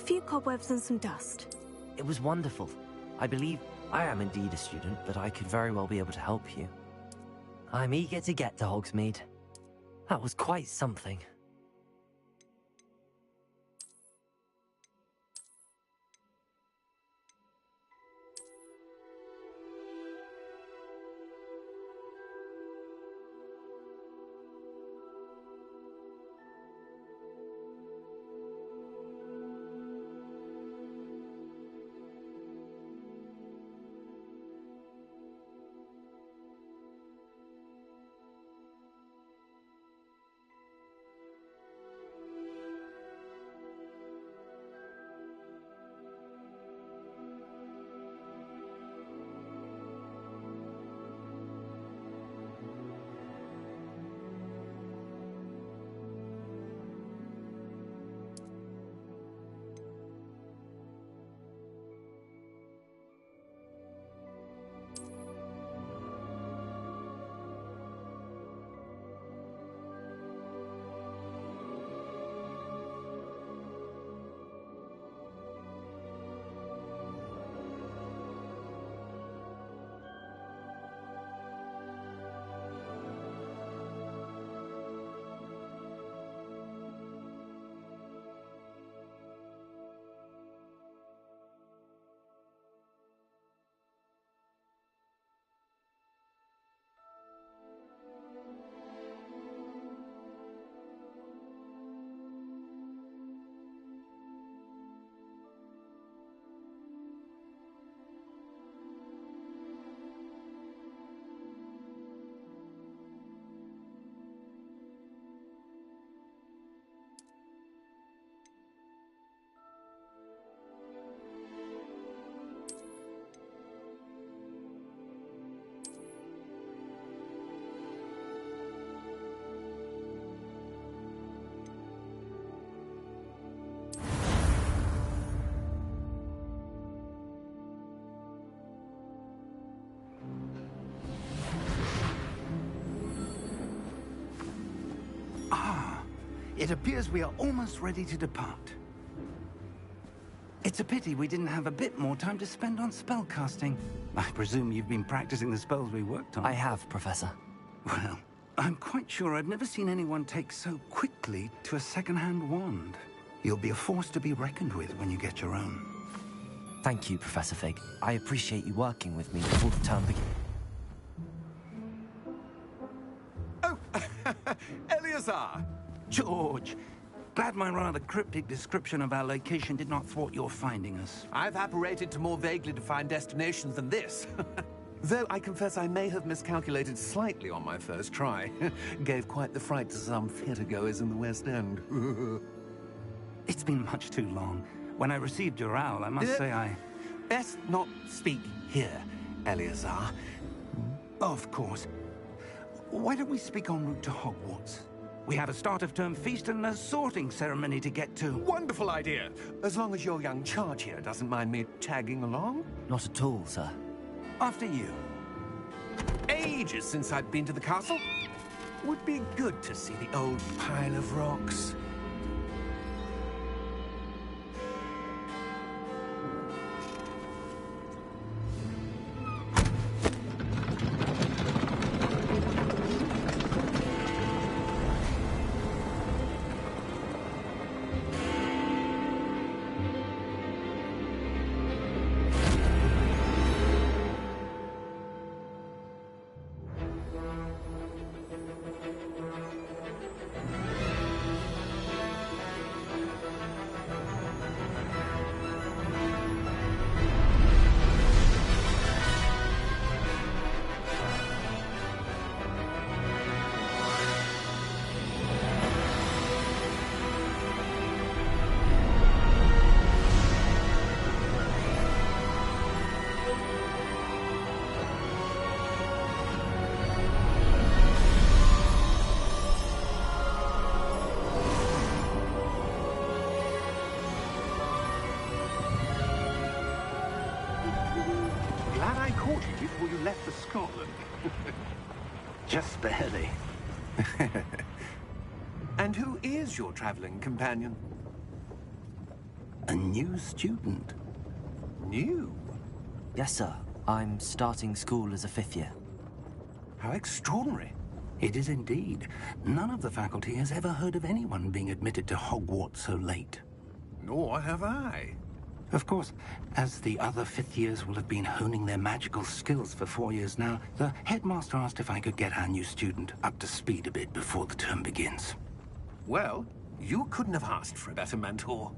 few cobwebs and some dust. It was wonderful. I believe I am indeed a student, but I could very well be able to help you. I'm eager to get to Hogsmeade. That was quite something. It appears we are almost ready to depart. It's a pity we didn't have a bit more time to spend on spellcasting. I presume you've been practicing the spells we worked on. I have, Professor. Well, I'm quite sure I've never seen anyone take so quickly to a second-hand wand. You'll be a force to be reckoned with when you get your own. Thank you, Professor Fig. I appreciate you working with me before the term begins. Oh, Eleazar! George, glad my rather cryptic description of our location did not thwart your finding us. I've apparated to more vaguely defined destinations than this. Though I confess I may have miscalculated slightly on my first try. Gave quite the fright to some theatergoers in the West End. It's been much too long. When I received your owl, I must say I... Best not speak here, Eleazar. Of course. Why don't we speak en route to Hogwarts? We have a start-of-term feast and a sorting ceremony to get to. Wonderful idea! As long as your young charge here doesn't mind me tagging along. Not at all, sir. After you. Ages since I've been to the castle. Would be good to see the old pile of rocks. Before you left for Scotland. Just barely. And who is your traveling companion? A new student? New? Yes, sir. I'm starting school as a 5th year. How extraordinary. It is indeed. None of the faculty has ever heard of anyone being admitted to Hogwarts so late. Nor have I. Of course, as the other 5th years will have been honing their magical skills for 4 years now, the headmaster asked if I could get our new student up to speed a bit before the term begins. Well, you couldn't have asked for a better mentor.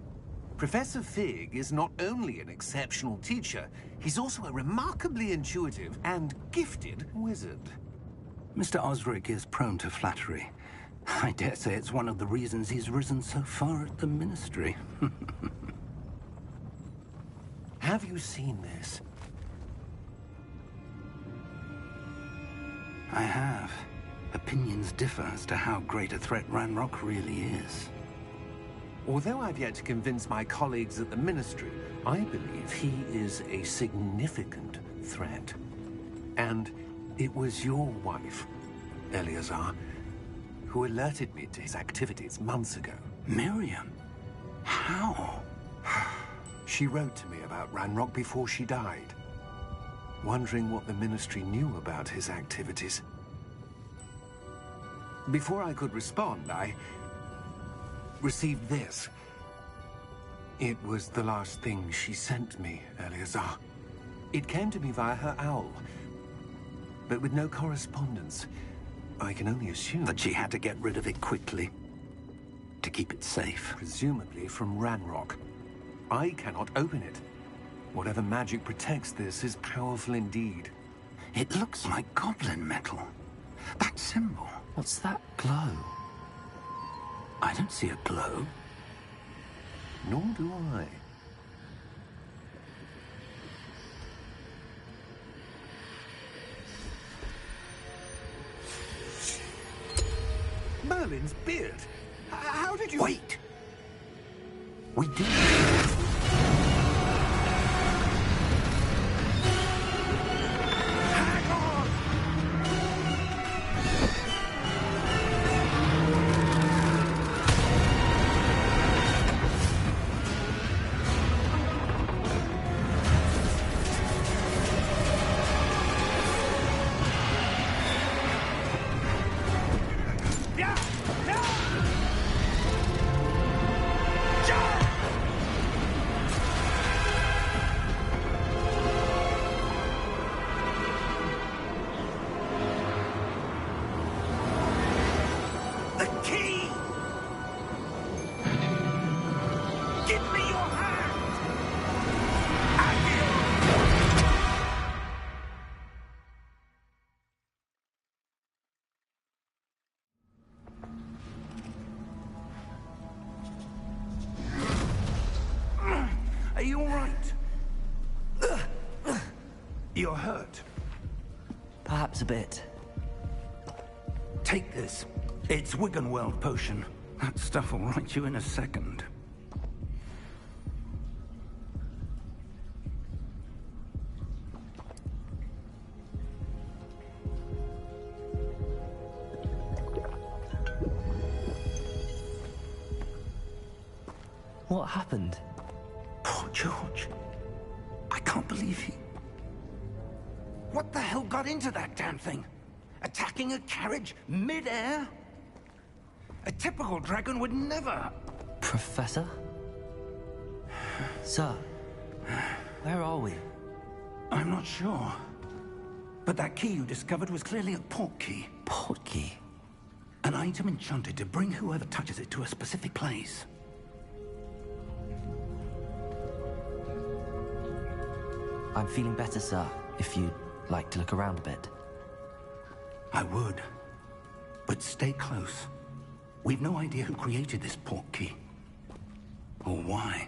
Professor Fig is not only an exceptional teacher, he's also a remarkably intuitive and gifted wizard. Mr. Osric is prone to flattery. I dare say it's one of the reasons he's risen so far at the Ministry. Have you seen this? I have. Opinions differ as to how great a threat Ranrock really is. Although I've yet to convince my colleagues at the Ministry, I believe he is a significant threat. And it was your wife, Eleazar, who alerted me to his activities months ago. Miriam? How? She wrote to me about Ranrock before she died, wondering what the Ministry knew about his activities. Before I could respond, I received this. It was the last thing she sent me, Eleazar. It came to me via her owl, but with no correspondence. I can only assume That she had to get rid of it quickly, to keep it safe. presumably from Ranrock. I cannot open it. Whatever magic protects this is powerful indeed. It looks like goblin metal. That symbol. What's that glow? I don't see a glow. Nor do I. Merlin's beard. How did you... Wait! We do. Hang on! Yeah! Yeah! The key! Give me your hand! Are you all right? You're hurt. Perhaps a bit. Take this. It's Wiggenweld potion. That stuff will right you in a second. What happened? Poor George. I can't believe he... What the hell got into that damn thing? Attacking a carriage mid-air? A typical dragon would never... Professor? Sir, where are we? I'm not sure. But that key you discovered was clearly a port key. Port key. An item enchanted to bring whoever touches it to a specific place. I'm feeling better, sir, if you'd like to look around a bit. I would. But stay close. We've no idea who created this port key. Or why.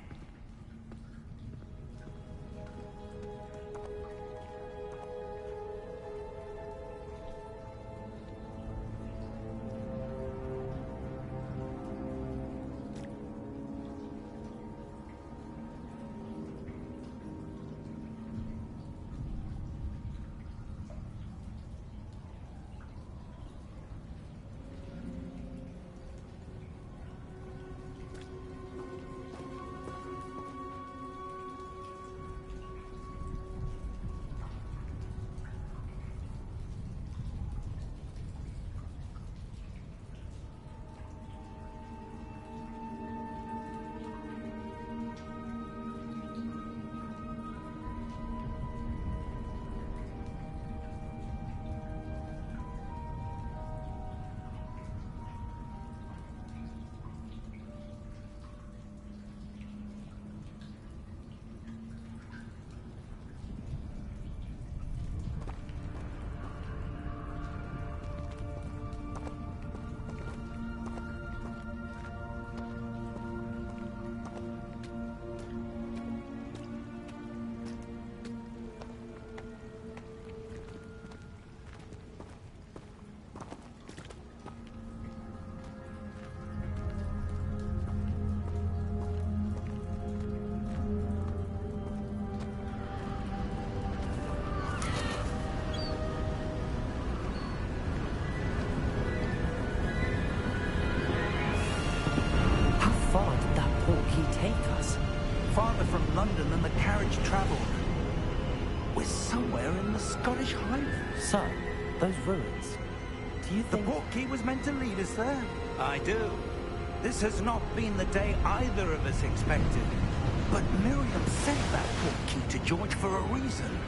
somewhere in the Scottish Highlands. Sir, those ruins. Do you The think... portkey was meant to lead us there? I do. This has not been the day either of us expected. But Miriam sent that portkey to George for a reason.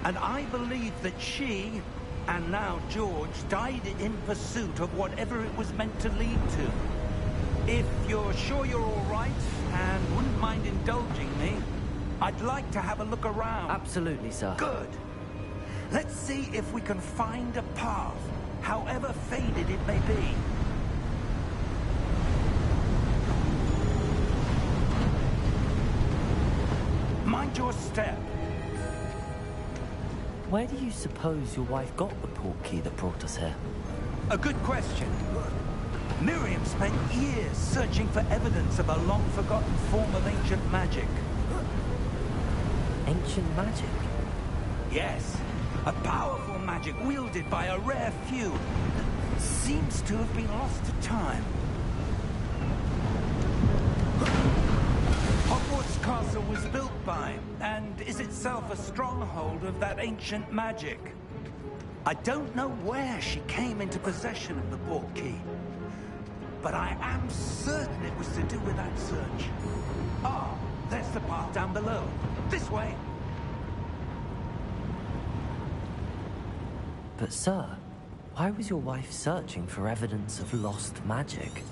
And I believe that she, and now George, died in pursuit of whatever it was meant to lead to. If you're sure you're all right, and wouldn't mind indulging me, I'd like to have a look around. Absolutely, sir. Good. Let's see if we can find a path, however faded it may be. Mind your step. Where do you suppose your wife got the portkey that brought us here? A good question. Miriam spent years searching for evidence of a long-forgotten form of ancient magic. Ancient magic? Yes, a powerful magic wielded by a rare few that seems to have been lost to time. Hogwarts Castle was built by, and is itself a stronghold of that ancient magic. I don't know where she came into possession of the portkey, but I am certain it was to do with that search. Ah, there's the path down below. This way. But sir, why was your wife searching for evidence of lost magic?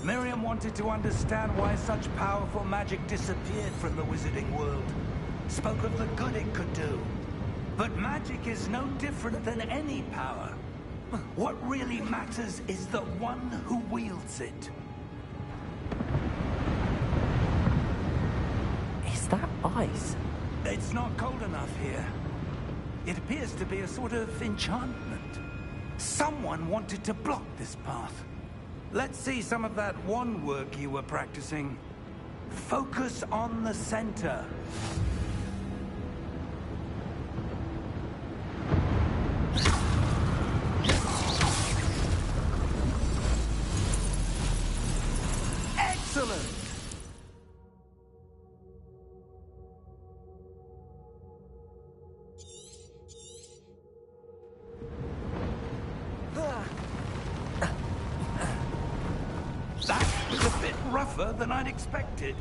Miriam wanted to understand why such powerful magic disappeared from the wizarding world. Spoke of the good it could do. But magic is no different than any power. What really matters is the one who wields it. Is that ice? It's not cold enough here. It appears to be a sort of enchantment. Someone wanted to block this path. Let's see some of that wand work you were practicing. Focus on the center. Excellent! That was a bit rougher than I'd expected.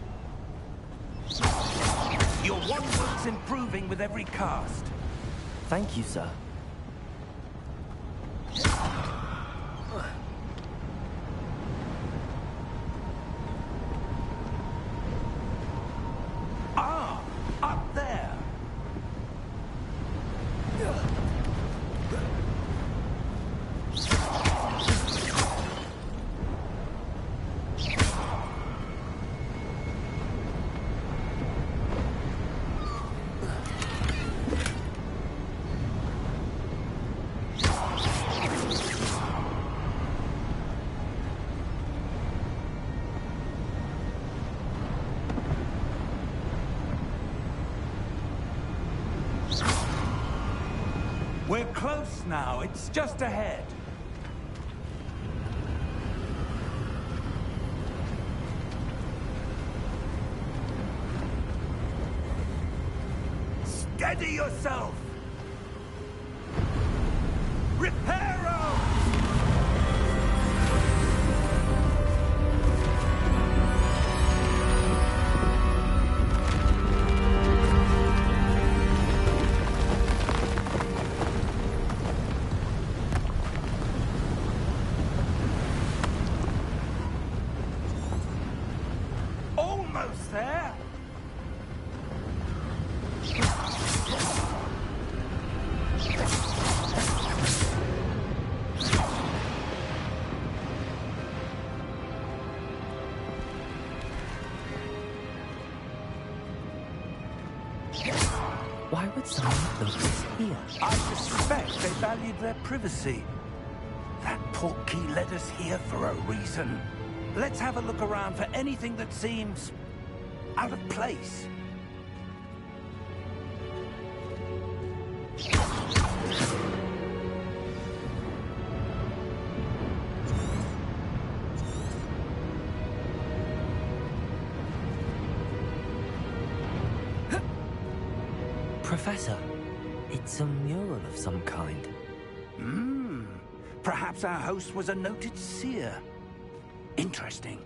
Your wand work's improving with every cast. Thank you, sir. Ah, up there. We're close now. It's just ahead. Steady yourself! Reparo! Almost there! Why would someone build this here? I suspect they valued their privacy. That portkey led us here for a reason. Let's have a look around for anything that seems out of place. Professor, It's a mural of some kind. Perhaps our host was a noted seer. Interesting.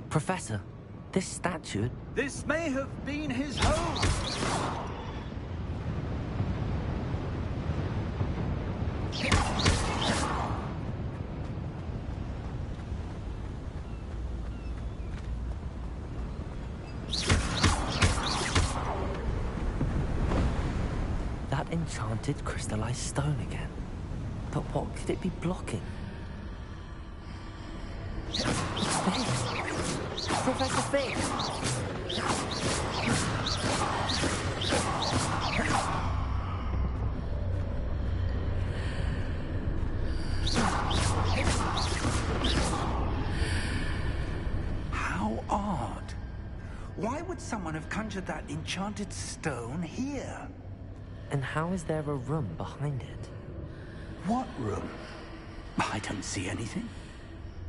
Professor, this statue... This may have been his home. That enchanted crystallized stone again. But what could it be blocking? Professor Fig! How odd. Why would someone have conjured that enchanted stone here? And how is there a room behind it? What room? I don't see anything.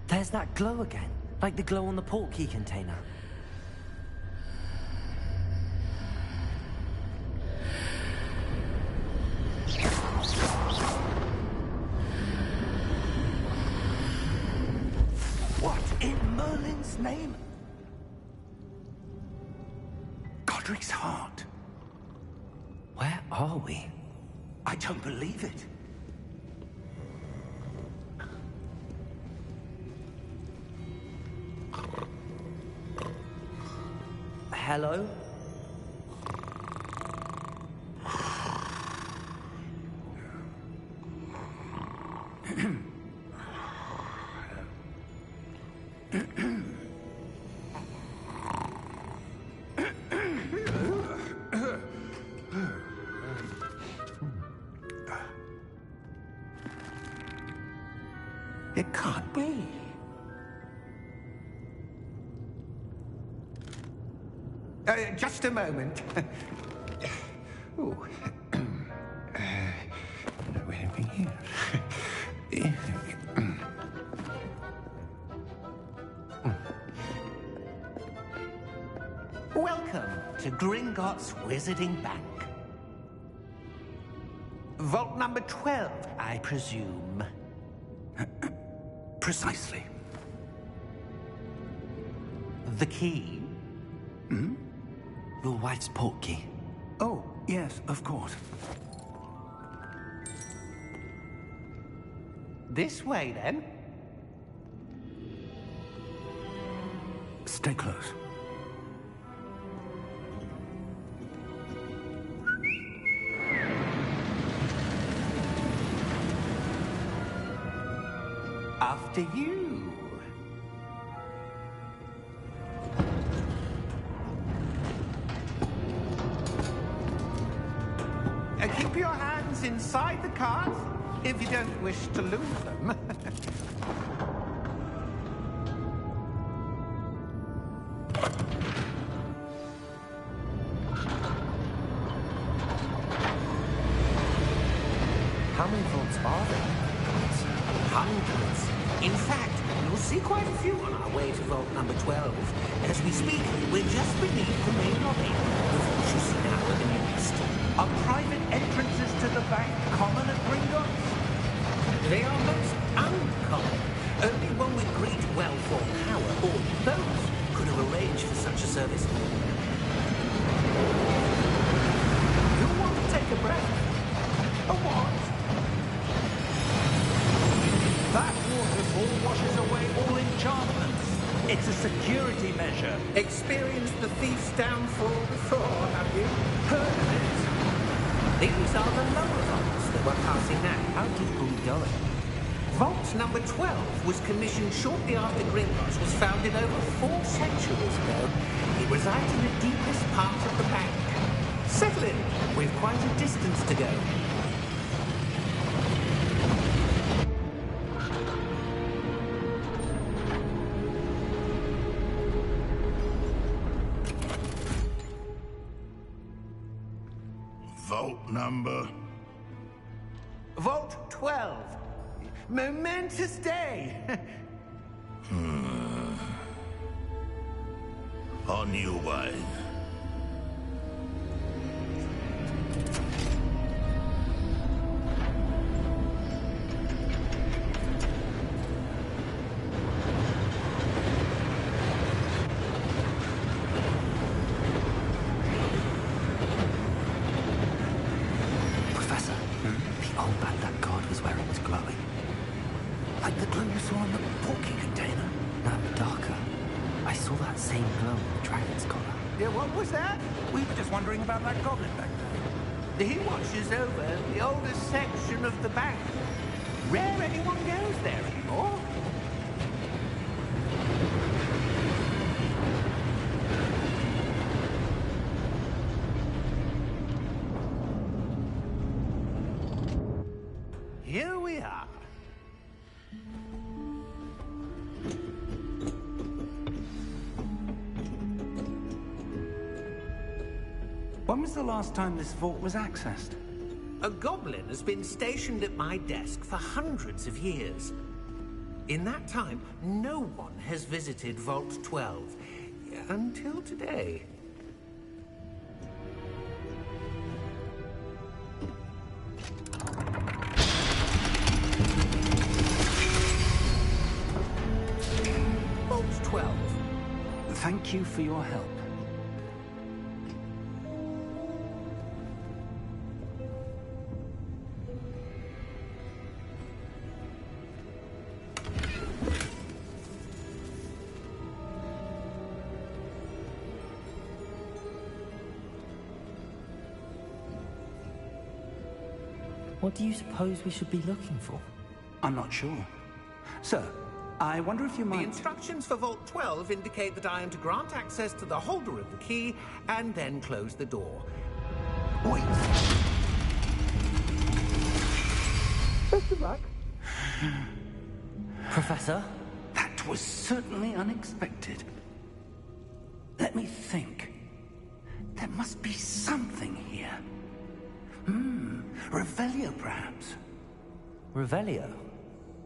There's that glow again, like the glow on the portkey container. What in Merlin's name? Godric's heart. Where are we? I don't believe it. Hello? It can't be. Just a moment. Oh. Anything here? Welcome to Gringotts Wizarding Bank. Vault number 12, I presume. Precisely. The key? Your wife's portkey. Oh, yes, of course. This way, then. Stay close. After you. Keep your hands inside the cart if you don't wish to lose them. How many vaults are there? Hundreds. In fact, you'll see quite a few on our way to vault number 12. As we speak, we're just beneath the main lobby. The vaults you see now are in the east. Are private entrances to the bank common at Gringotts? They are most uncommon. Only one with great wealth or power, or both, could have arranged for such a service. You want to take a breath? A what? That waterfall washes away all enchantments. It's a security measure. Experienced the thief's downfall before, have you? Heard of it? These are the lower vaults that we're passing now. How deep are we going? Vault number 12 was commissioned shortly after Gringotts was founded over 4 centuries ago. It resides in the deepest part of the bank. Settle in. We've quite a distance to go. Vault number? Vault 12. Momentous day. On your way. Professor, the old band that god was wearing was glowing. Like the glow you saw on the porky container. No, darker. I saw that same glow in the dragon's collar. Yeah, what was that? We were just wondering about that goblin back there. He watches over the oldest section of the bank. Rare anyone goes there anymore. Here we are. When was the last time this vault was accessed? A goblin has been stationed at my desk for hundreds of years. In that time, no one has visited Vault 12. Until today. Vault 12. Thank you for your help. What do you suppose we should be looking for? I'm not sure. Sir, I wonder if you The might... instructions for Vault 12 indicate that I am to grant access to the holder of the key and then close the door. Wait! Best of luck. Professor? That was certainly unexpected. Let me think. There must be something here. Revelio, perhaps? Revelio?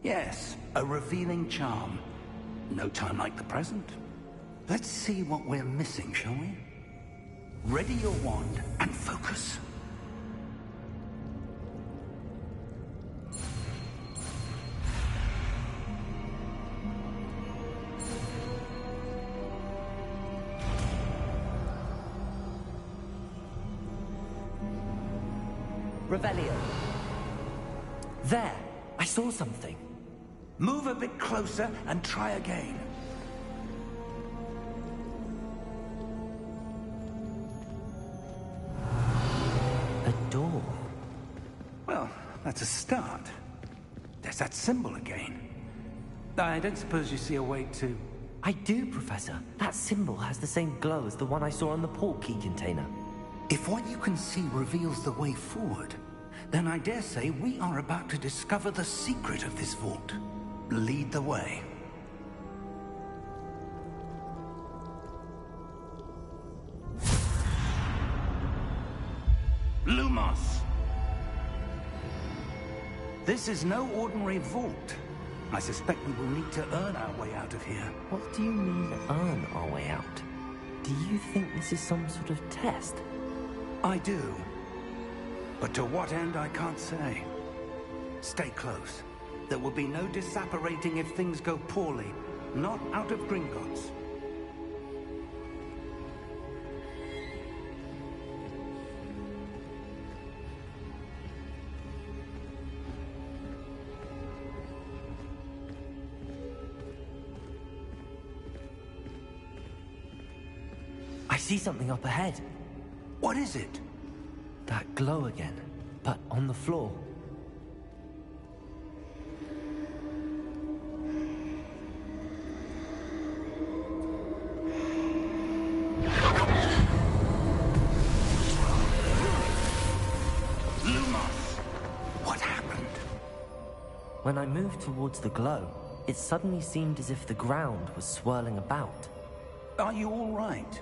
Yes, a revealing charm. No time like the present. Let's see what we're missing, shall we? Ready your wand and focus. Revelio. There! I saw something. Move a bit closer and try again. A door. Well, that's a start. There's that symbol again. I don't suppose you see a way to... I do, Professor. That symbol has the same glow as the one I saw on the port key container. If what you can see reveals the way forward, Then I dare say we are about to discover the secret of this vault. Lead the way. Lumos! This is no ordinary vault. I suspect we will need to earn our way out of here. What do you mean, earn our way out? Do you think this is some sort of test? I do. But to what end, I can't say. Stay close. There will be no disapparating if things go poorly. Not out of Gringotts. I see something up ahead. What is it? That glow again, but on the floor. Lumos! What happened? When I moved towards the glow, it suddenly seemed as if the ground was swirling about. Are you all right?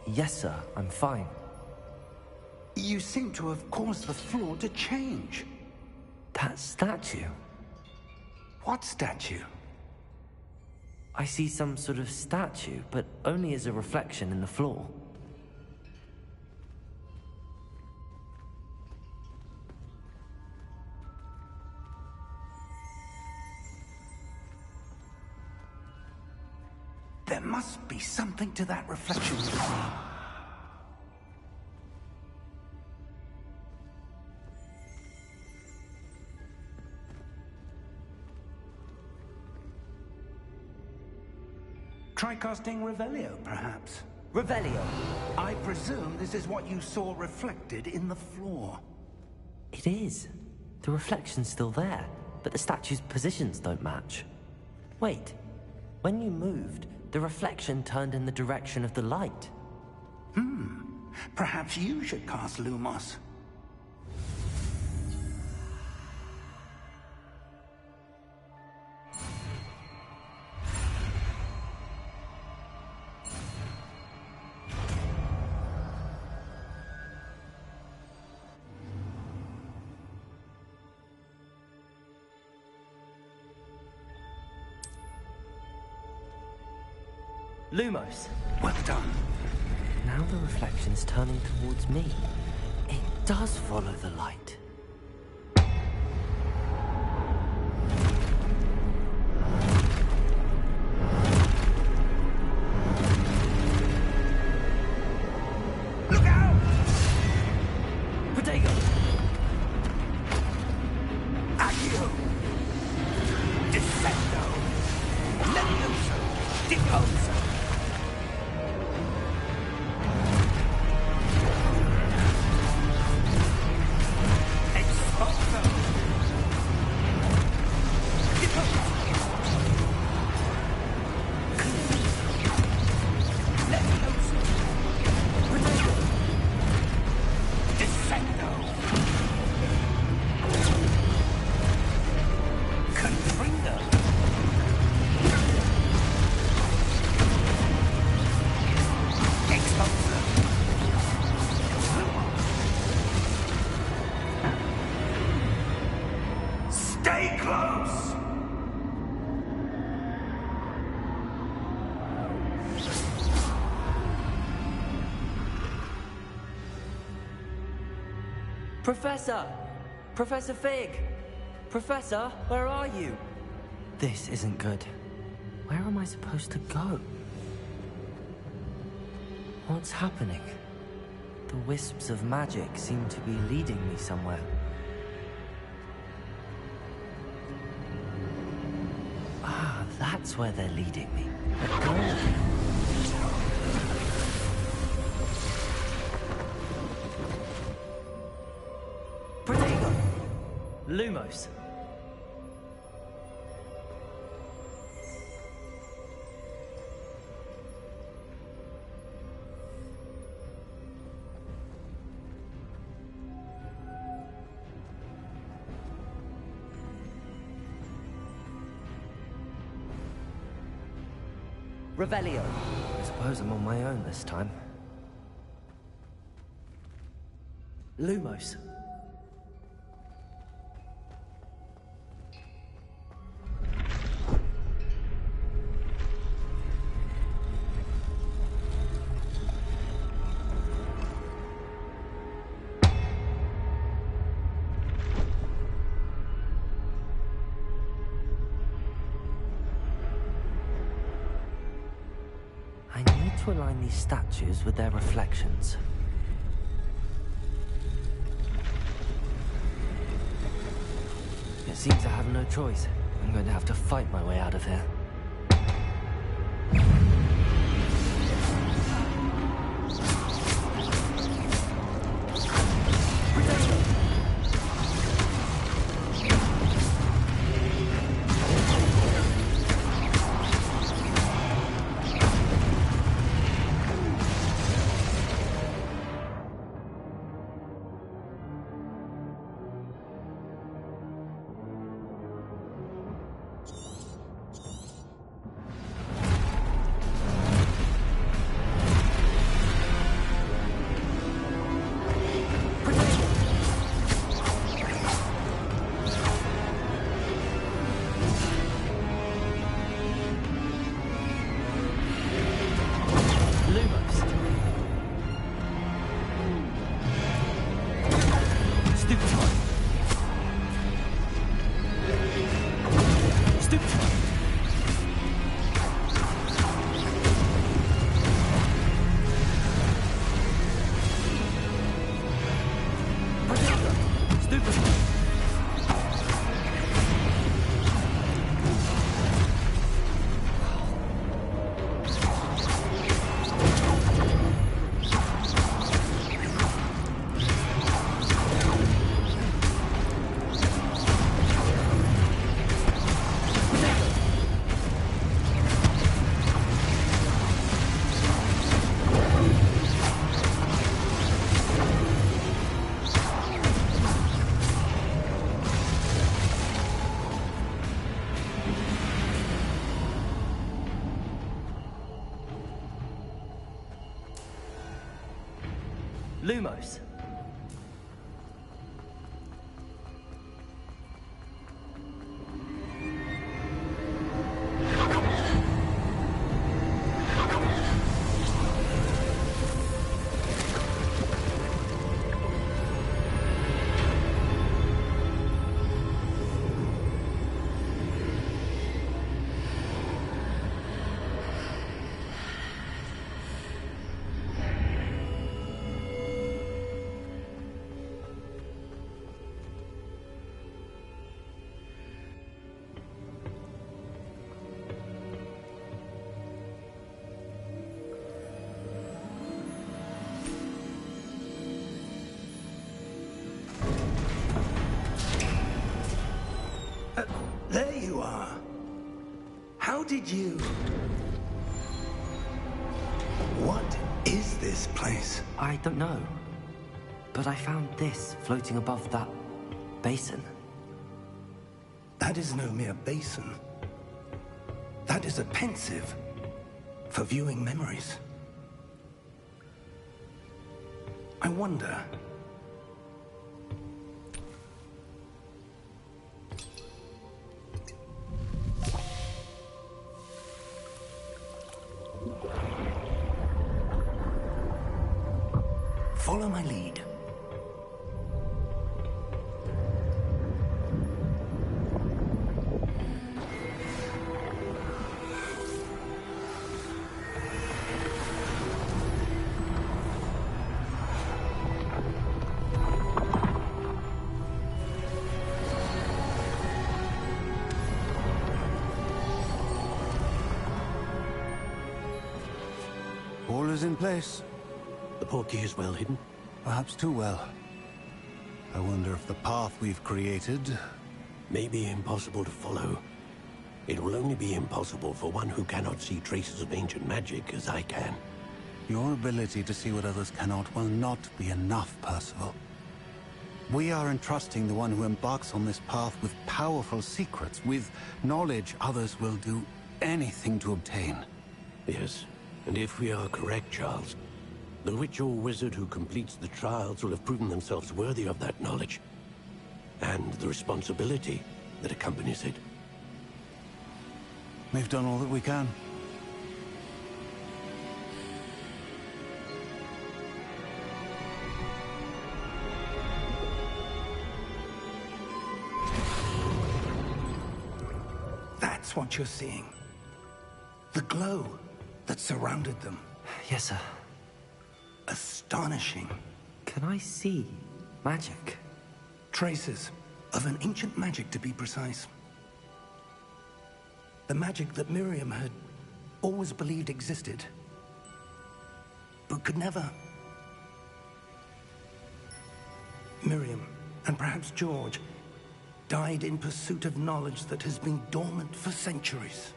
Yes, sir, I'm fine. You seem to have caused the floor to change. That statue. What statue? I see some sort of statue, but only as a reflection in the floor. There must be something to that reflection you see. Try casting Revelio, perhaps. Revelio! I presume this is what you saw reflected in the floor. It is. The reflection's still there, but the statue's positions don't match. Wait. When you moved, the reflection turned in the direction of the light. Perhaps you should cast Lumos. Lumos! Well done. Now the reflection's turning towards me. It does follow the light. Look out! Protego! Accio! Descendo! Levioso! Deposo! Exposo! Deposo! Levioso! Protego! Descendo! Confringo! Exposo! Stay close! Professor! Professor Fig! Professor, where are you? This isn't good. Where am I supposed to go? What's happening? The wisps of magic seem to be leading me somewhere. Ah, that's where they're leading me. But go. Protego! Lumos! Revelio. I suppose I'm on my own this time. Lumos. I need to align these statues with their reflections. It seems I have no choice. I'm going to have to fight my way out of here. Lumos. There you are. How did you... What is this place? I don't know. But I found this floating above that basin. That is no mere basin. That is a pensive for viewing memories. I wonder... Follow my lead. All is in place. The portkey is well hidden. Perhaps too well. I wonder if the path we've created... May be impossible to follow. It will only be impossible for one who cannot see traces of ancient magic as I can. Your ability to see what others cannot will not be enough, Percival. We are entrusting the one who embarks on this path with powerful secrets, with knowledge others will do anything to obtain. Yes, and if we are correct, Charles, the witch or wizard who completes the trials will have proven themselves worthy of that knowledge, and the responsibility that accompanies it. We've done all that we can. That's what you're seeing. The glow that surrounded them. Yes, sir. Astonishing. Can I see magic? Traces of an ancient magic, to be precise. The magic that Miriam had always believed existed, but could never. Miriam, and perhaps George, died in pursuit of knowledge that has been dormant for centuries.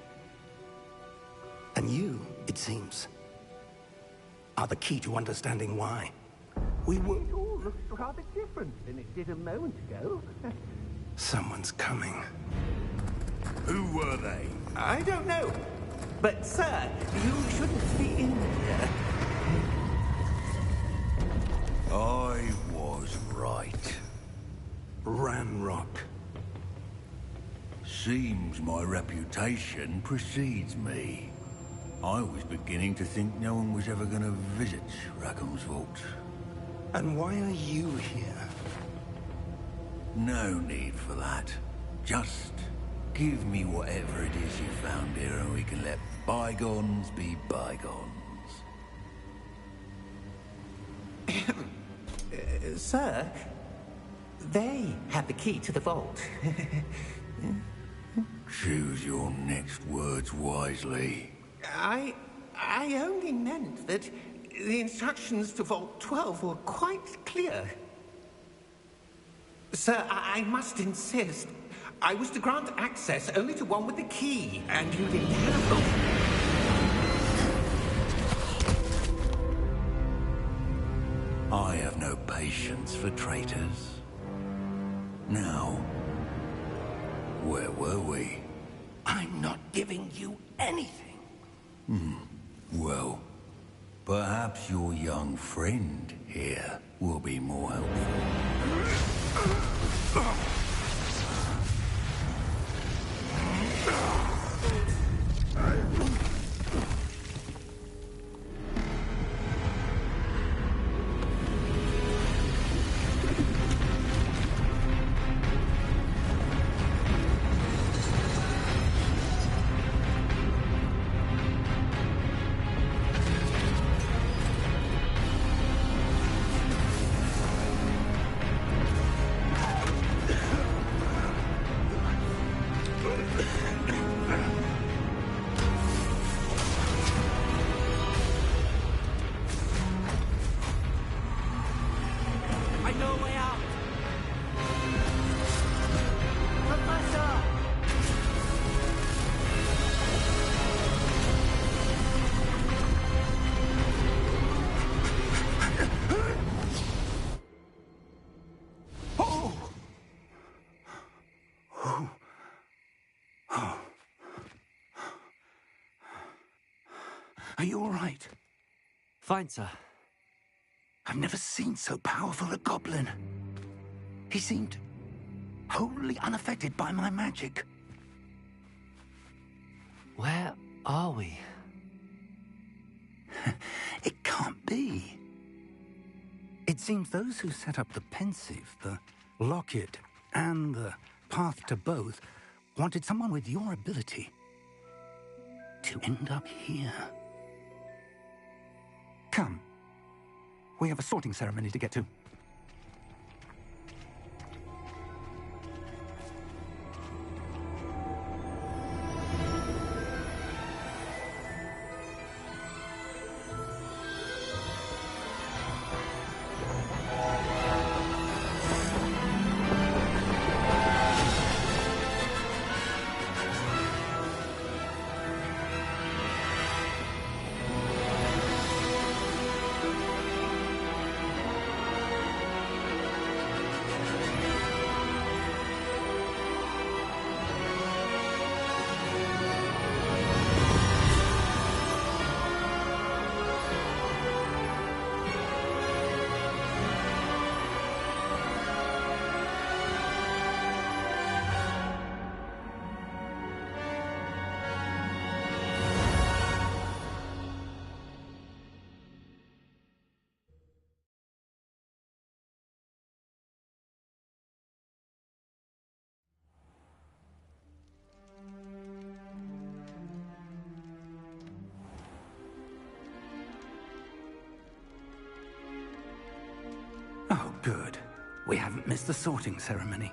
And you, it seems, are the key to understanding why. We were... It all looks rather different than it did a moment ago. Someone's coming. Who were they? I don't know. But, sir, you shouldn't be in here. I was right. Ranrock. Seems my reputation precedes me. I was beginning to think no one was ever going to visit Rackham's vault. And why are you here? No need for that. Just give me whatever it is you found here and we can let bygones be bygones. Sir, they have the key to the vault. Choose your next words wisely. I only meant that the instructions to Vault 12 were quite clear. Sir, I must insist. I was to grant access only to one with the key, and you didn't have them. I have no patience for traitors. Now, where were we? I'm not giving you anything. Well, perhaps your young friend here will be more helpful. Are you all right? Fine, sir. I've never seen so powerful a goblin. He seemed wholly unaffected by my magic. Where are we? It can't be. It seems those who set up the pensive, the locket, and the path to both wanted someone with your ability to end up here. Come. We have a sorting ceremony to get to. Good. We haven't missed the sorting ceremony.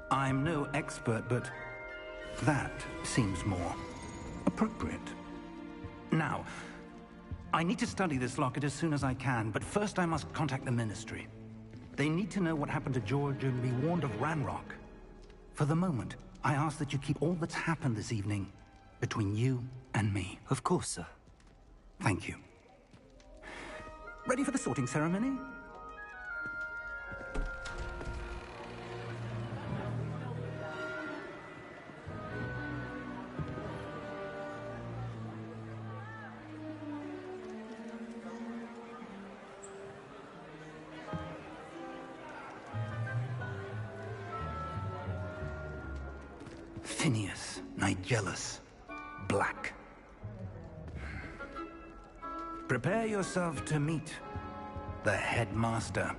I'm no expert, but that seems more appropriate. Now, I need to study this locket as soon as I can, but first I must contact the Ministry. They need to know what happened to George and be warned of Ranrock. For the moment, I ask that you keep all that's happened this evening between you and me. Of course, sir. Thank you. Ready for the sorting ceremony? Phineas, Nigellus, Black. Prepare yourself to meet the headmaster.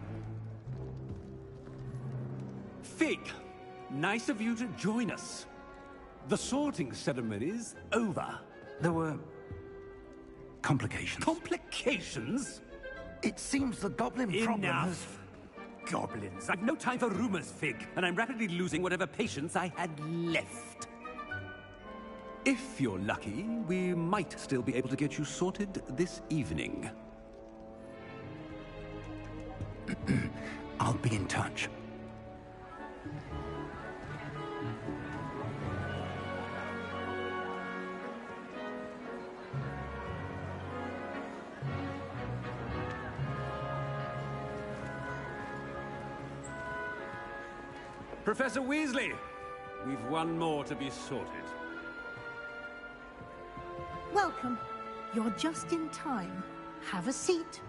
Fig, nice of you to join us. The sorting ceremony's over. There were complications. Complications? It seems the goblin problem has... Enough! Goblins. I've no time for rumors, Fig, and I'm rapidly losing whatever patience I had left. If you're lucky, we might still be able to get you sorted this evening. I'll be in touch. Professor Weasley, we've one more to be sorted. Welcome. You're just in time. Have a seat.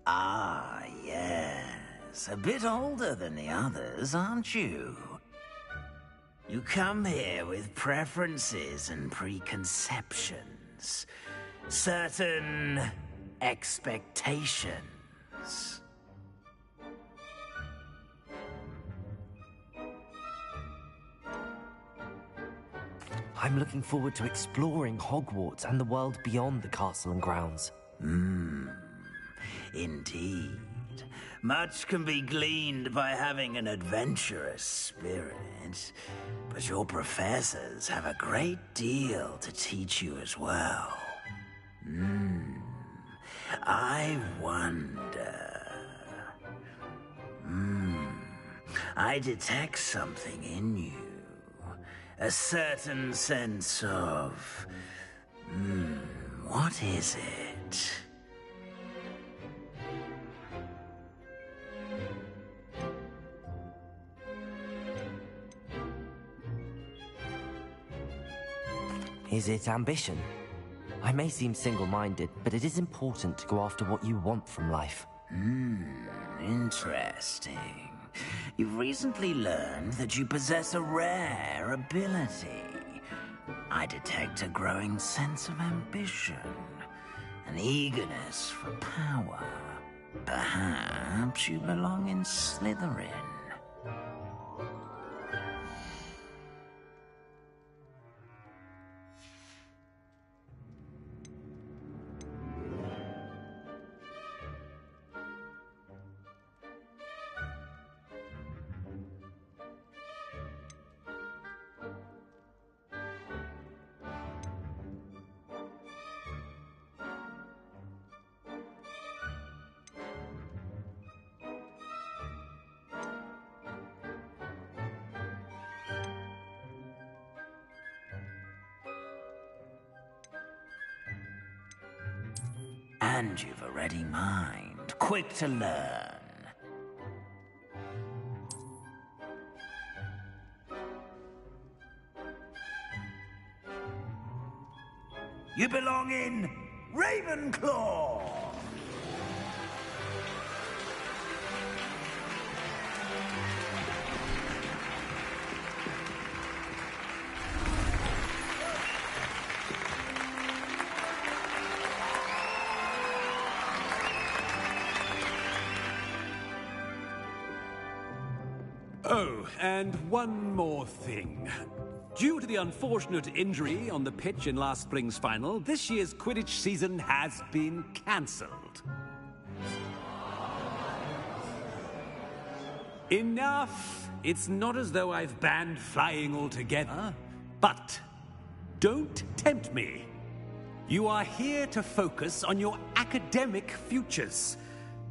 Ah, yes. A bit older than the others, aren't you? You come here with preferences and preconceptions. Certain expectations. I'm looking forward to exploring Hogwarts and the world beyond the castle and grounds. Indeed. Much can be gleaned by having an adventurous spirit, but your professors have a great deal to teach you as well. I wonder... I detect something in you. A certain sense of... what is it? Is it ambition? I may seem single-minded, but it is important to go after what you want from life. Interesting. You've recently learned that you possess a rare ability. I detect a growing sense of ambition, an eagerness for power. Perhaps you belong in Slytherin. And you've a ready mind, quick to learn. You belong in Ravenclaw! Oh, and one more thing. Due to the unfortunate injury on the pitch in last spring's final, this year's Quidditch season has been cancelled. Enough! It's not as though I've banned flying altogether, but don't tempt me. You are here to focus on your academic futures.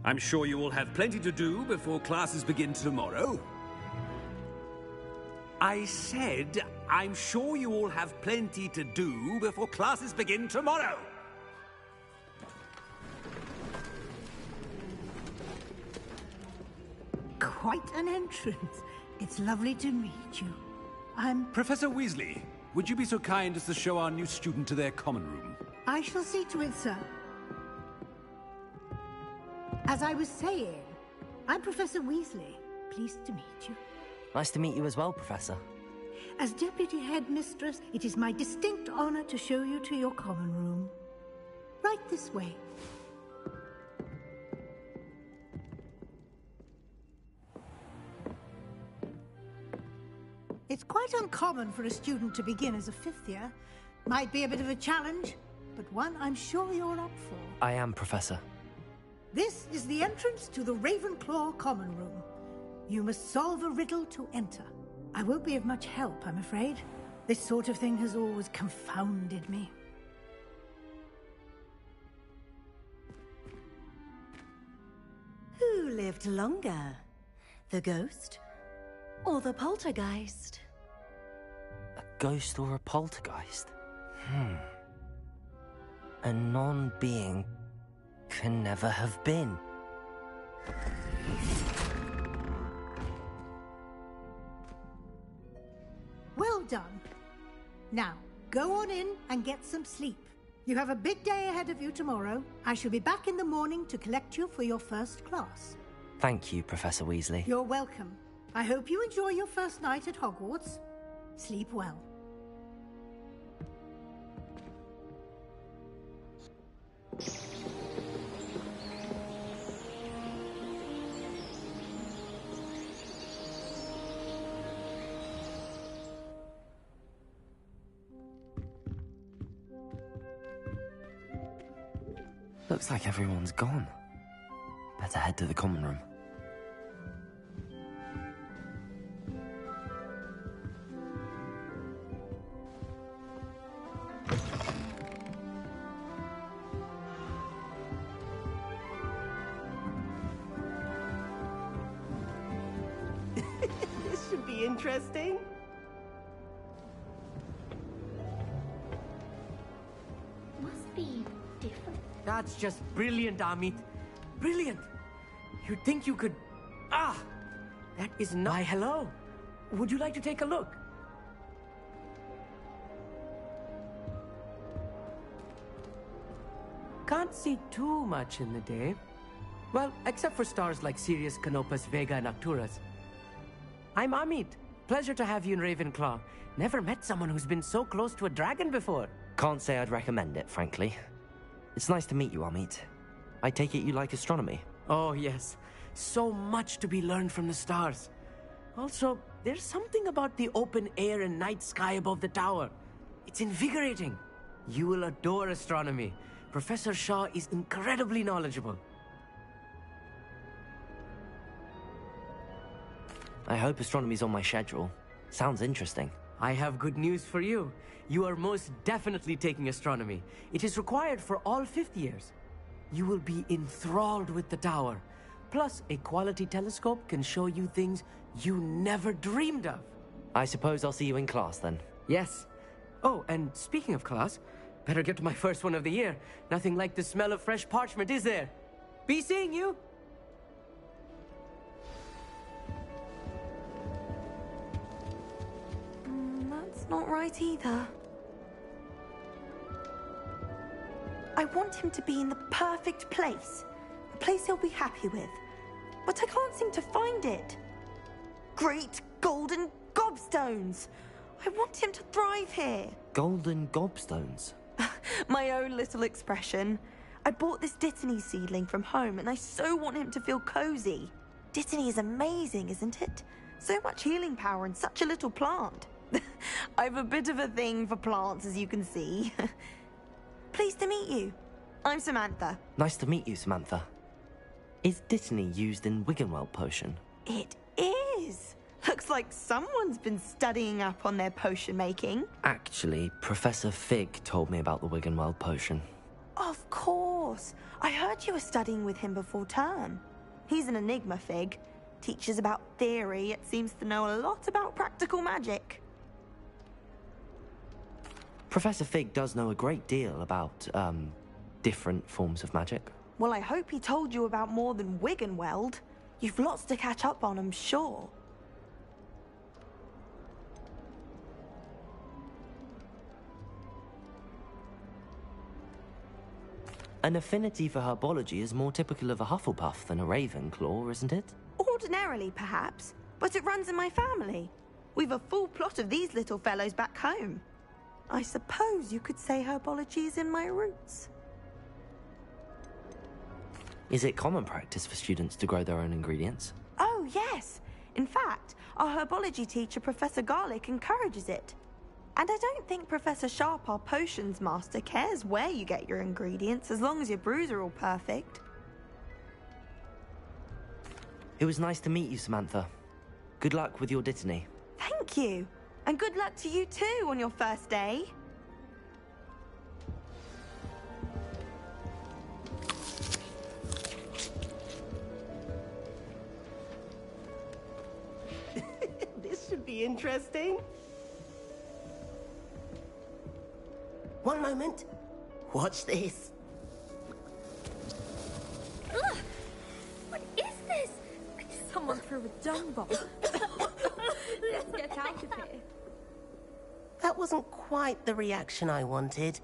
I'm sure you will have plenty to do before classes begin tomorrow. I said, I'm sure you all have plenty to do before classes begin tomorrow. Quite an entrance. It's lovely to meet you. I'm... Professor Weasley, would you be so kind as to show our new student to their common room? I shall see to it, sir. As I was saying, I'm Professor Weasley. Pleased to meet you. Nice to meet you as well, Professor. As Deputy Headmistress, it is my distinct honor to show you to your common room. Right this way. It's quite uncommon for a student to begin as a fifth year. Might be a bit of a challenge, but one I'm sure you're up for. I am, Professor. This is the entrance to the Ravenclaw common room. You must solve a riddle to enter. I won't be of much help, I'm afraid. This sort of thing has always confounded me. Who lived longer? The ghost or the poltergeist? A ghost or a poltergeist? A non-being can never have been. Well done. Now, go on in and get some sleep. You have a big day ahead of you tomorrow. I shall be back in the morning to collect you for your first class. Thank you, Professor Weasley. You're welcome. I hope you enjoy your first night at Hogwarts. Sleep well. Looks like everyone's gone. Better head to the common room. This should be interesting. Must be different. That's just brilliant, Amit. Brilliant. You'd think you could... Ah! That is not... Why, hello. Would you like to take a look? Can't see too much in the day. Well, except for stars like Sirius, Canopus, Vega, and Arcturus. I'm Amit. Pleasure to have you in Ravenclaw. Never met someone who's been so close to a dragon before. Can't say I'd recommend it, frankly. It's nice to meet you, Amit. I take it you like astronomy? Oh, yes. So much to be learned from the stars. Also, there's something about the open air and night sky above the tower. It's invigorating. You will adore astronomy. Professor Shaw is incredibly knowledgeable. I hope astronomy's on my schedule. Sounds interesting. I have good news for you. You are most definitely taking astronomy. It is required for all fifth years. You will be enthralled with the tower. Plus, a quality telescope can show you things you never dreamed of. I suppose I'll see you in class then. Yes. Oh, and speaking of class, better get to my first one of the year. Nothing like the smell of fresh parchment, is there? Be seeing you! That's not right either. I want him to be in the perfect place. A place he'll be happy with. But I can't seem to find it. Great golden gobstones! I want him to thrive here. Golden gobstones? My own little expression. I bought this Dittany seedling from home and I so want him to feel cozy. Dittany is amazing, isn't it? So much healing power in such a little plant. I've a bit of a thing for plants, as you can see. Pleased to meet you. I'm Samantha. Nice to meet you, Samantha. Is Dittany used in Wiggenweld potion? It is. Looks like someone's been studying up on their potion making. Actually, Professor Fig told me about the Wiggenweld potion. Of course. I heard you were studying with him before term. He's an enigma, Fig. Teaches about theory, yet seems to know a lot about practical magic. Professor Fig does know a great deal about, different forms of magic. Well, I hope he told you about more than Wiggenweld. You've lots to catch up on, I'm sure. An affinity for herbology is more typical of a Hufflepuff than a Ravenclaw, isn't it? Ordinarily, perhaps, but it runs in my family. We've a full plot of these little fellows back home. I suppose you could say herbology is in my roots. Is it common practice for students to grow their own ingredients? Oh, yes. In fact, our herbology teacher, Professor Garlick, encourages it. And I don't think Professor Sharp, our potions master, cares where you get your ingredients, as long as your brews are all perfect. It was nice to meet you, Samantha. Good luck with your Dittany. Thank you. And good luck to you too on your first day. This should be interesting. One moment. Watch this. Ugh! What is this? Someone threw a dung bomb. Let's get out of here. That wasn't quite the reaction I wanted.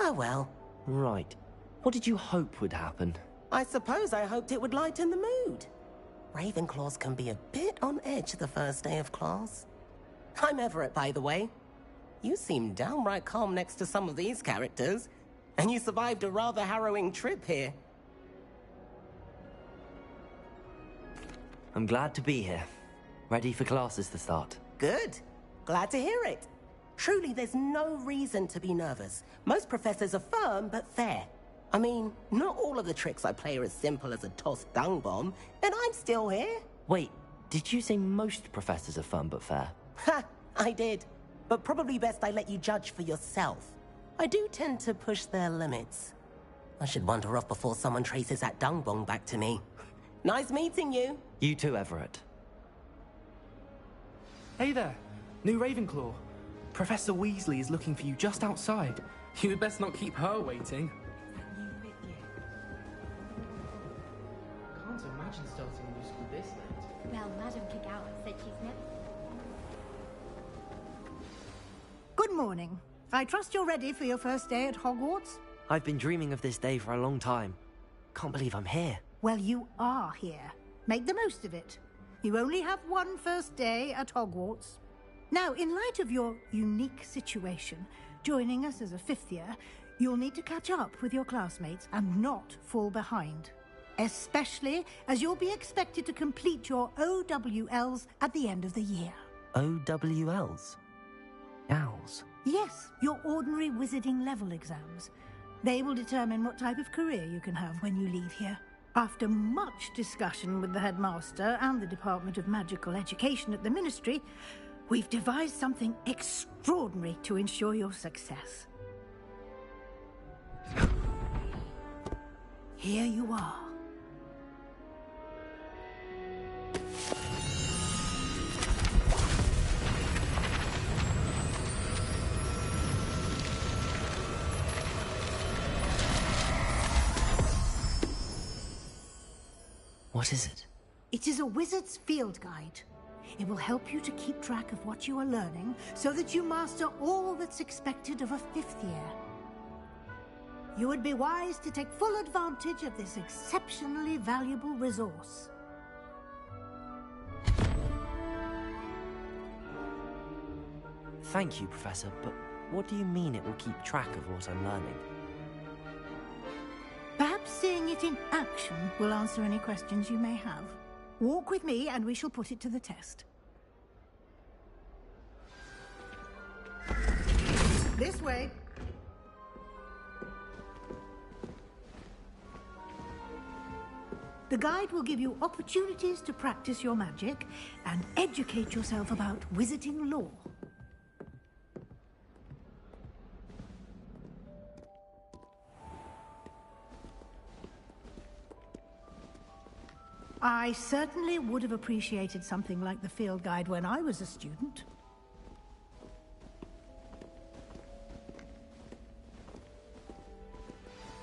Oh well. Right. What did you hope would happen? I suppose I hoped it would lighten the mood. Ravenclaws can be a bit on edge the first day of class. I'm Everett, by the way. You seem downright calm next to some of these characters, and you survived a rather harrowing trip here. I'm glad to be here. Ready for classes to start. Good. Glad to hear it. Truly, there's no reason to be nervous. Most professors are firm but fair. I mean, not all of the tricks I play are as simple as a tossed dung bomb, and I'm still here. Wait, did you say most professors are firm but fair? Ha! I did. But probably best I let you judge for yourself. I do tend to push their limits. I should wander off before someone traces that dung bomb back to me. Nice meeting you. You too, Everett. Hey there, new Ravenclaw. Professor Weasley is looking for you just outside. You had best not keep her waiting. Can't imagine starting a new school this late. Well, Madame Kagawa said she's never... Good morning. I trust you're ready for your first day at Hogwarts? I've been dreaming of this day for a long time. Can't believe I'm here. Well, you are here. Make the most of it. You only have one first day at Hogwarts. Now, in light of your unique situation, joining us as a fifth year, you'll need to catch up with your classmates and not fall behind. Especially as you'll be expected to complete your OWLs at the end of the year. OWLs? Owls? Yes, your ordinary wizarding level exams. They will determine what type of career you can have when you leave here. After much discussion with the headmaster and the Department of Magical Education at the Ministry, we've devised something extraordinary to ensure your success. Here you are. What is it? It is a wizard's field guide. It will help you to keep track of what you are learning so that you master all that's expected of a fifth year. You would be wise to take full advantage of this exceptionally valuable resource. Thank you, Professor, but what do you mean it will keep track of what I'm learning? Perhaps seeing it in action will answer any questions you may have. Walk with me and we shall put it to the test. This way. The guide will give you opportunities to practice your magic and educate yourself about wizarding lore. I certainly would have appreciated something like the field guide when I was a student.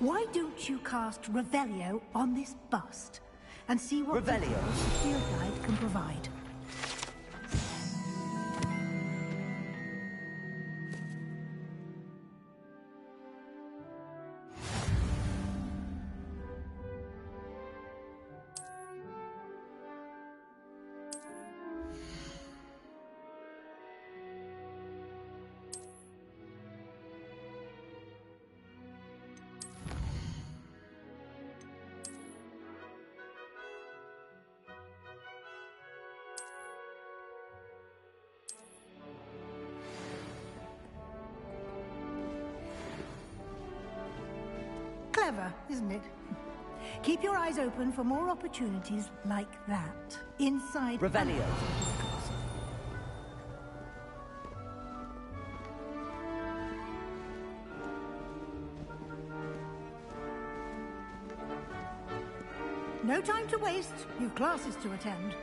Why don't you cast Revelio on this bust and see what details the field guide can provide? Clever, isn't it? Keep your eyes open for more opportunities like that. Inside Revelio. No time to waste. You've classes to attend.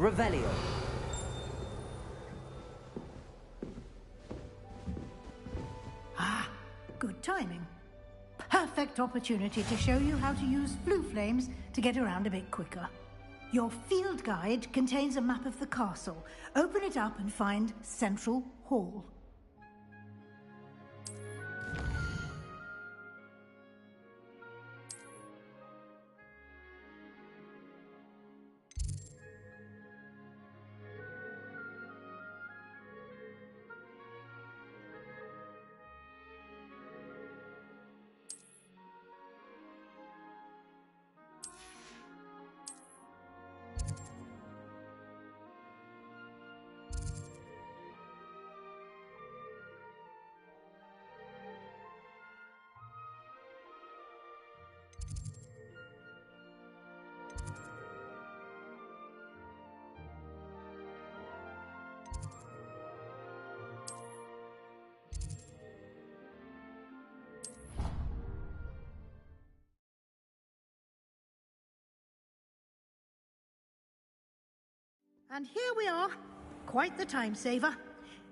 Revelio. Ah, good timing. Perfect opportunity to show you how to use blue flames to get around a bit quicker. Your field guide contains a map of the castle. Open it up and find Central Hall. And here we are. Quite the time saver.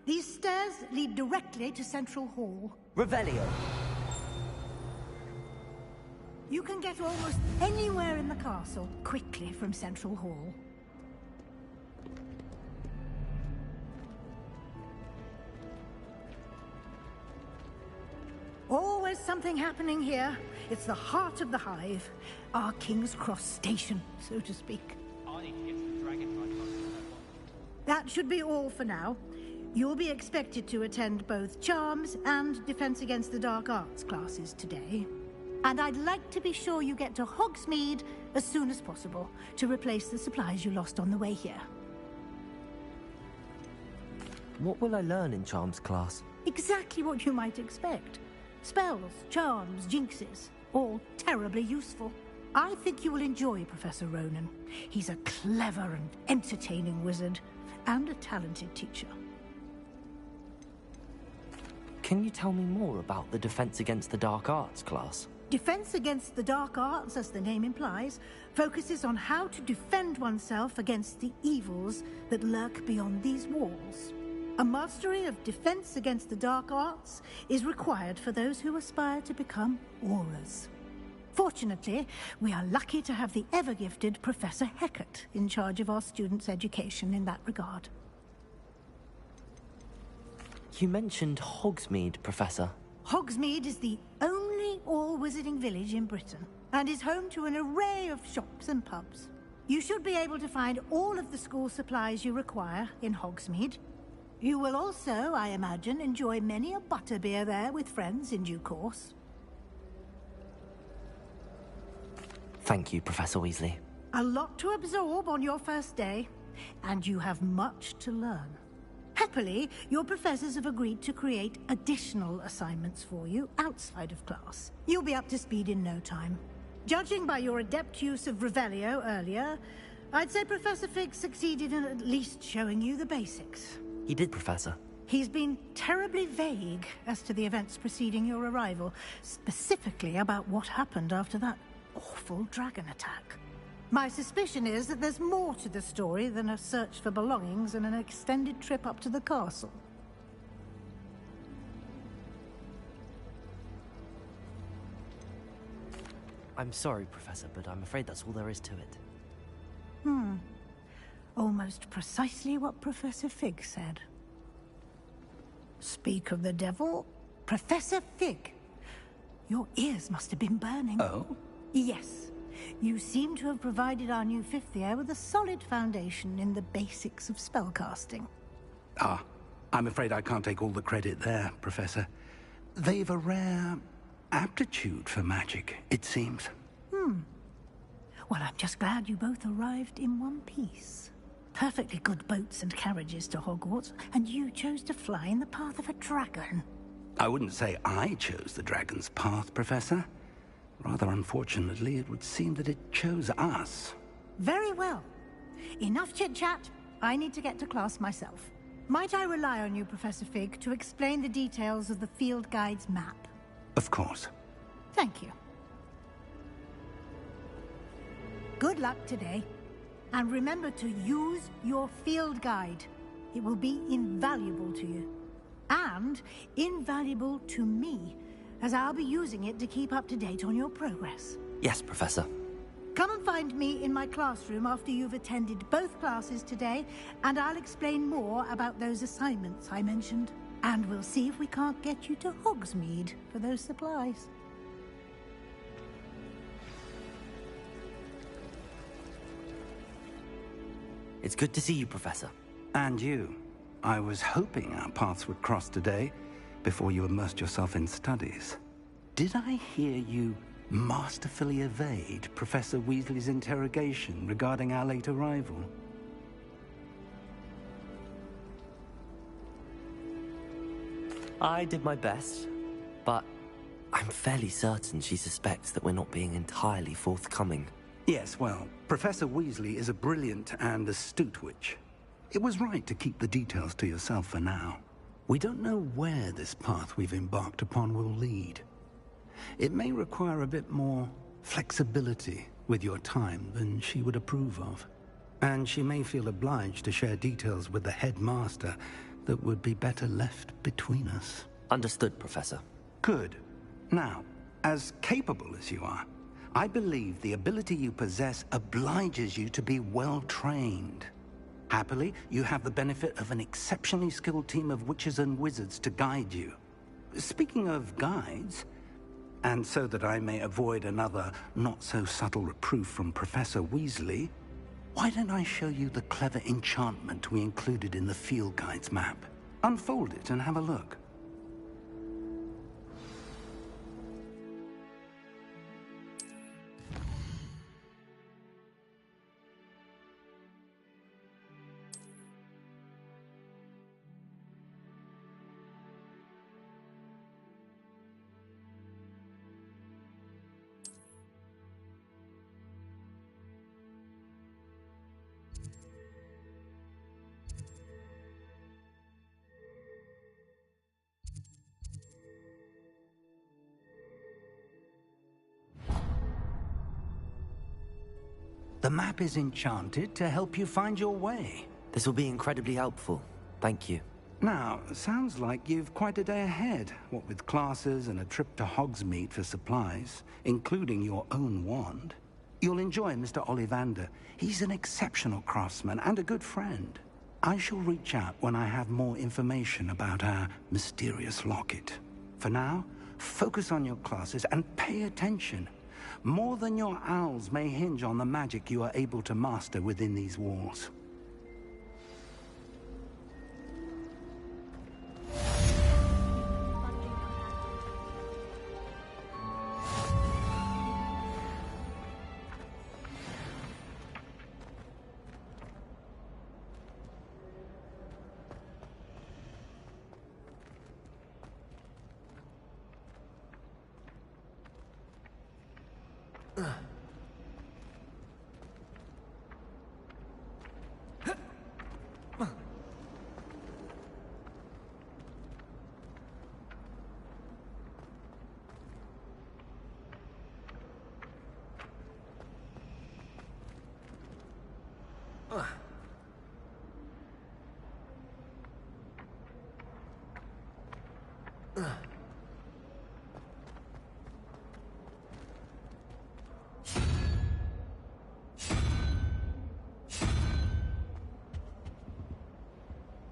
These stairs lead directly to Central Hall. Revelio. You can get almost anywhere in the castle quickly from Central Hall. Always something happening here. It's the heart of the hive. Our King's Cross station, so to speak. That should be all for now. You'll be expected to attend both Charms and Defense Against the Dark Arts classes today. And I'd like to be sure you get to Hogsmeade as soon as possible to replace the supplies you lost on the way here. What will I learn in Charms class? Exactly what you might expect. Spells, charms, jinxes, all terribly useful. I think you will enjoy Professor Ronan. He's a clever and entertaining wizard, and a talented teacher. Can you tell me more about the Defense Against the Dark Arts class? Defense Against the Dark Arts, as the name implies, focuses on how to defend oneself against the evils that lurk beyond these walls. A mastery of Defense Against the Dark Arts is required for those who aspire to become Aurors. Fortunately, we are lucky to have the ever-gifted Professor Heckert in charge of our students' education in that regard. You mentioned Hogsmeade, Professor. Hogsmeade is the only all-wizarding village in Britain, and is home to an array of shops and pubs. You should be able to find all of the school supplies you require in Hogsmeade. You will also, I imagine, enjoy many a butterbeer there with friends in due course. Thank you, Professor Weasley. A lot to absorb on your first day, and you have much to learn. Happily, your professors have agreed to create additional assignments for you outside of class. You'll be up to speed in no time. Judging by your adept use of Revelio earlier, I'd say Professor Fig succeeded in at least showing you the basics. He did, Professor. He's been terribly vague as to the events preceding your arrival, specifically about what happened after that awful dragon attack. My suspicion is that there's more to the story than a search for belongings and an extended trip up to the castle. I'm sorry, Professor, but I'm afraid that's all there is to it. Almost precisely what Professor Fig said. Speak of the devil, Professor Fig. Your ears must have been burning. Oh? Yes. You seem to have provided our new fifth year with a solid foundation in the basics of spellcasting. Ah, I'm afraid I can't take all the credit there, Professor. They've a rare aptitude for magic, it seems. Well, I'm just glad you both arrived in one piece. Perfectly good boats and carriages to Hogwarts, and you chose to fly in the path of a dragon. I wouldn't say I chose the dragon's path, Professor. Rather unfortunately, it would seem that it chose us. Very well. Enough chit-chat. I need to get to class myself. Might I rely on you, Professor Fig, to explain the details of the field guide's map? Of course. Thank you. Good luck today. And remember to use your field guide. It will be invaluable to you. And invaluable to me, as I'll be using it to keep up to date on your progress. Yes, Professor. Come and find me in my classroom after you've attended both classes today, and I'll explain more about those assignments I mentioned. And we'll see if we can't get you to Hogsmeade for those supplies. It's good to see you, Professor. And you. I was hoping our paths would cross today, before you immersed yourself in studies. Did I hear you masterfully evade Professor Weasley's interrogation regarding our late arrival? I did my best, but I'm fairly certain she suspects that we're not being entirely forthcoming. Yes, well, Professor Weasley is a brilliant and astute witch. It was right to keep the details to yourself for now. We don't know where this path we've embarked upon will lead. It may require a bit more flexibility with your time than she would approve of. And she may feel obliged to share details with the headmaster that would be better left between us. Understood, Professor. Good. Now, as capable as you are, I believe the ability you possess obliges you to be well-trained. Happily, you have the benefit of an exceptionally skilled team of witches and wizards to guide you. Speaking of guides, and so that I may avoid another not-so-subtle reproof from Professor Weasley, why don't I show you the clever enchantment we included in the field guide's map? Unfold it and have a look. The map is enchanted to help you find your way. This will be incredibly helpful. Thank you. Now, sounds like you've quite a day ahead, what with classes and a trip to Hogsmeade for supplies, including your own wand. You'll enjoy Mr. Ollivander. He's an exceptional craftsman and a good friend. I shall reach out when I have more information about our mysterious locket. For now, focus on your classes and pay attention. More than your owls may hinge on the magic you are able to master within these walls.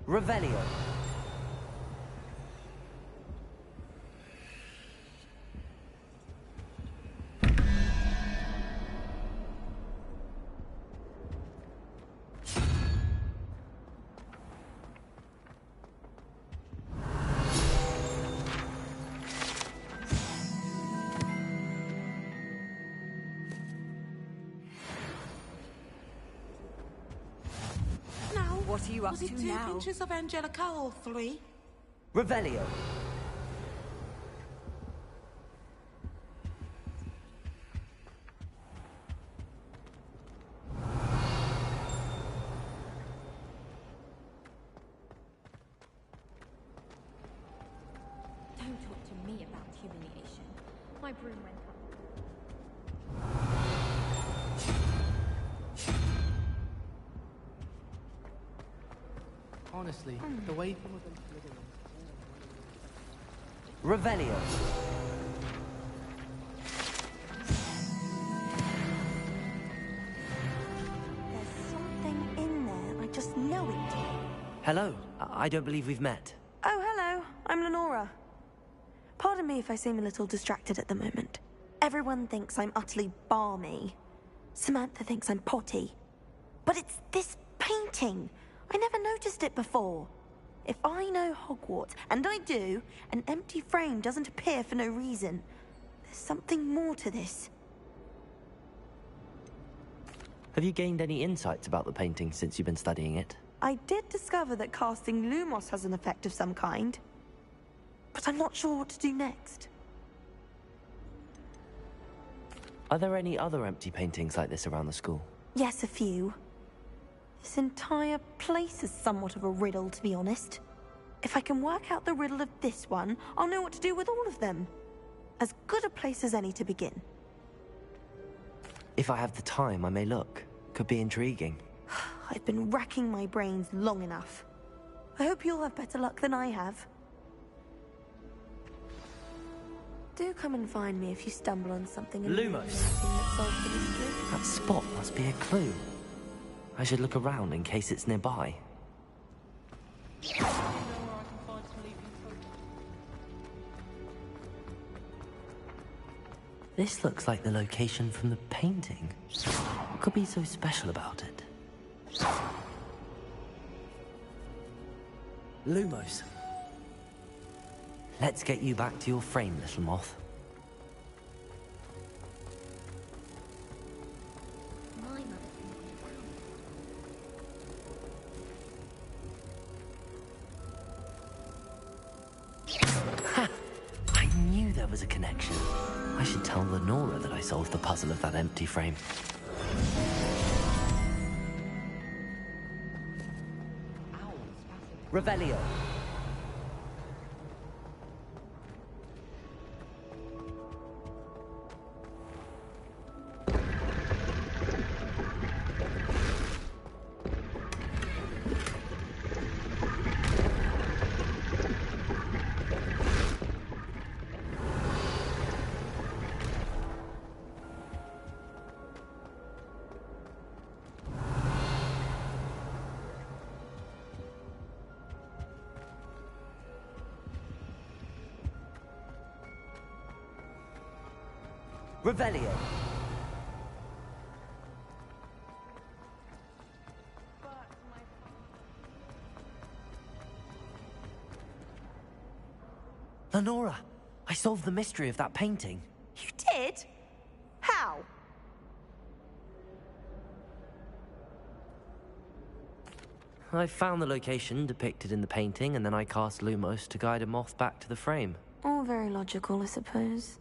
Revelio. What are you up Was to it 2 now? pinches of Angelica or 3? Revelio. Don't talk to me about humiliation. My broom went up. Honestly, the way some of them Revelio. There's something in there. I just know it. Hello. I don't believe we've met. Oh, hello. I'm Lenora. Pardon me if I seem a little distracted at the moment. Everyone thinks I'm utterly balmy. Samantha thinks I'm potty. But it's this painting. I never noticed it before. If I know Hogwarts, and I do, an empty frame doesn't appear for no reason. There's something more to this. Have you gained any insights about the painting since you've been studying it? I did discover that casting Lumos has an effect of some kind. But I'm not sure what to do next. Are there any other empty paintings like this around the school? Yes, a few. This entire place is somewhat of a riddle, to be honest. If I can work out the riddle of this one, I'll know what to do with all of them. As good a place as any to begin. If I have the time, I may look. Could be intriguing. I've been racking my brains long enough. I hope you'll have better luck than I have. Do come and find me if you stumble on something Lumos. that solves the mystery. That spot must be a clue. I should look around in case it's nearby. This looks like the location from the painting. What could be so special about it? Lumos. Let's get you back to your frame, little moth. My mother's Ha! I knew there was a connection. I should tell Lenora that I solved the puzzle of that empty frame. Revelio. Revelio. Lenora, I solved the mystery of that painting. You did? How? I found the location depicted in the painting, and then I cast Lumos to guide a moth back to the frame. All very logical, I suppose.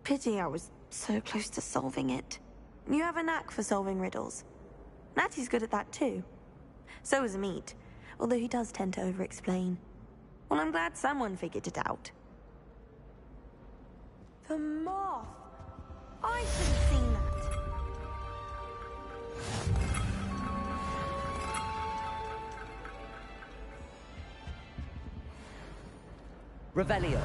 Pity I was so close to solving it. You have a knack for solving riddles. Natty's good at that too. So is Meat, although he does tend to over-explain. Well, I'm glad someone figured it out. The moth! I should have seen that. Revelio.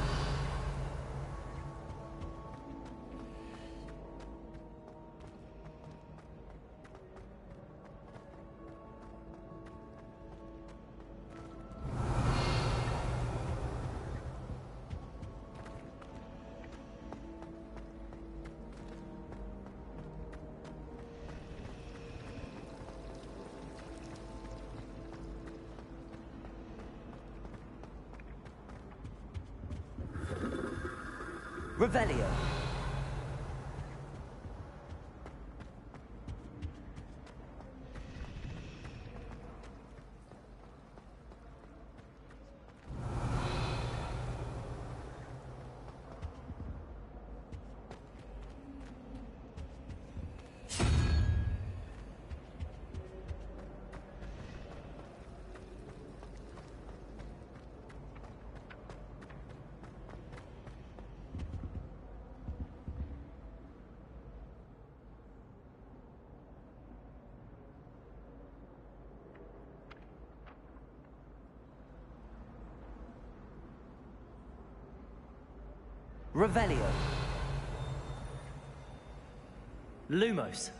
Revelio. Revelio. Lumos.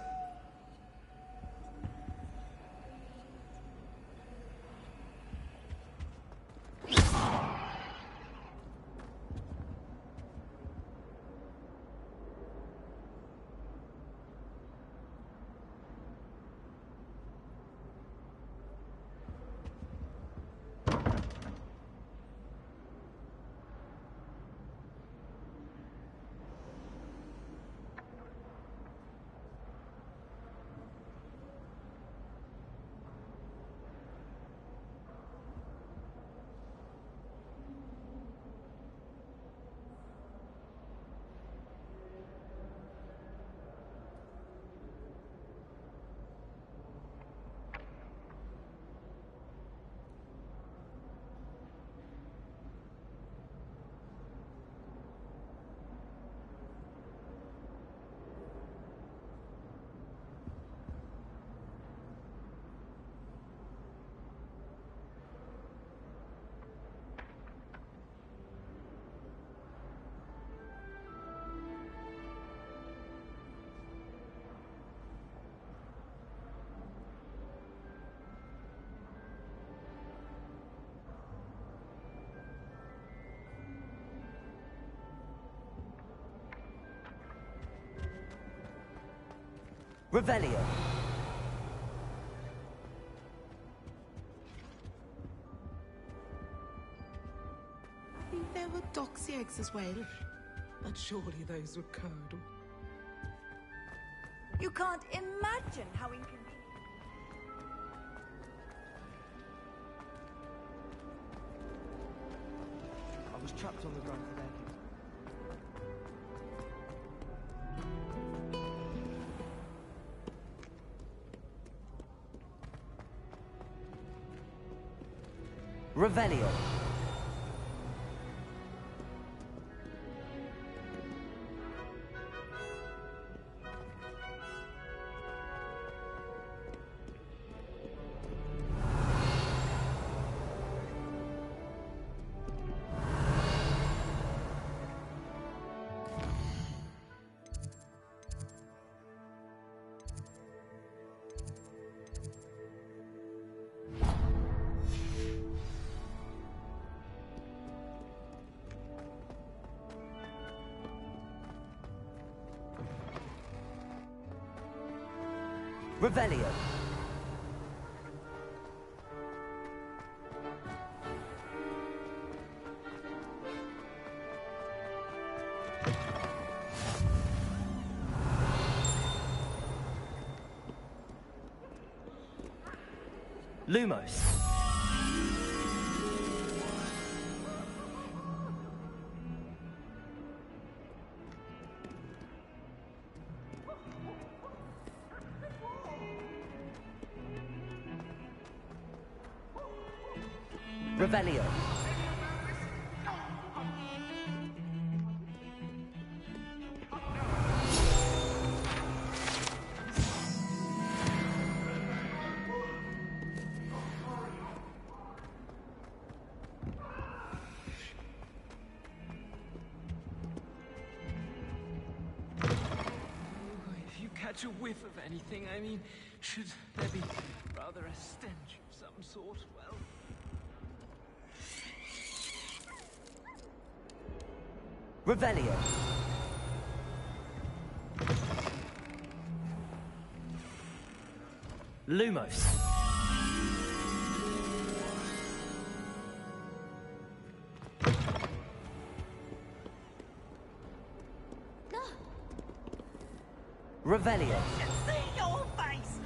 Revelio. I think there were doxy eggs as well. But surely those were curdle. You can't imagine how inconvenient. I was trapped on the ground for decades. Revelio. Revelio. Lumos. Revelio. If you catch a whiff of anything, I mean, should there be rather a stench of some sort, well... Revelio. Lumos. Revelio. See your face!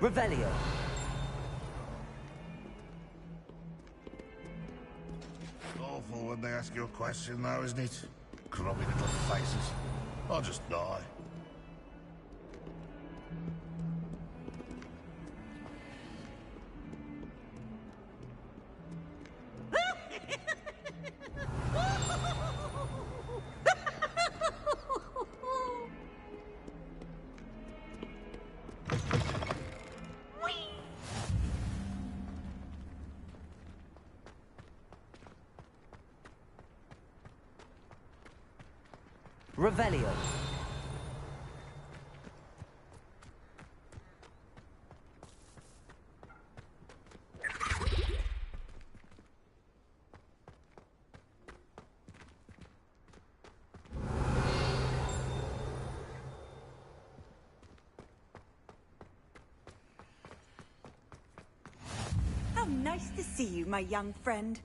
Revelio. Awful when they ask you a question, though, isn't it? Grubby little faces. I'll just die. Revelio. How nice to see you, my young friend.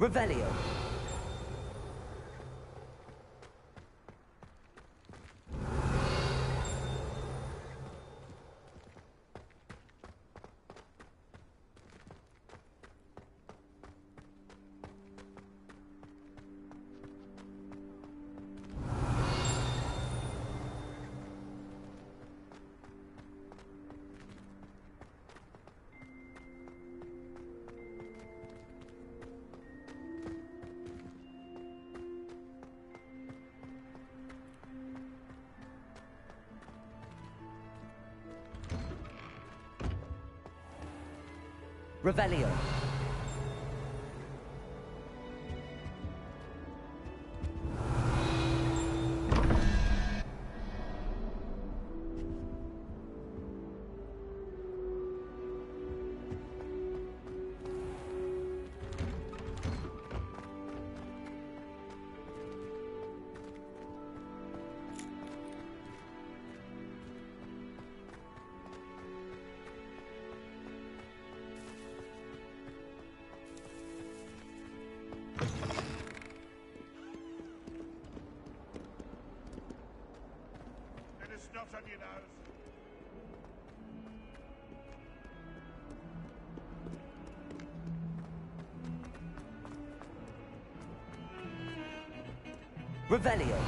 Revelio. Revelio. not on your nose. Revelio.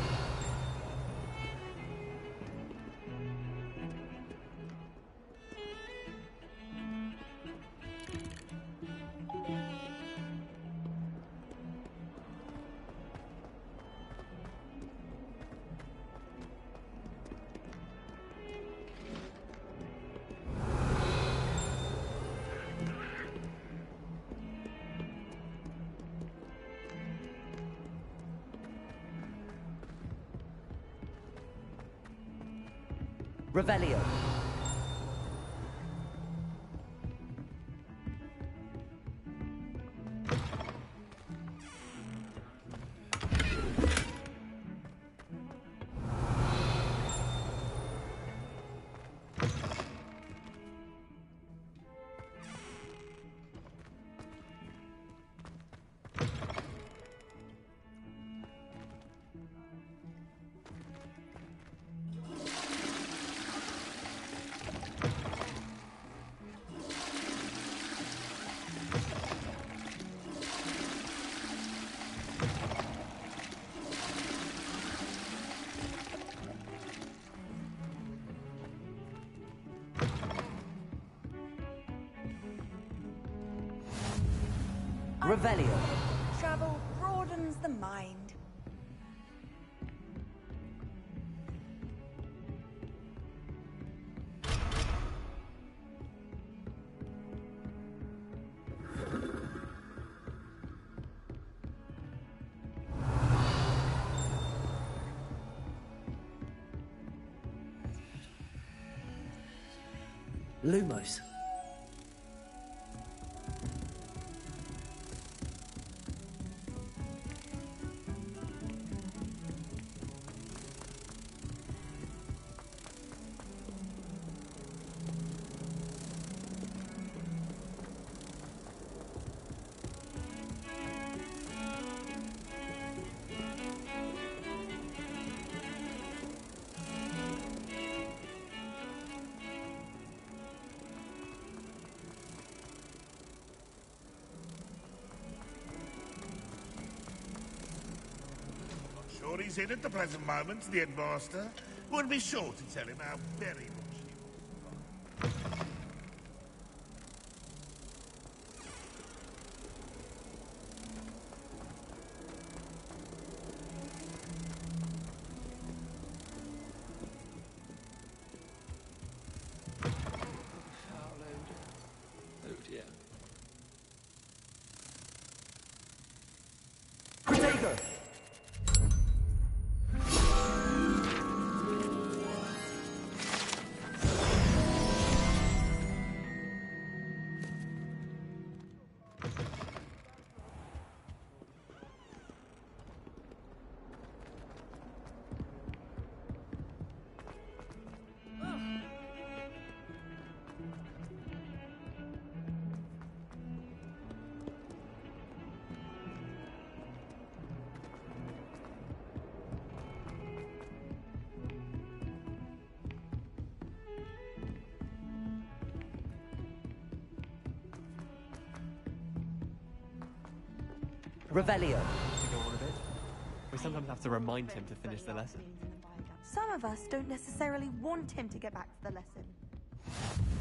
Revelio. Revelio. Travel broadens the mind. Lumos. Sure he's in at the present moment, the headmaster. We'll be sure to tell him how very much he wants to find. Oh dear. Protego. Revelio. To go on a bit. We sometimes have to remind him to finish the lesson. Some of us don't necessarily want him to get back to the lesson.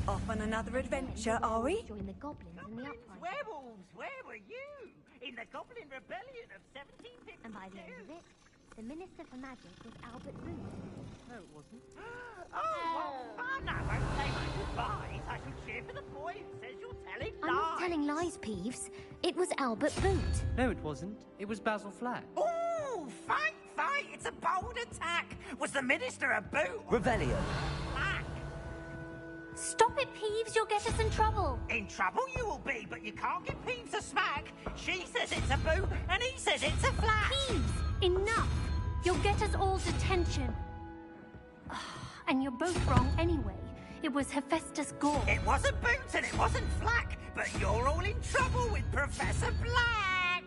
Off on another adventure, are we? Join the goblins in the uprising. Werewolves, where were you? In the Goblin Rebellion of 1752. And by the end of it, the Minister for Magic was Albert Root. No, it wasn't. What fun! I won't say my goodbyes. I shall cheer for the boy who says you're telling lies. I'm not telling lies, Peeves. It was Albert Root. No, it wasn't. It was Basil Flack. Ooh, fight! It's a bold attack. Was the Minister a boot? Revelio. Flack. Stop it, Peeves. You'll get us in trouble. In trouble you will be, but you can't give Peeves a smack. She says it's a boot, and he says it's a flack. Peeves, enough. You'll get us all detention. And you're both wrong anyway. It was Hephaestus Gore. It wasn't Boots and it wasn't Flack, but you're all in trouble with Professor Black!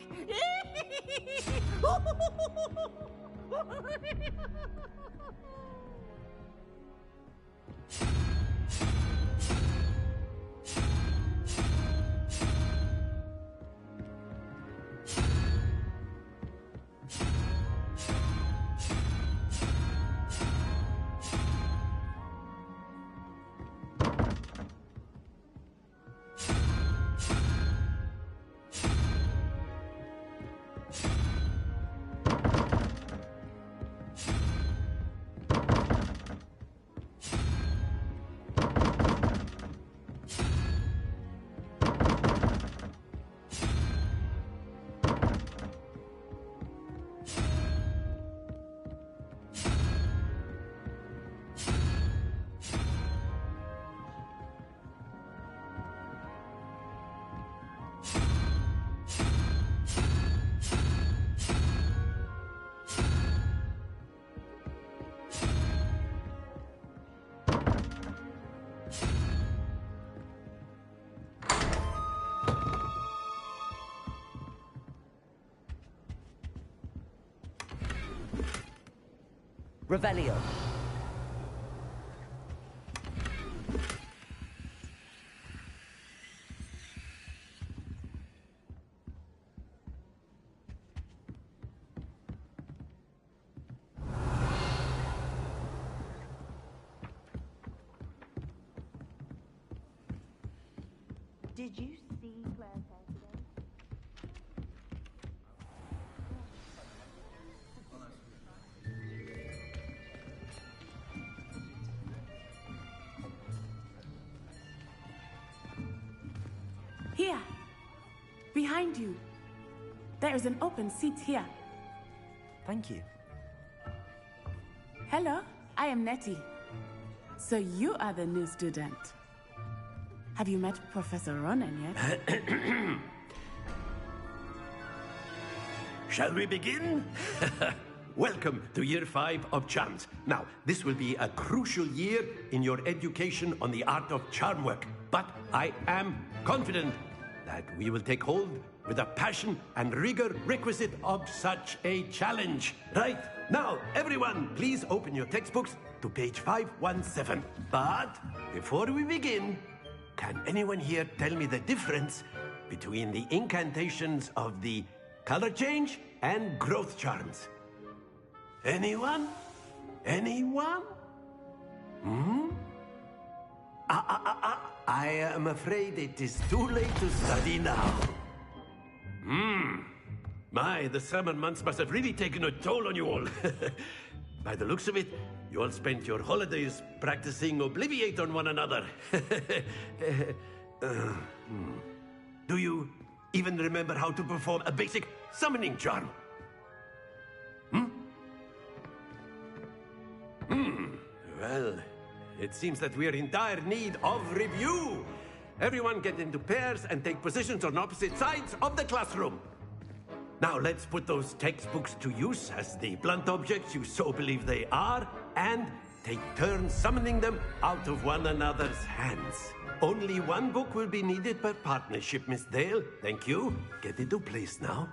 Revelio. Did you see Claire's hair today? Here. Behind you. There is an open seat here. Thank you. Hello, I am Nettie. So you are the new student. Have you met Professor Ronan yet? Shall we begin? Welcome to Year 5 of Charms. Now, this will be a crucial year in your education on the art of charm work. But I am confident that we will take hold with the passion and rigor requisite of such a challenge. Right, now, everyone, please open your textbooks to page 517. But before we begin, can anyone here tell me the difference between the incantations of the color change and growth charms? Anyone? Anyone? I am afraid it is too late to study now. My, the summer months must have really taken a toll on you all. By the looks of it, you all spent your holidays practicing Obliviate on one another. Do you even remember how to perform a basic summoning charm? Well, it seems that we are in dire need of review. Everyone get into pairs and take positions on opposite sides of the classroom. Now let's put those textbooks to use as the blunt objects you so believe they are, and take turns summoning them out of one another's hands. Only one book will be needed per partnership, Miss Dale. Thank you. Get into place now.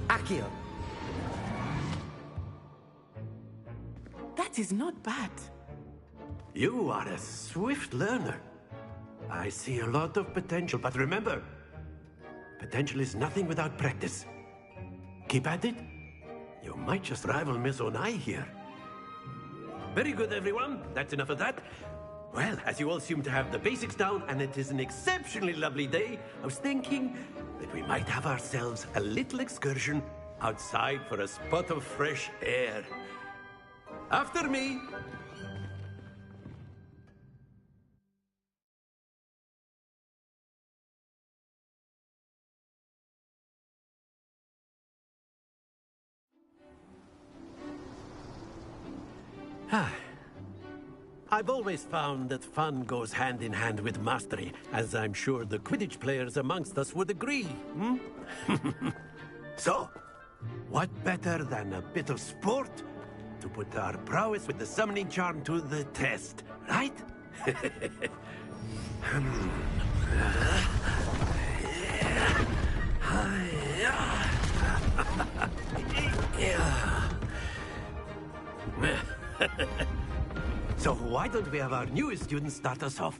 Accio. That is not bad. You are a swift learner. I see a lot of potential, but remember, potential is nothing without practice. Keep at it. You might just rival Miss Onai here. Very good, everyone. That's enough of that. Well, as you all seem to have the basics down, and it is an exceptionally lovely day, I was thinking that we might have ourselves a little excursion outside for a spot of fresh air. After me. I've always found that fun goes hand in hand with mastery, as I'm sure the Quidditch players amongst us would agree. So, what better than a bit of sport to put our prowess with the summoning charm to the test, right? So why don't we have our newest student start us off?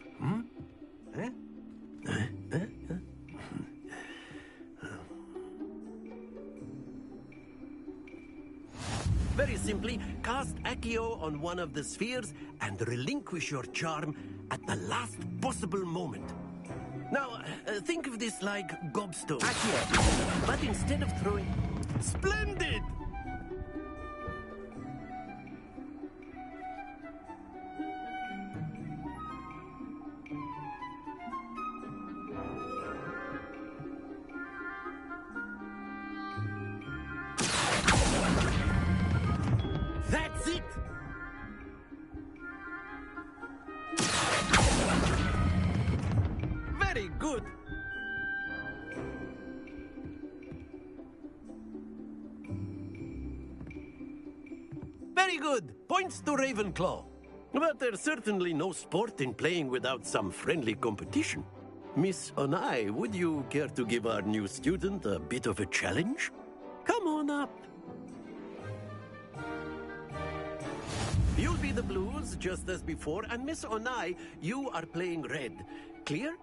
Very simply, cast Accio on one of the spheres and relinquish your charm at the last possible moment. Now, think of this like gobstone. But instead of throwing... Splendid! That's it! Very good! Very good! Points to Ravenclaw. But there's certainly no sport in playing without some friendly competition. Miss Onai, would you care to give our new student a bit of a challenge? Come on up. You'll be the blues, just as before, and Miss Onai, you are playing red. Clear?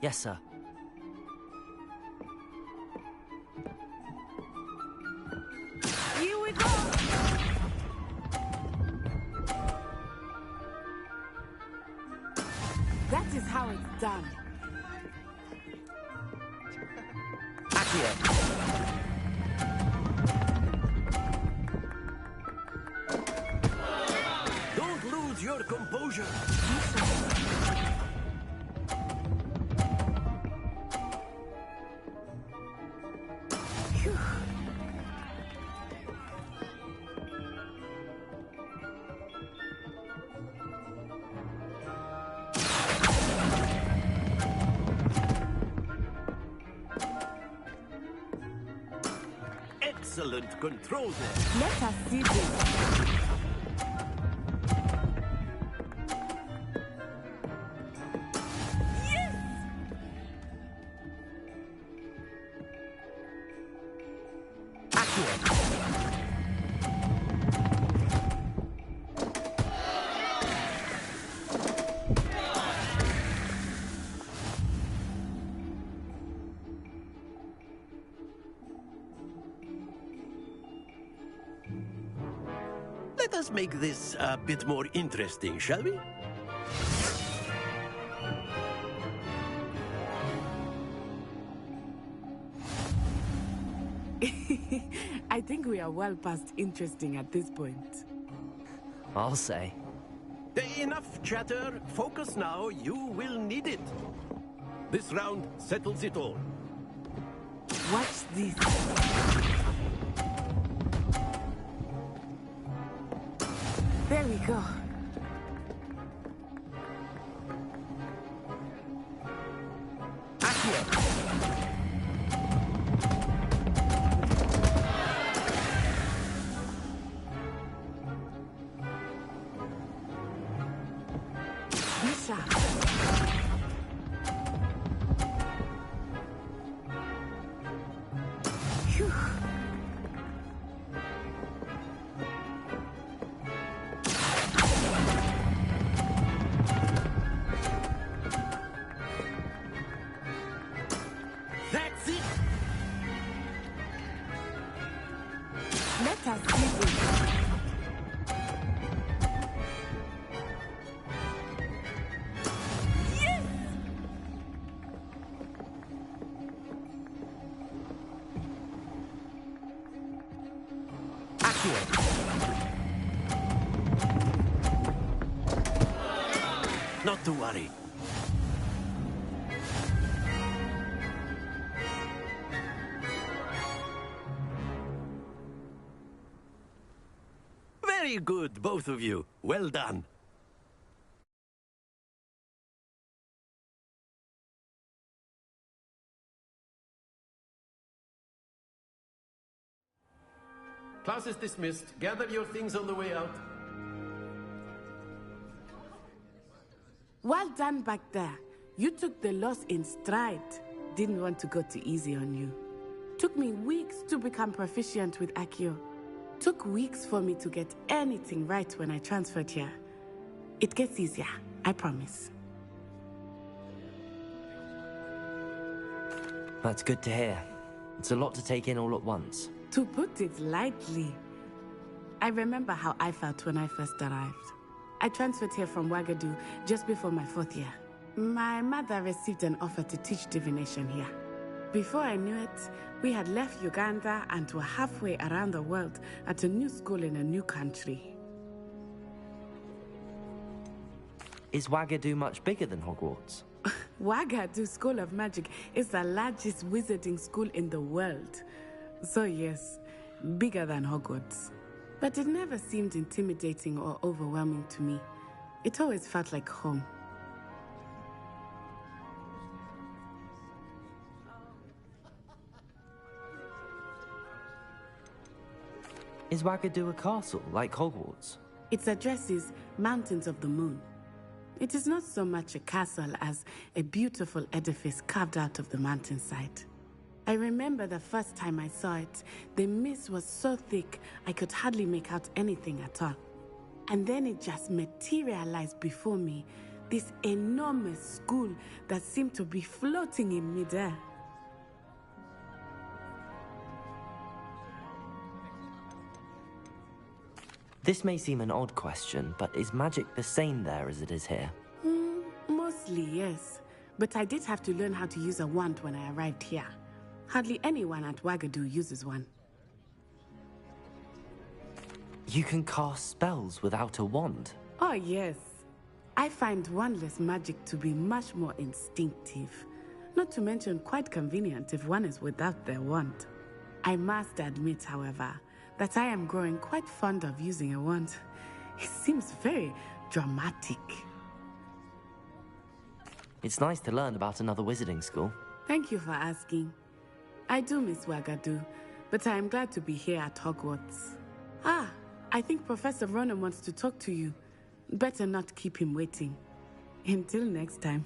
Yes, sir. Here we go! That is how it's done. Don't lose your composure. Excellent control there. Let us see this. Let us make this a bit more interesting, shall we? I think we are well past interesting at this point. I'll say. Enough chatter. Focus now. You will need it. This round settles it all. Watch this. There we go. That's it! Let us see this. Yes! Not to worry. Very good, both of you. Well done. Class is dismissed. Gather your things on the way out. Well done back there. You took the loss in stride. Didn't want to go too easy on you. Took me weeks to become proficient with Accio. Took weeks for me to get anything right when I transferred here. It gets easier, I promise. That's good to hear. It's a lot to take in all at once. To put it lightly, I remember how I felt when I first arrived. I transferred here from Wagadu just before my 4th year. My mother received an offer to teach divination here. Before I knew it, we had left Uganda and were halfway around the world at a new school in a new country. Is Wagadu much bigger than Hogwarts? Wagadu School of Magic is the largest wizarding school in the world. So yes, bigger than Hogwarts. But it never seemed intimidating or overwhelming to me. It always felt like home. Is Wagadu a castle, like Hogwarts? Its address is Mountains of the Moon. It is not so much a castle as a beautiful edifice carved out of the mountainside. I remember the first time I saw it, the mist was so thick I could hardly make out anything at all. And then it just materialized before me, this enormous school that seemed to be floating in midair. This may seem an odd question, but is magic the same there as it is here? Mostly, yes. But I did have to learn how to use a wand when I arrived here. Hardly anyone at Wagadu uses one. You can cast spells without a wand? Oh, yes. I find wandless magic to be much more instinctive. Not to mention quite convenient if one is without their wand. I must admit, however, that I am growing quite fond of using a wand. It seems very dramatic. It's nice to learn about another wizarding school. Thank you for asking. I do miss Wagadu, but I am glad to be here at Hogwarts. Ah, I think Professor Ronan wants to talk to you. Better not keep him waiting. Until next time.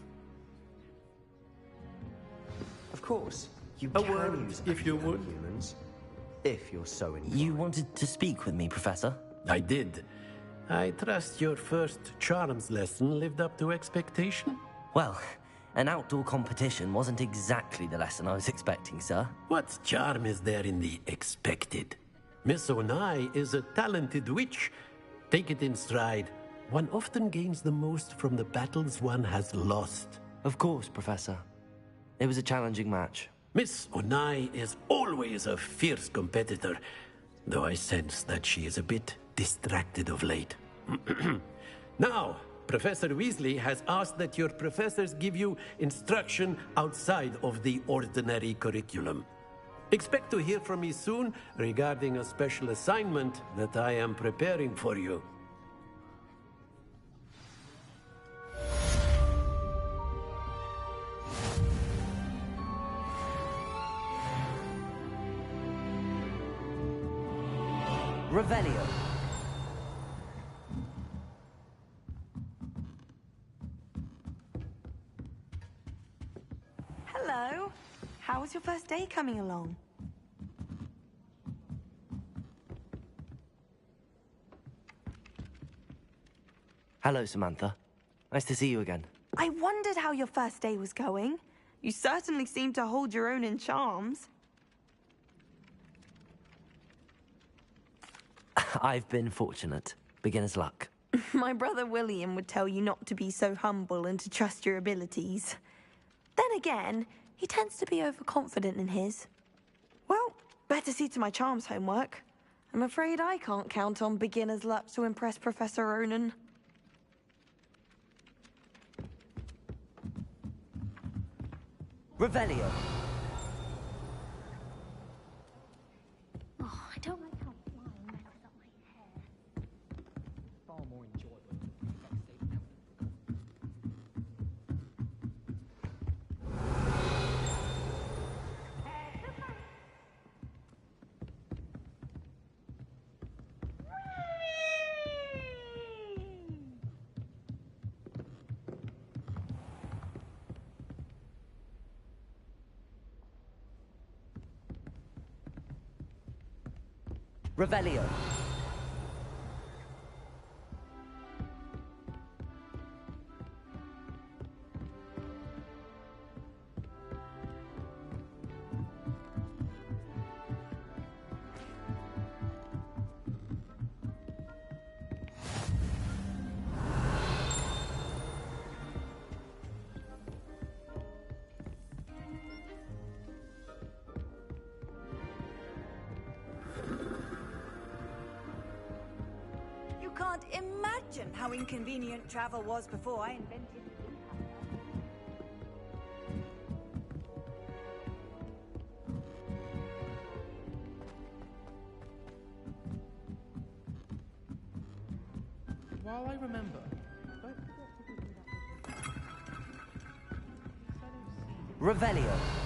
Of course, you A can word, use if you actual would. humans, if you're so inclined. You wanted to speak with me, Professor? I did. I trust your first charms lesson lived up to expectation? Well, an outdoor competition wasn't exactly the lesson I was expecting, sir. What charm is there in the expected? Miss Onai is a talented witch. Take it in stride. One often gains the most from the battles one has lost. Of course, Professor. It was a challenging match. Miss Onai is always a fierce competitor, though I sense that she is a bit distracted of late. Now, Professor Weasley has asked that your professors give you instruction outside of the ordinary curriculum. Expect to hear from me soon regarding a special assignment that I am preparing for you. Revelio. Hello. How was your first day coming along? Hello, Samantha. Nice to see you again. I wondered how your first day was going. You certainly seem to hold your own in charms. I've been fortunate. Beginner's luck. My brother William would tell you not to be so humble and to trust your abilities. Then again, he tends to be overconfident in his. Well, better see to my charms homework. I'm afraid I can't count on beginner's luck to impress Professor Ronan. Revelio. Oh, I don't like how flying messes up my hair. Far more enjoyable. Revelio. imagine how inconvenient travel was before I invented it. While I remember, Revelio.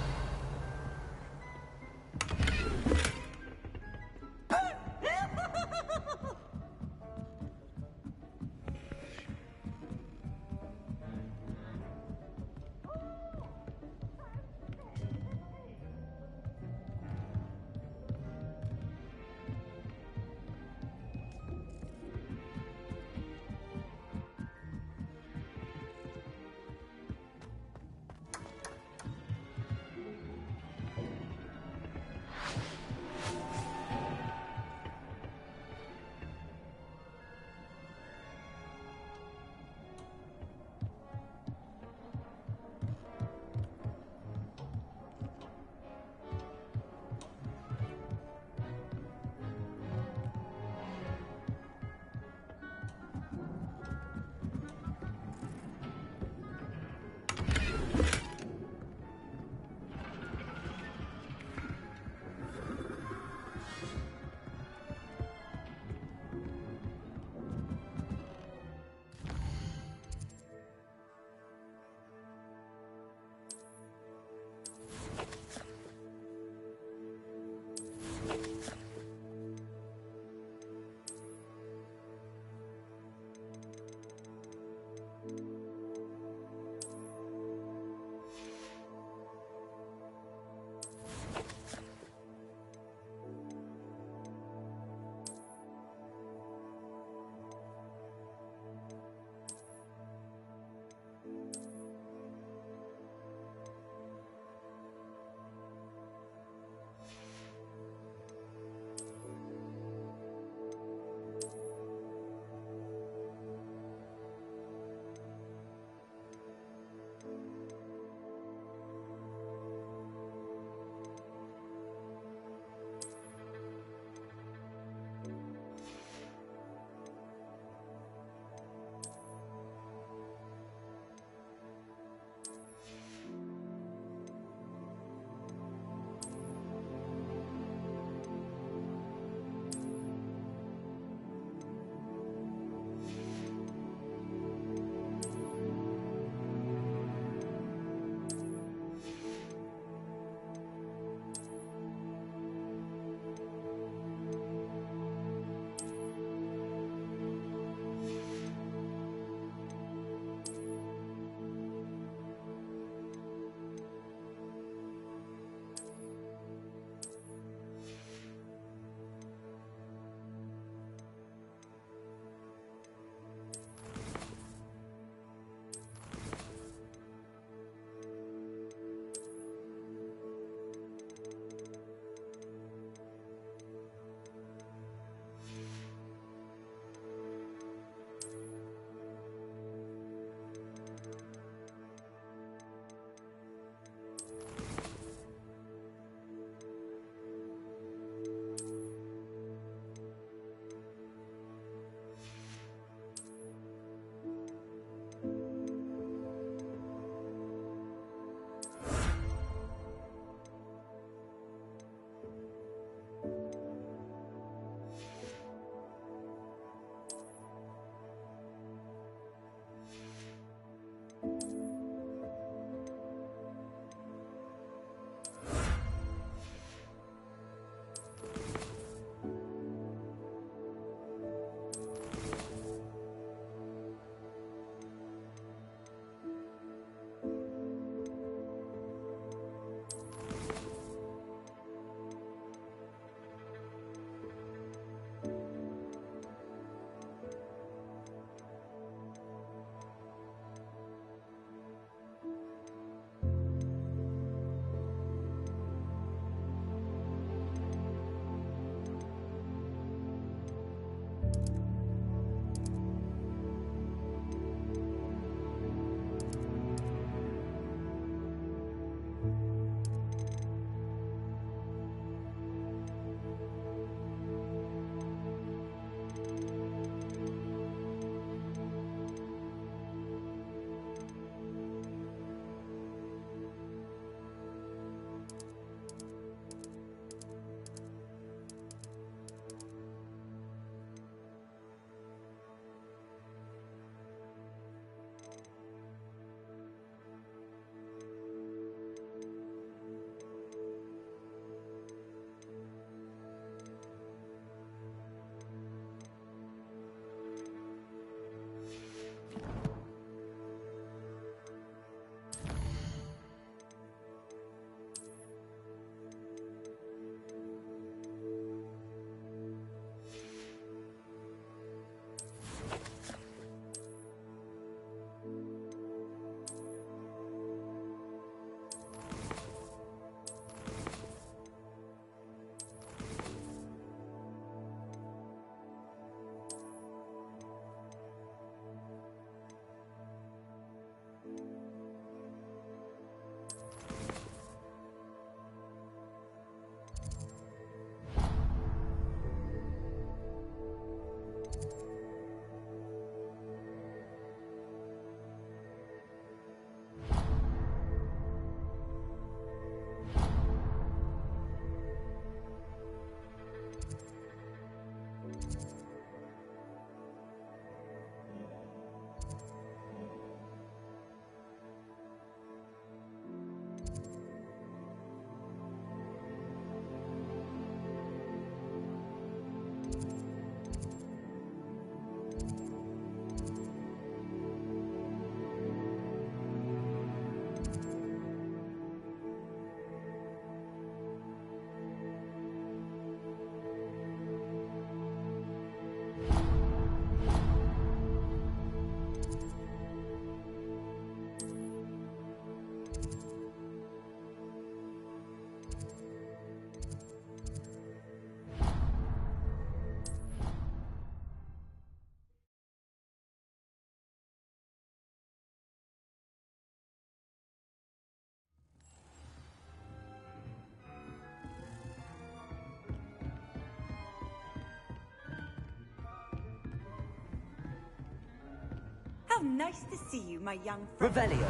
How nice to see you, my young friend. Revelio.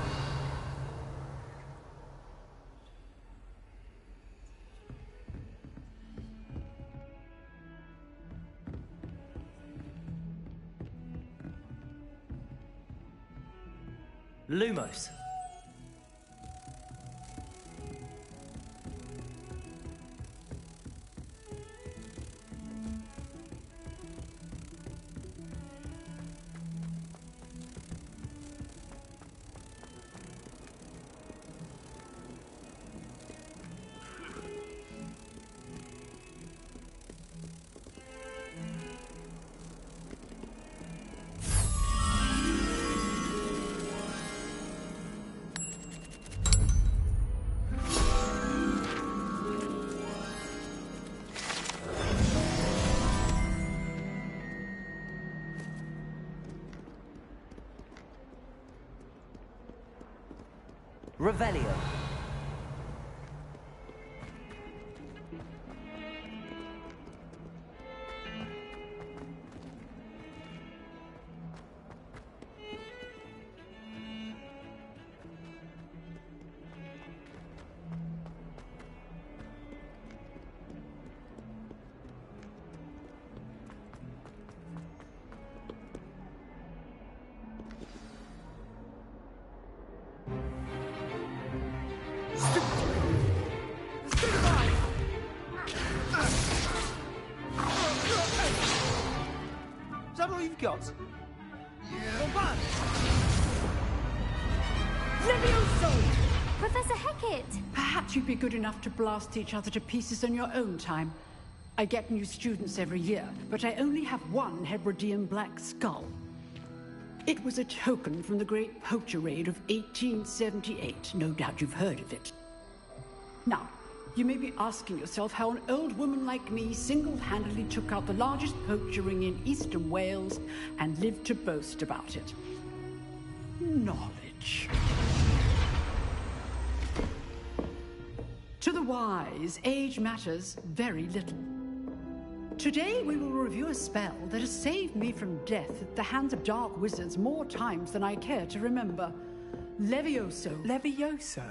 Lumos. Revelio. Is that all you've got? Yeah. Levioso! Professor Hecat! Perhaps you'd be good enough to blast each other to pieces on your own time. I get new students every year, but I only have one Hebridean black skull. It was a token from the Great Poacher Raid of 1878. No doubt you've heard of it. Now, you may be asking yourself how an old woman like me single-handedly took out the largest poacher ring in eastern Wales and lived to boast about it. Knowledge. To the wise, age matters very little. Today we will review a spell that has saved me from death at the hands of dark wizards more times than I care to remember. Levioso. Levioso?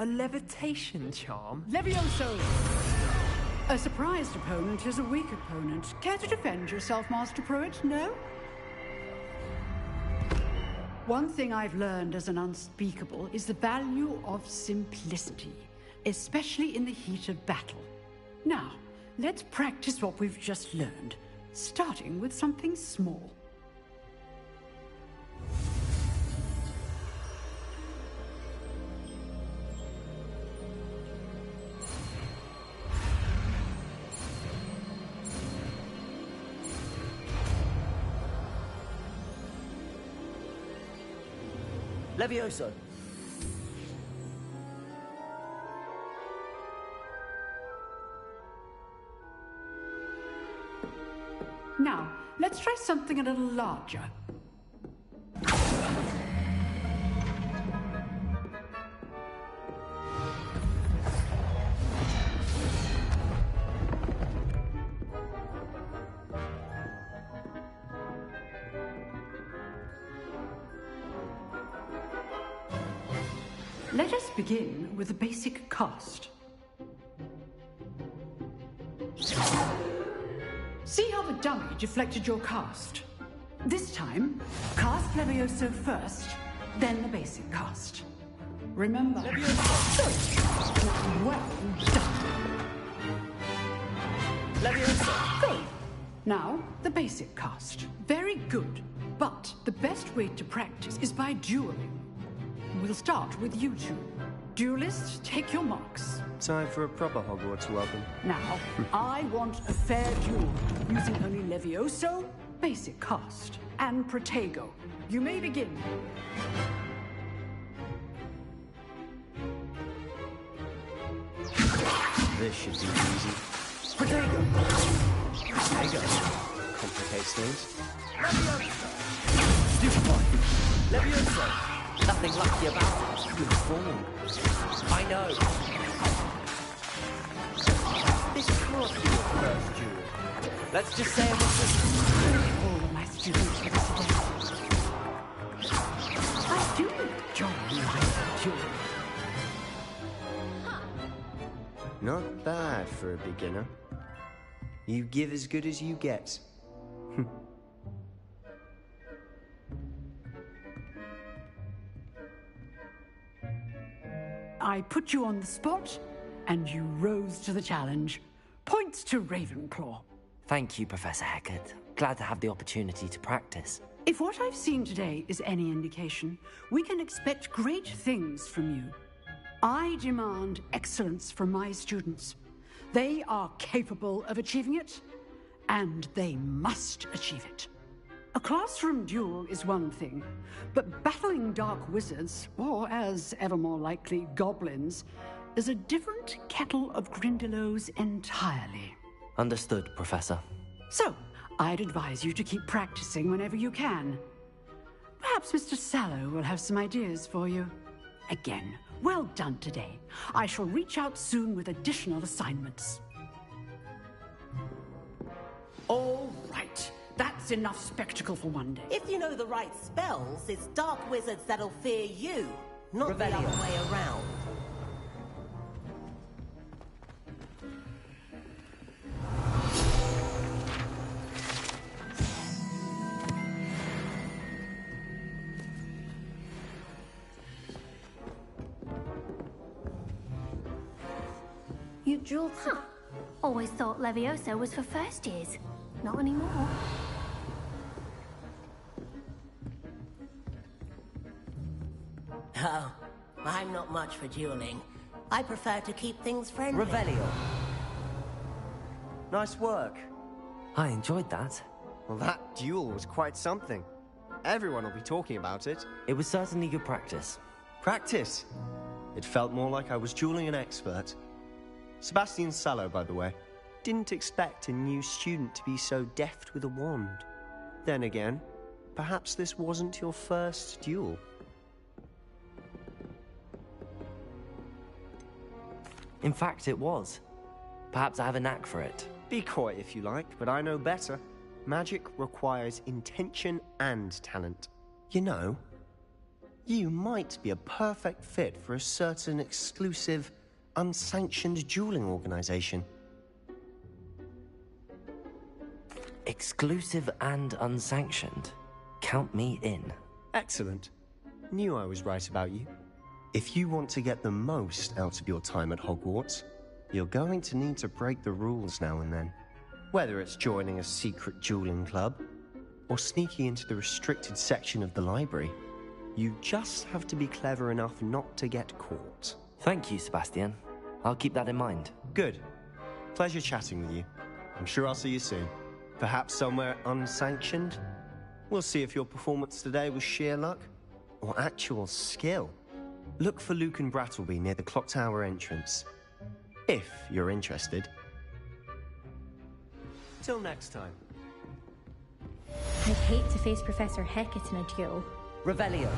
A levitation charm? Levioso! A surprised opponent is a weak opponent. Care to defend yourself, Master Pruitt? No? One thing I've learned as an unspeakable is the value of simplicity, especially in the heat of battle. Now, let's practice what we've just learned, starting with something small. Levioso. Now, let's try something a little larger. Let us begin with the basic cast. See how the dummy deflected your cast? This time, cast Levioso first, then the basic cast. Remember, well done. Levioso. Good. Now, the basic cast. Very good. But the best way to practice is by dueling. We'll start with you two. Duelists, take your marks. Time for a proper Hogwarts welcome. Now, I want a fair duel, using only Levioso, basic cast, and Protego. You may begin. This should be easy. Protego. Complicates things. Stupid boy. Levioso. Nothing lucky about it. Good form. I know. This can't be your first duel. Let's just say it was all of my students here today. bad for a beginner. You give as good as you get. I put you on the spot, and you rose to the challenge. Points to Ravenclaw. Thank you, Professor Hecat. Glad to have the opportunity to practice. If what I've seen today is any indication, we can expect great things from you. I demand excellence from my students. They are capable of achieving it, and they must achieve it. A classroom duel is one thing, but battling dark wizards, or as ever more likely, goblins, is a different kettle of Grindylows entirely. Understood, Professor. So, I'd advise you to keep practicing whenever you can. Perhaps Mr. Sallow will have some ideas for you. Again, well done today. I shall reach out soon with additional assignments. All right. That's enough spectacle for one day. If you know the right spells, it's dark wizards that'll fear you, not the other way around. You dueled? Huh. Always thought Leviosa was for first years. Not anymore. Oh, I'm not much for dueling. I prefer to keep things friendly. Revelio. Nice work. I enjoyed that. Well, that duel was quite something. Everyone will be talking about it. It was certainly good practice. Practice? It felt more like I was dueling an expert. Sebastian Sallow, by the way. Didn't expect a new student to be so deft with a wand. Then again, perhaps this wasn't your first duel. In fact, it was. Perhaps I have a knack for it. Be coy if you like, but I know better. Magic requires intention and talent. You know, you might be a perfect fit for a certain exclusive, unsanctioned dueling organization. Exclusive and unsanctioned. Count me in. Excellent. Knew I was right about you. If you want to get the most out of your time at Hogwarts, you're going to need to break the rules now and then. Whether it's joining a secret dueling club, or sneaking into the restricted section of the library, you just have to be clever enough not to get caught. Thank you, Sebastian. I'll keep that in mind. Good. Pleasure chatting with you. I'm sure I'll see you soon. Perhaps somewhere unsanctioned? We'll see if your performance today was sheer luck, or actual skill. Look for Luke and Brattleby near the clock tower entrance. If you're interested. Till next time. I'd hate to face Professor Hecat in a duel. Revelio.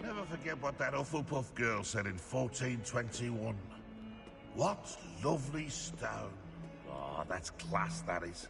Never forget what that Hufflepuff girl said in 1421. What lovely stone. Oh, that's class, that is.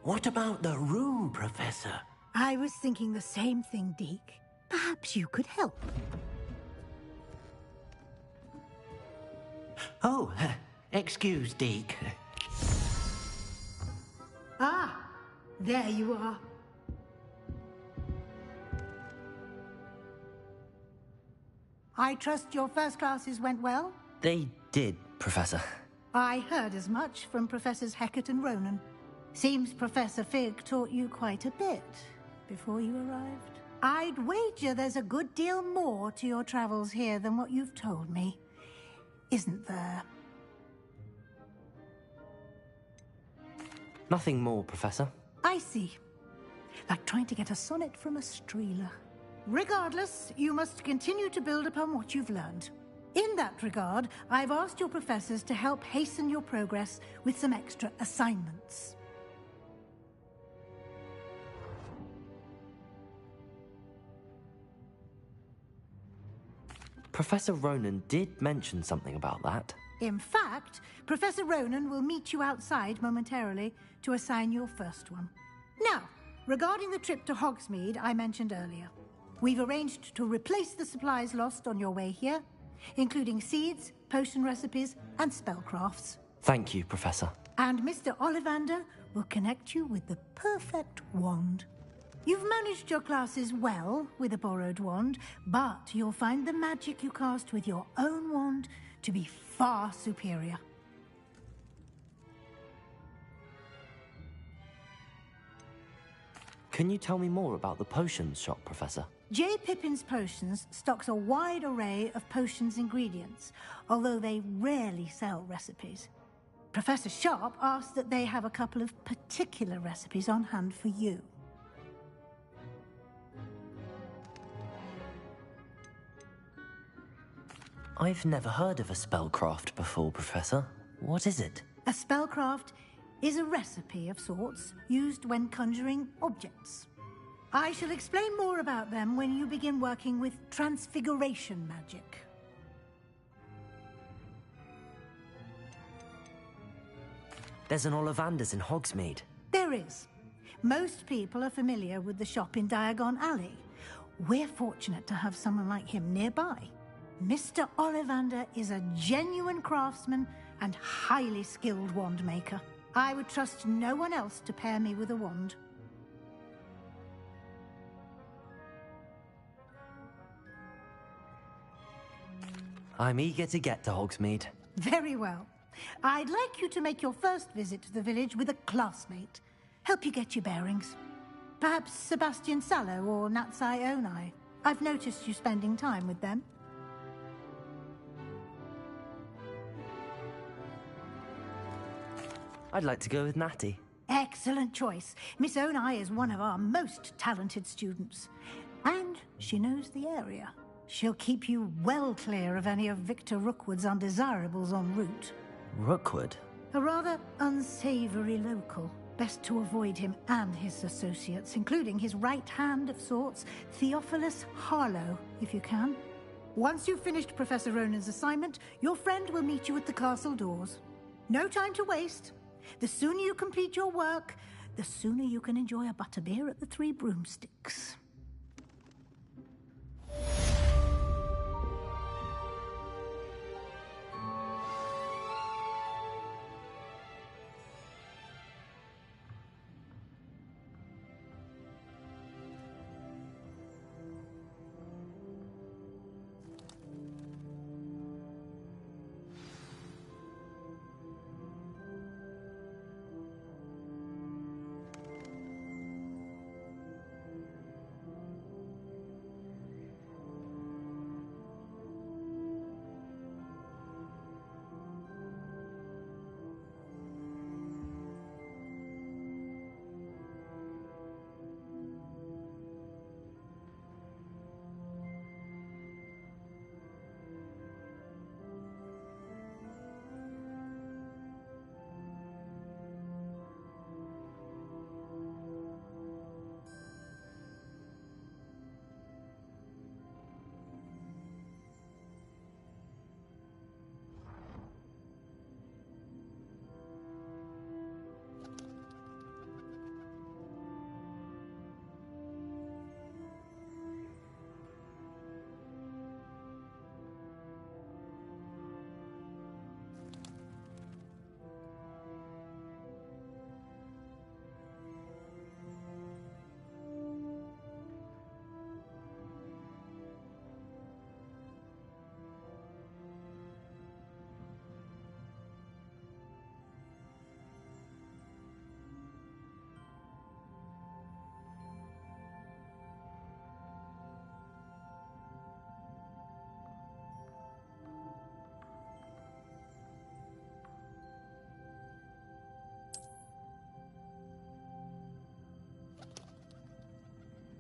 What about the room, Professor? I was thinking the same thing, Deke. Perhaps you could help. Oh, excuse, Deke. Ah, there you are. I trust your first classes went well? They did, Professor. I heard as much from Professors Hecat and Ronan. Seems Professor Fig taught you quite a bit before you arrived. I'd wager there's a good deal more to your travels here than what you've told me. Isn't there? Nothing more, Professor. I see. Like trying to get a sonnet from a streeler. Regardless, you must continue to build upon what you've learned. In that regard, I've asked your professors to help hasten your progress with some extra assignments. Professor Ronan did mention something about that. In fact, Professor Ronan will meet you outside momentarily to assign your first one. Now, regarding the trip to Hogsmeade I mentioned earlier, we've arranged to replace the supplies lost on your way here, including seeds, potion recipes, and spellcrafts. Thank you, Professor. And Mr. Ollivander will connect you with the perfect wand. You've managed your classes well with a borrowed wand, but you'll find the magic you cast with your own wand to be far superior. Can you tell me more about the potions shop, Professor? J. Pippin's Potions stocks a wide array of potions ingredients, although they rarely sell recipes. Professor Sharp asked that they have a couple of particular recipes on hand for you. I've never heard of a spellcraft before, Professor. What is it? A spellcraft is a recipe of sorts used when conjuring objects. I shall explain more about them when you begin working with transfiguration magic. There's an Ollivander's in Hogsmeade. There is. Most people are familiar with the shop in Diagon Alley. We're fortunate to have someone like him nearby. Mr. Ollivander is a genuine craftsman and highly skilled wand maker. I would trust no one else to pair me with a wand. I'm eager to get to Hogsmeade. Very well. I'd like you to make your first visit to the village with a classmate. Help you get your bearings. Perhaps Sebastian Sallow or Natsai Onai. I've noticed you spending time with them. I'd like to go with Natty. Excellent choice. Miss Onai is one of our most talented students. And she knows the area. She'll keep you well clear of any of Victor Rookwood's undesirables en route. Rookwood? A rather unsavory local. Best to avoid him and his associates, including his right hand of sorts, Theophilus Harlow, if you can. Once you've finished Professor Ronan's assignment, your friend will meet you at the castle doors. No time to waste. The sooner you complete your work, the sooner you can enjoy a butterbeer at the Three Broomsticks.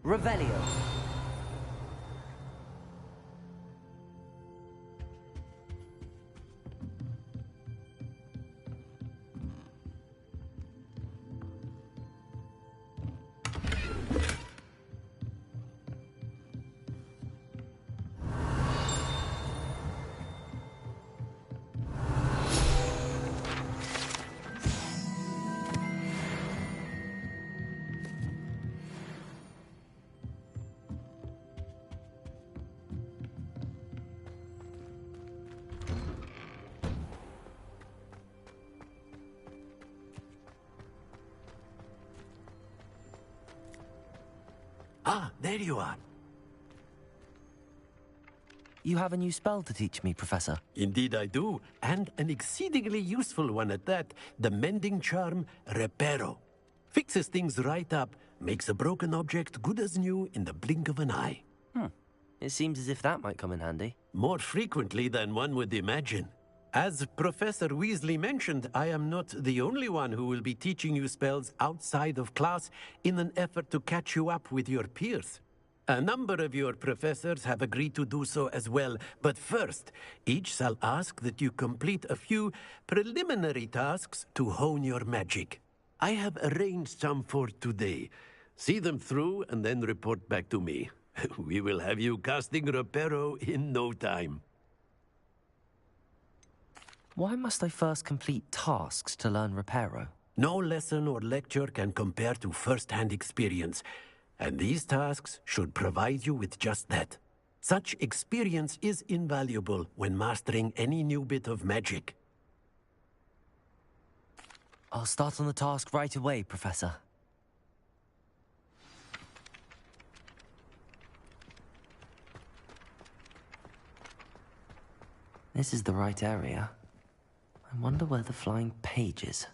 Revelio. Ah, there you are. You have a new spell to teach me, Professor. Indeed I do, and an exceedingly useful one at that. The mending charm, Reparo. Fixes things right up, makes a broken object good as new in the blink of an eye. It seems as if that might come in handy. More frequently than one would imagine. As Professor Weasley mentioned, I am not the only one who will be teaching you spells outside of class in an effort to catch you up with your peers. A number of your professors have agreed to do so as well, but first, each shall ask that you complete a few preliminary tasks to hone your magic. I have arranged some for today. See them through and then report back to me. We will have you casting Reparo in no time. Why must I first complete tasks to learn Reparo? No lesson or lecture can compare to first-hand experience, and these tasks should provide you with just that. Such experience is invaluable when mastering any new bit of magic. I'll start on the task right away, Professor. This is the right area. I wonder where the flying page is.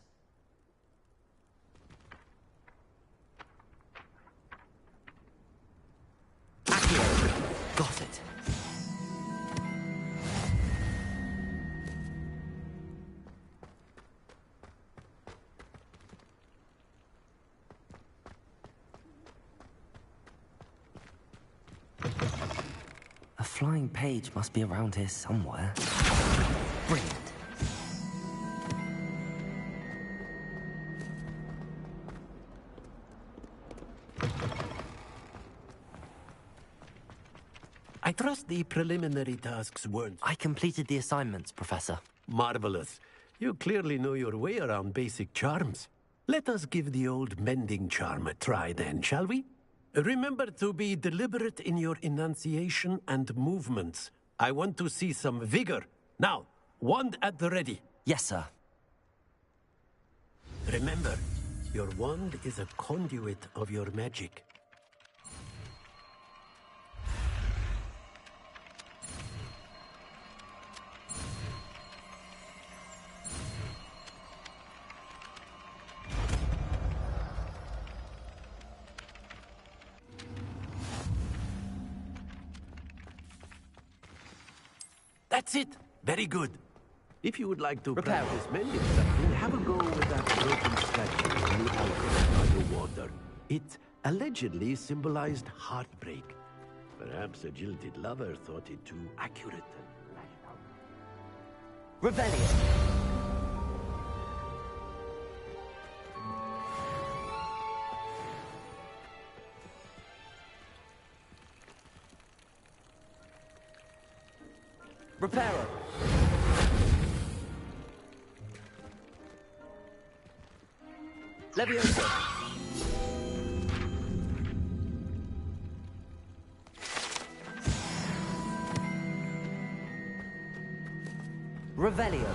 Accio! Got it. A flying page must be around here somewhere. Brilliant. I trust the preliminary tasks weren't... I completed the assignments, Professor. Marvelous. You clearly know your way around basic charms. Let us give the old mending charm a try then, shall we? Remember to be deliberate in your enunciation and movements. I want to see some vigor. Now, wand at the ready. Yes, sir. Remember, your wand is a conduit of your magic. That's it. Very good. If you would like to practice mending something, have a go with that broken statue in the alcove underwater. It allegedly symbolized heartbreak. Perhaps a jilted lover thought it too accurate and lashed out. Rebellion! Reparo! Leviosa! Revelio!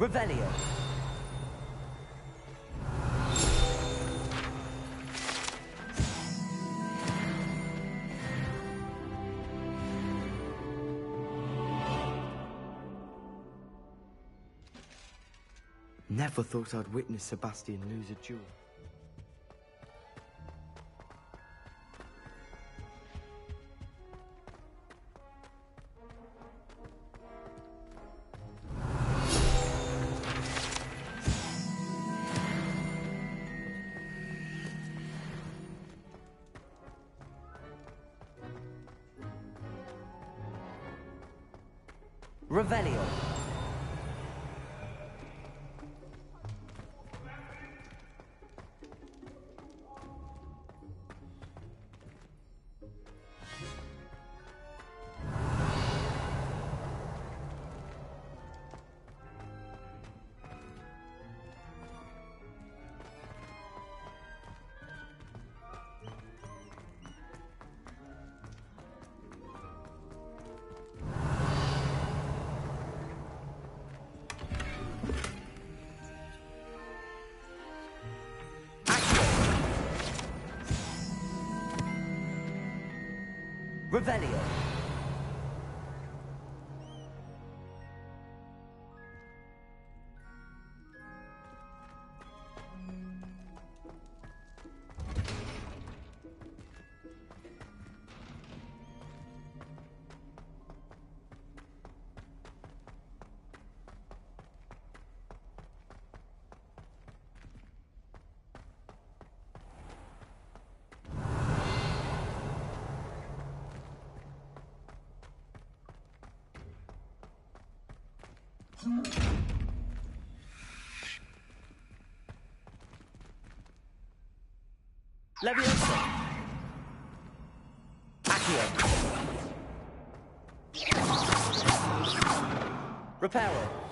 Revelio. Never thought I'd witness Sebastian lose a duel. Revelio. Revelio. Leviosa. Accio. Reparo.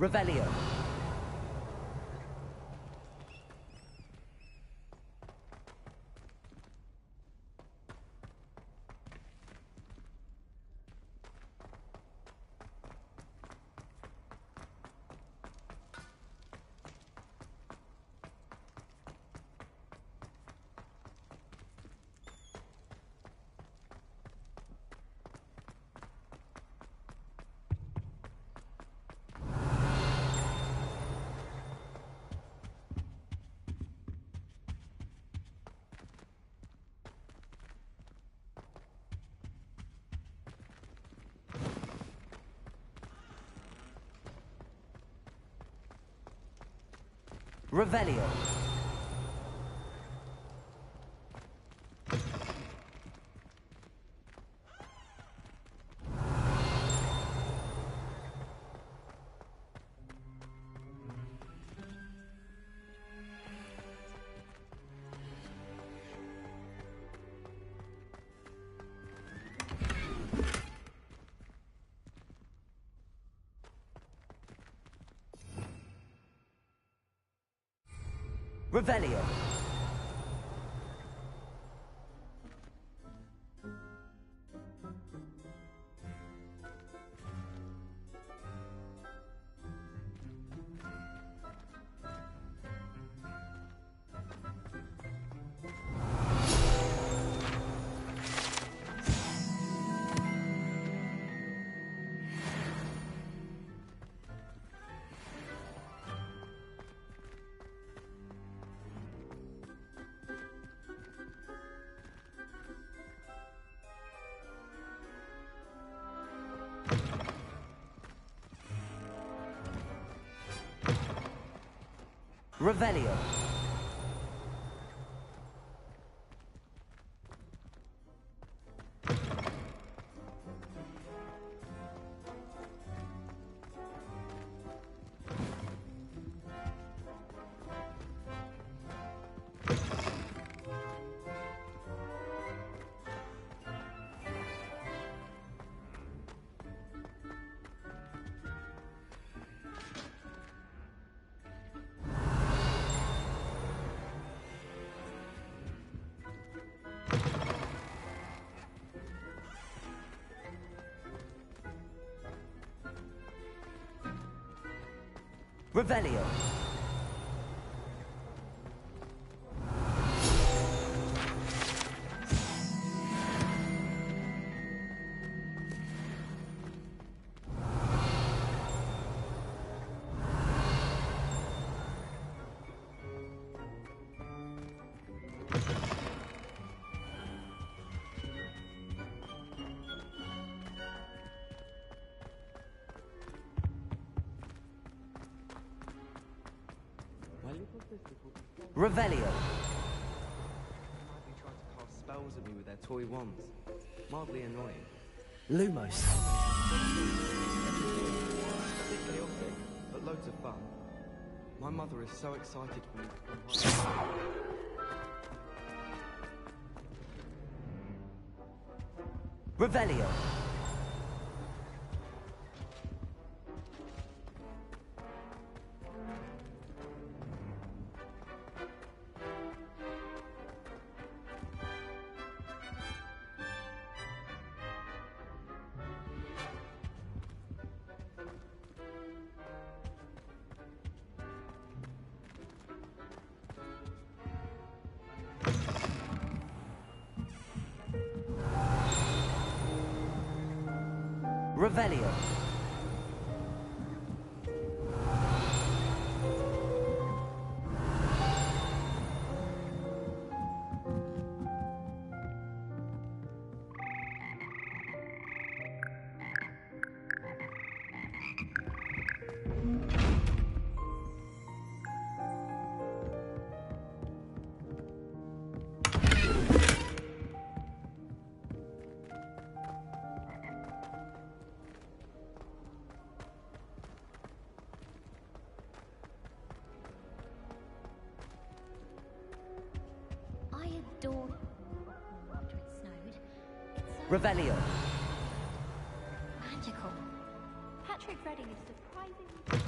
Revelio. Revelio. Revelio. Revelio. Revelio. Revelio. Might be trying to cast spells at me with their toy wands. Mildly annoying. Lumos. A bit chaotic, but loads of fun. My mother is so excited for me to come home. Revelio. Revelio. I adore after it snowed. It's so Revelio. magical. Patrick Redding is surprisingly...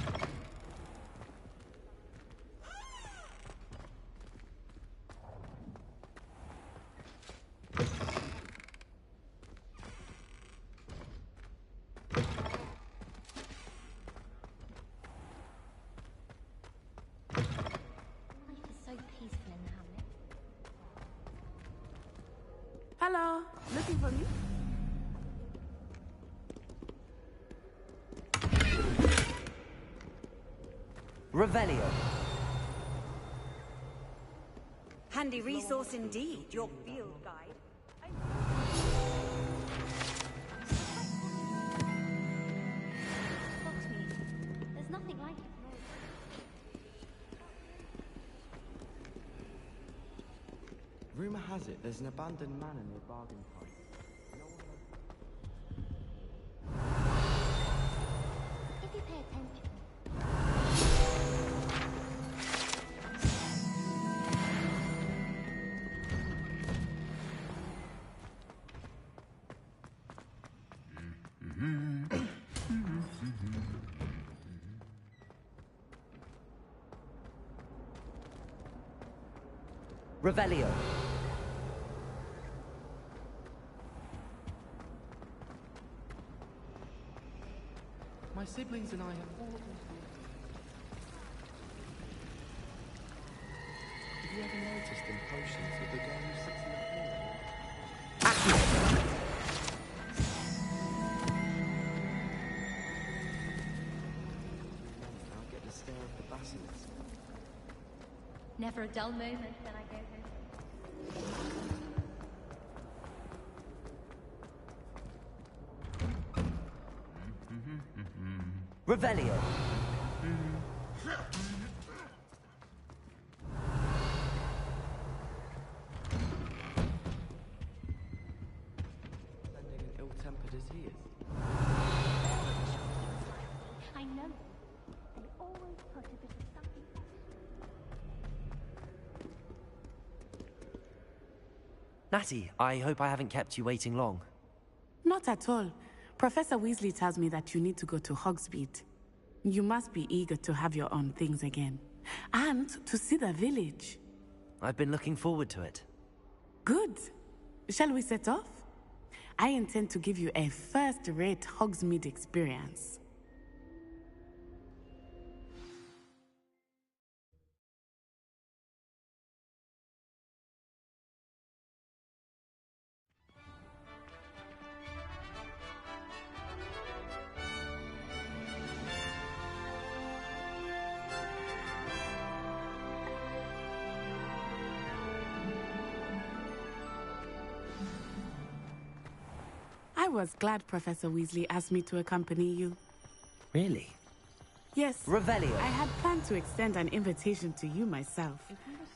Life is so peaceful in the hamlet. Hello, looking for me? Revelio. Handy resource indeed, your field guide. Foxmead. There's nothing like it. Rumour has it there's an abandoned manor near Bargain Pine. If you pay attention. Revelio. My siblings and I have always Have you ever noticed in potions that the girl who sits in the corner? I'll get the stare of the basilisk. Never a dull moment when I go home. Revelio. Blending and ill-tempered as he is. I know. They always put a bit of something extra. Natty, I hope I haven't kept you waiting long. Not at all. Professor Weasley tells me that you need to go to Hogsmeade. You must be eager to have your own things again. And to see the village. I've been looking forward to it. Good. Shall we set off? I intend to give you a first-rate Hogsmeade experience. was glad Professor Weasley asked me to accompany you. Really? Yes. Revelio. I had planned to extend an invitation to you myself.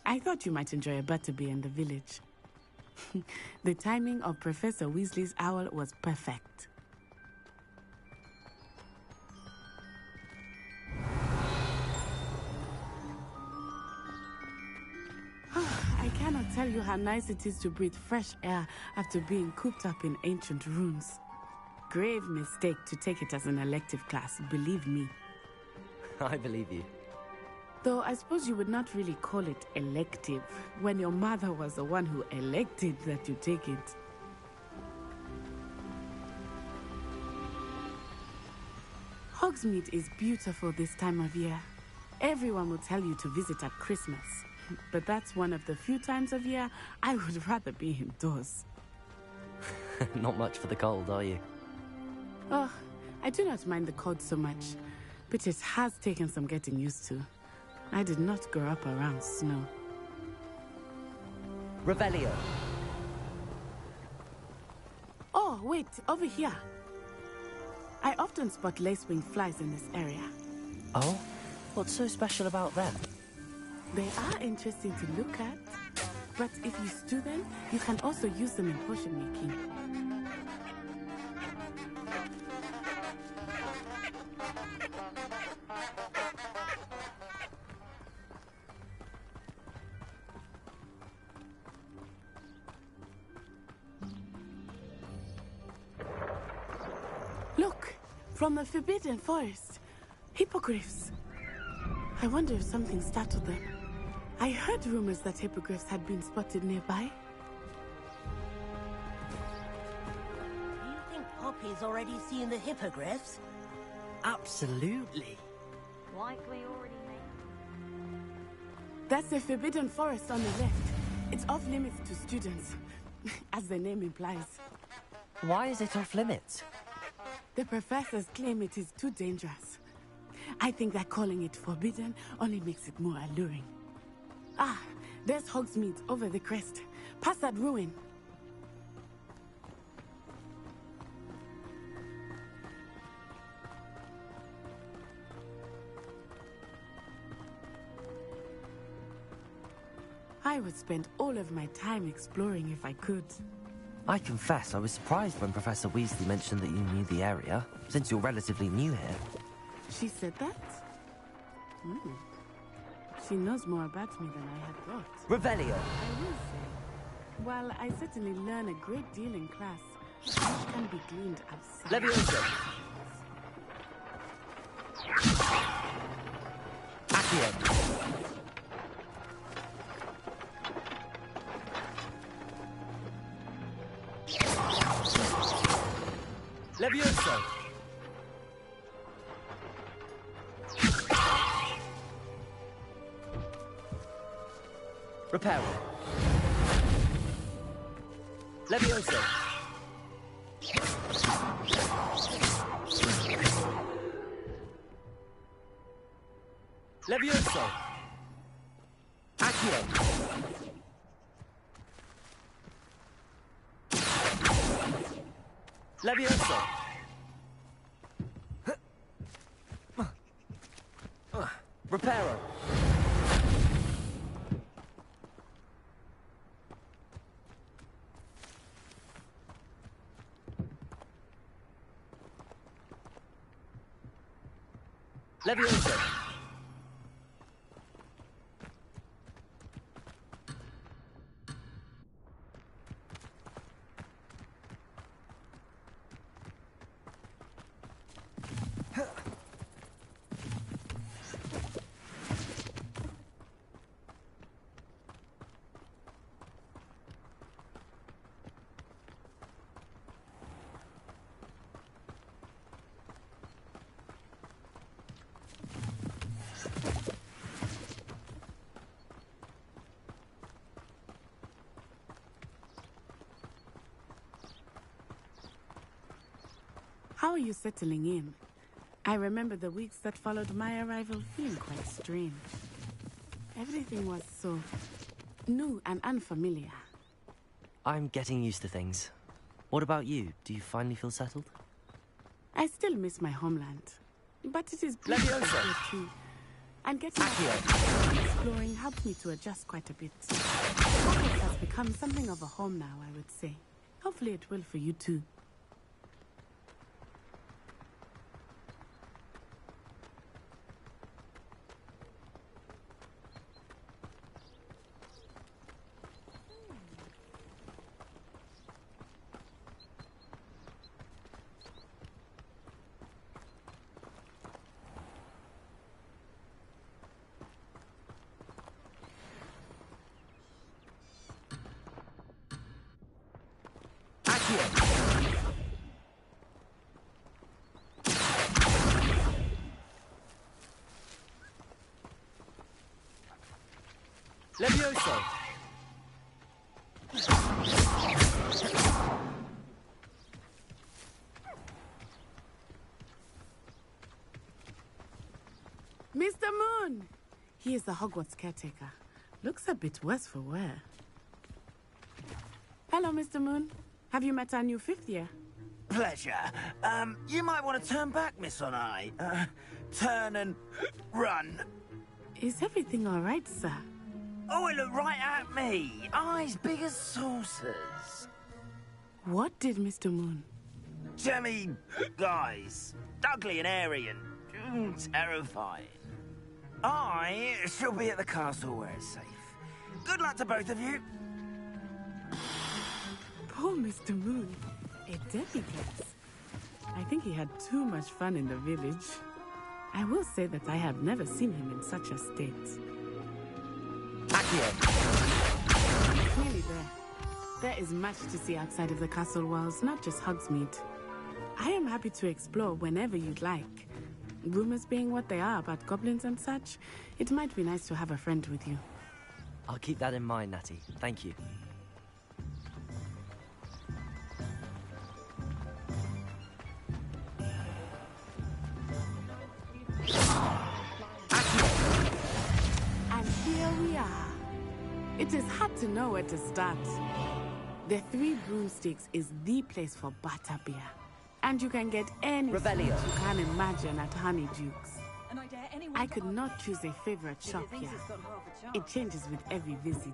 I thought you might enjoy a butterbeer in the village. The timing of Professor Weasley's owl was perfect. I cannot tell you how nice it is to breathe fresh air after being cooped up in ancient ruins. Grave mistake to take it as an elective class, believe me. I believe you. Though I suppose you would not really call it elective when your mother was the one who elected that you take it. Hogsmeade is beautiful this time of year. Everyone will tell you to visit at Christmas. But that's one of the few times of year I would rather be indoors. Not much for the cold, are you? Oh, I do not mind the cold so much, but it has taken some getting used to. I did not grow up around snow. Revelio. Oh, wait, over here. I often spot lacewing flies in this area. Oh? What's so special about them? They are interesting to look at, but if you stew them, you can also use them in potion making. Look, from the Forbidden Forest, hippogriffs. I wonder if something startled them. I heard rumors that hippogriffs had been spotted nearby. Do you think Poppy's already seen the hippogriffs? Absolutely. Like we already made. That's the Forbidden Forest on the left. It's off limits to students, as the name implies. Why is it off limits? The professors claim it is too dangerous. I think that calling it forbidden only makes it more alluring. Ah, there's Hogsmeade over the crest. Past that ruin. I would spend all of my time exploring if I could. I confess I was surprised when Professor Weasley mentioned that you knew the area, since you're relatively new here. She said that? She knows more about me than I had thought. Revelio. I will say, while I certainly learn a great deal in class, much can be gleaned outside. Levioso. Accio. Levioso. Reparo. Levioso. Levioso. Accio. Levioso. Reparo. Levioso. How are you settling in? I remember the weeks that followed my arrival feeling quite strange. Everything was so new and unfamiliar. I'm getting used to things. What about you? Do you finally feel settled? I still miss my homeland, but it is Leviosa! here too. And getting out and exploring helped me to adjust quite a bit. Hogwarts has become something of a home now, I would say. Hopefully it will for you too. Levioso! Mr. Moon! He is the Hogwarts caretaker. Looks a bit worse for wear. Hello, Mr. Moon. Have you met our new fifth year? Pleasure. You might want to turn back, Miss Onai. Turn and run. Is everything all right, sir? Oh, it looked right at me. Eyes big as saucers. What did Mr. Moon? Jemmy, guys. Ugly and airy and terrifying. I shall be at the castle where it's safe. Good luck to both of you. Poor Mr. Moon. A deadly place. I think he had too much fun in the village. I will say that I have never seen him in such a state. Nearly there. There is much to see outside of the castle walls, not just Hogsmeade. I am happy to explore whenever you'd like. Rumors being what they are about goblins and such, it might be nice to have a friend with you. I'll keep that in mind, Natty. Thank you. And here we are. It is hard to know where to start. The Three Broomsticks is the place for butterbeer. And you can get any sweet you can imagine at Honeydukes. I could not choose a favorite shop here. It changes with every visit.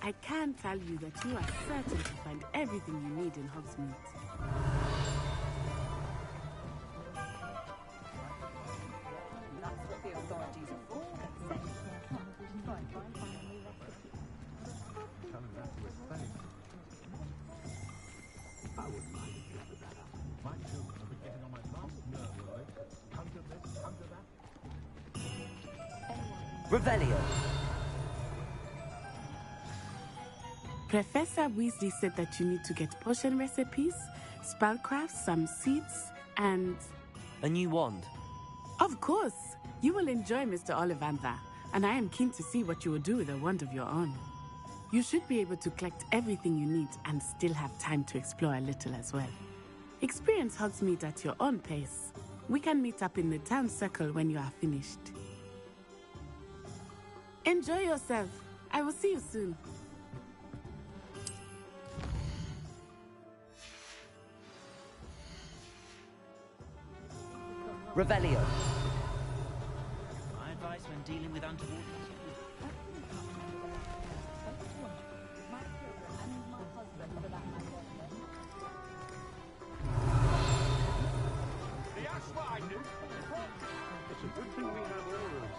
I can tell you that you are certain to find everything you need in Hogsmeade. Revelio. Professor Weasley said that you need to get potion recipes, spellcrafts, some seeds, and... A new wand. Of course! You will enjoy Mr. Ollivander, and I am keen to see what you will do with a wand of your own. You should be able to collect everything you need and still have time to explore a little as well. Experience Hogsmeade at your own pace. We can meet up in the town circle when you are finished. Enjoy yourself. I will see you soon. Revelio. My advice when dealing with untoward... That's what I do. It's a good thing we have orders.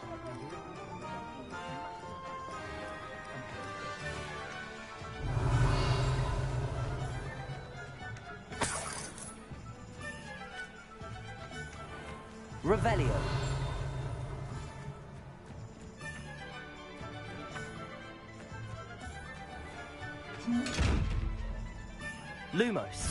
Revelio. Lumos.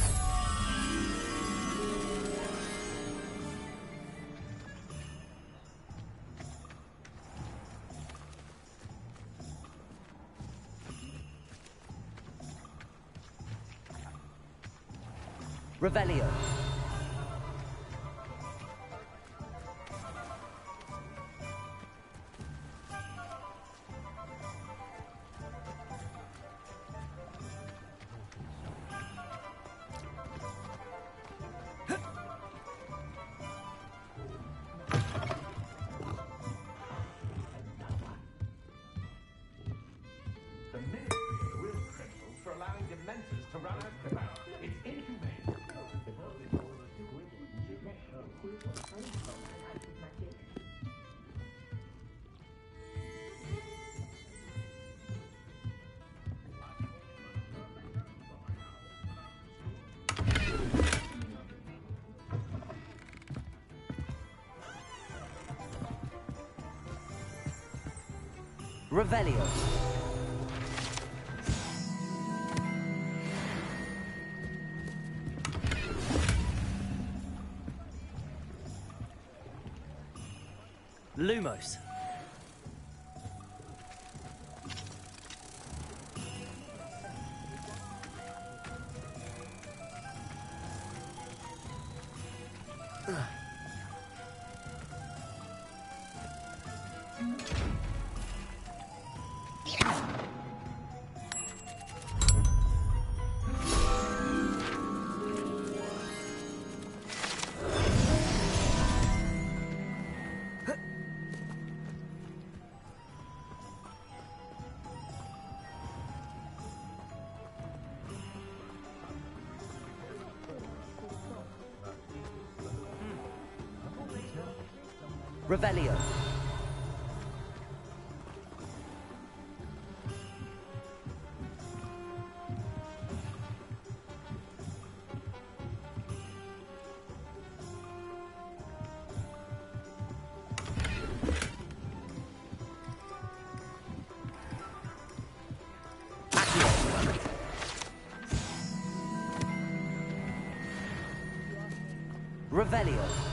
Revelio. Revelio. Lumos. Revelio. Revelio.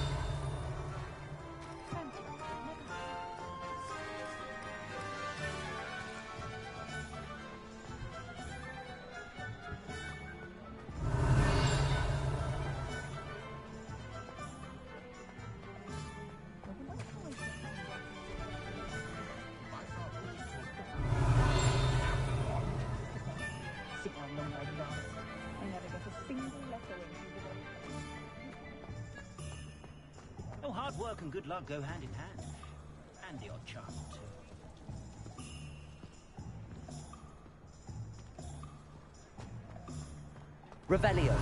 Oh, hard work and good luck go hand in hand. And the odd charm, too. Revelio.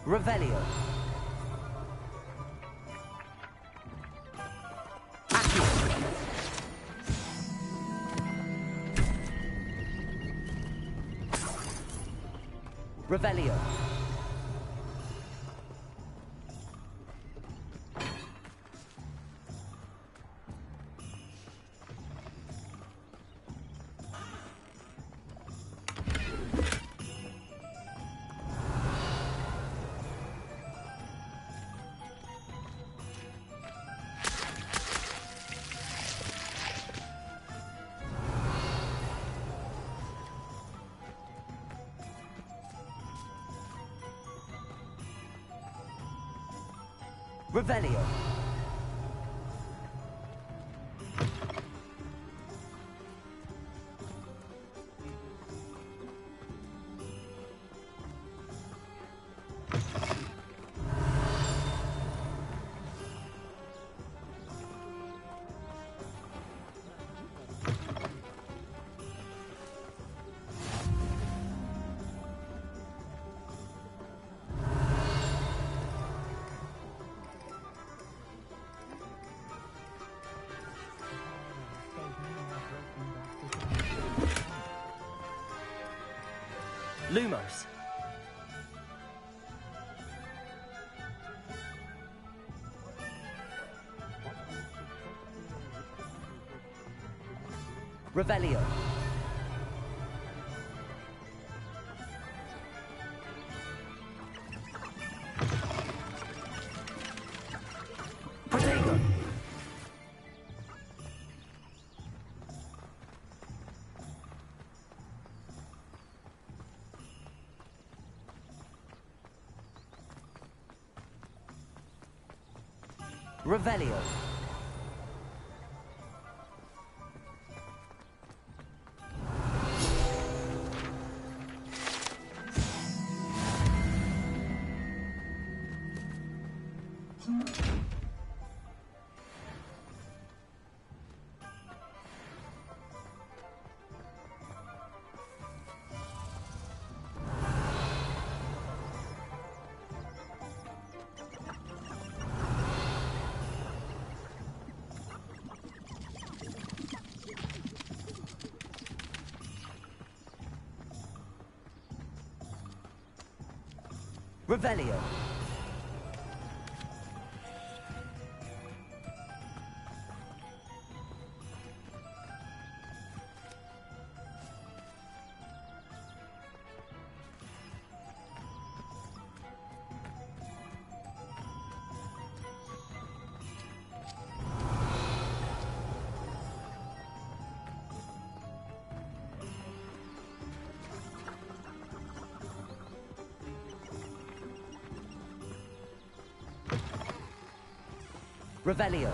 Revelio. Revelio. Revelio. Lumos. Revelio. Revelio. Revelio. Revelio.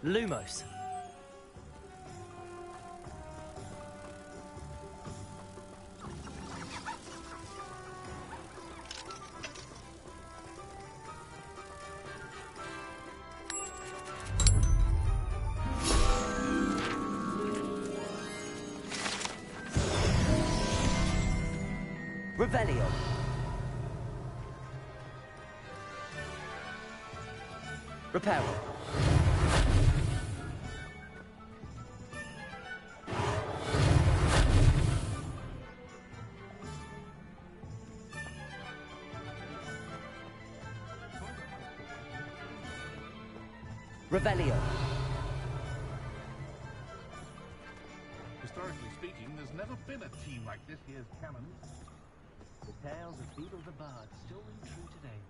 Lumos. Revelio. Reparo. Revelio. Historically speaking, there's never been a team like this here's canon. The tales of Beetle the Bard still ring true today.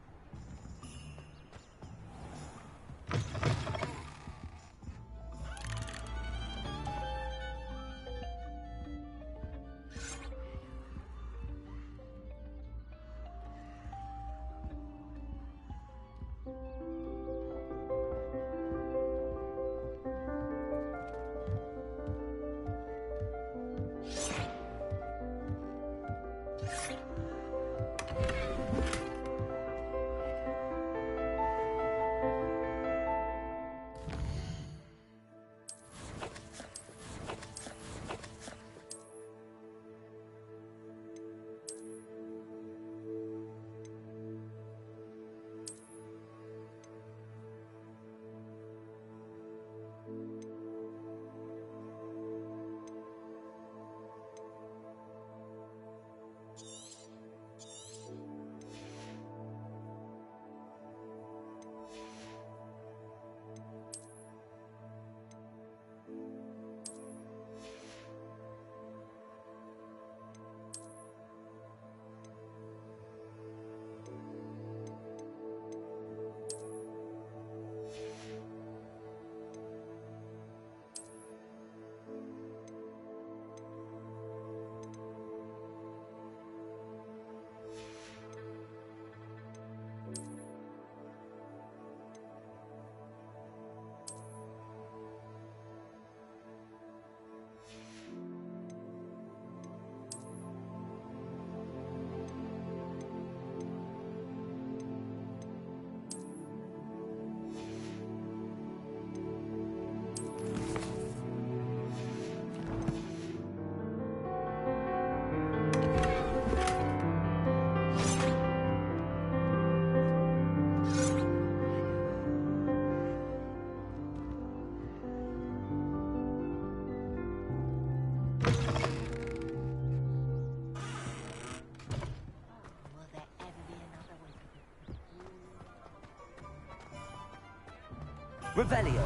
Revelio.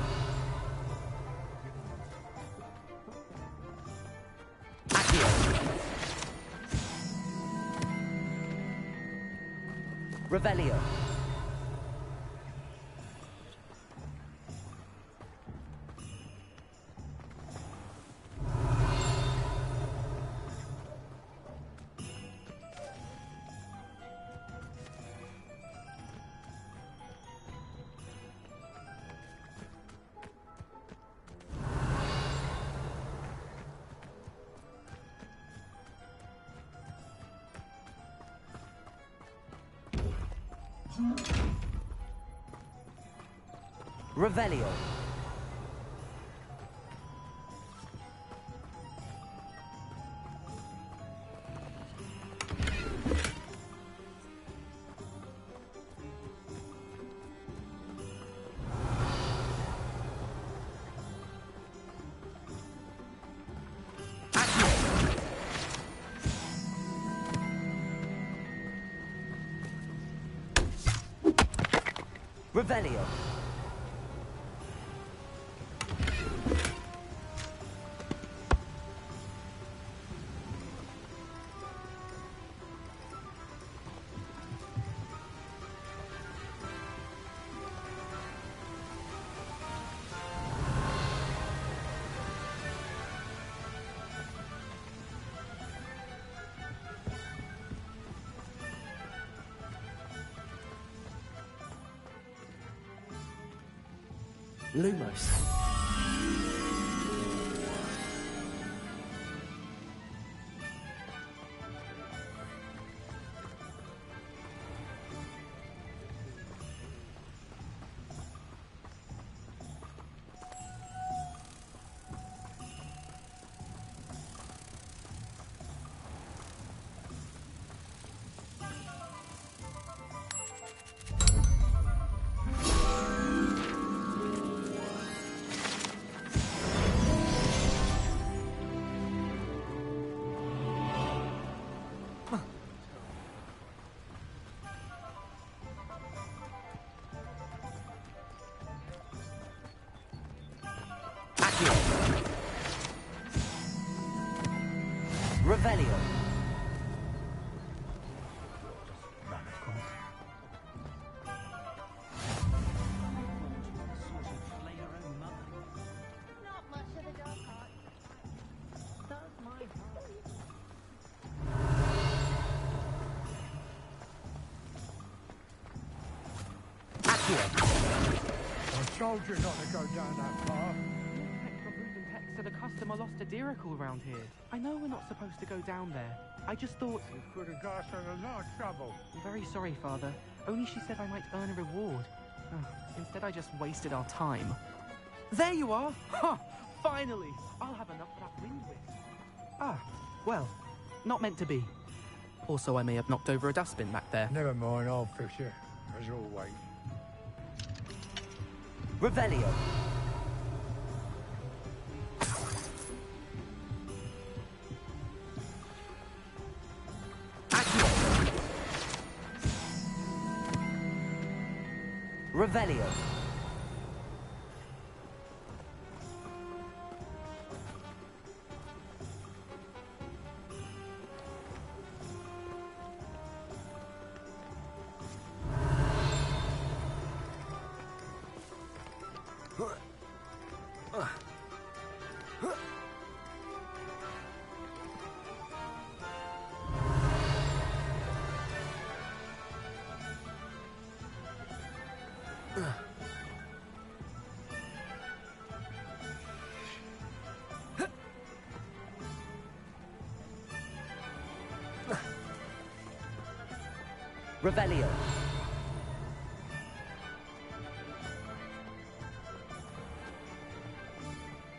Accio. Revelio. Revelio. Revelio. Lumos. Revelio. I told you not to go down that far. Said a customer lost a diricle around here. I know we're not supposed to go down there. I just thought... You could have got us in a lot of trouble. I'm very sorry, Father. Only she said I might earn a reward. Instead, I just wasted our time. There you are! Ha! Finally! I'll have enough for that wind whisk. Ah, well, not meant to be. Also, I may have knocked over a dustbin back there. Never mind, I'll fix it, as always. Revelio. Revelio. Revelio.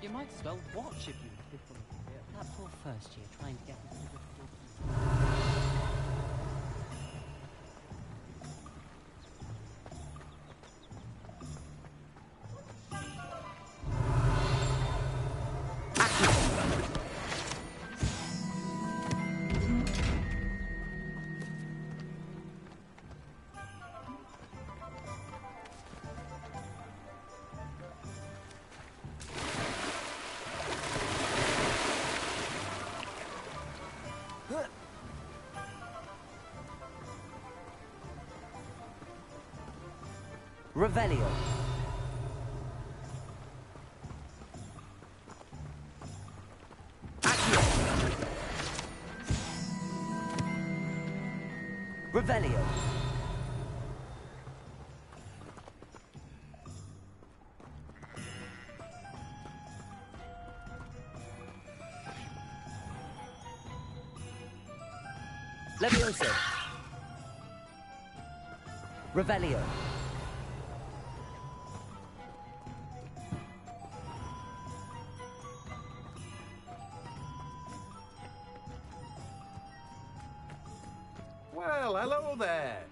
You might as well watch if you live from that poor first year trying to get into the Revelio. Revelio. Levioso. Revelio. Well, hello there.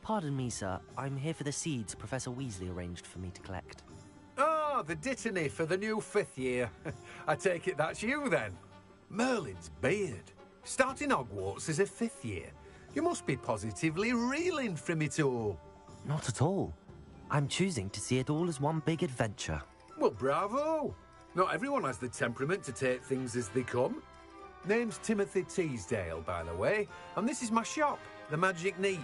Pardon me, sir. I'm here for the seeds Professor Weasley arranged for me to collect. Ah, the dittany for the new 5th year. I take it that's you, then. Merlin's beard. Starting Hogwarts as a 5th year. You must be positively reeling from it all. Not at all. I'm choosing to see it all as one big adventure. Well, bravo. Not everyone has the temperament to take things as they come. Name's Timothy Teasdale, by the way, and this is my shop, the Magic Neep.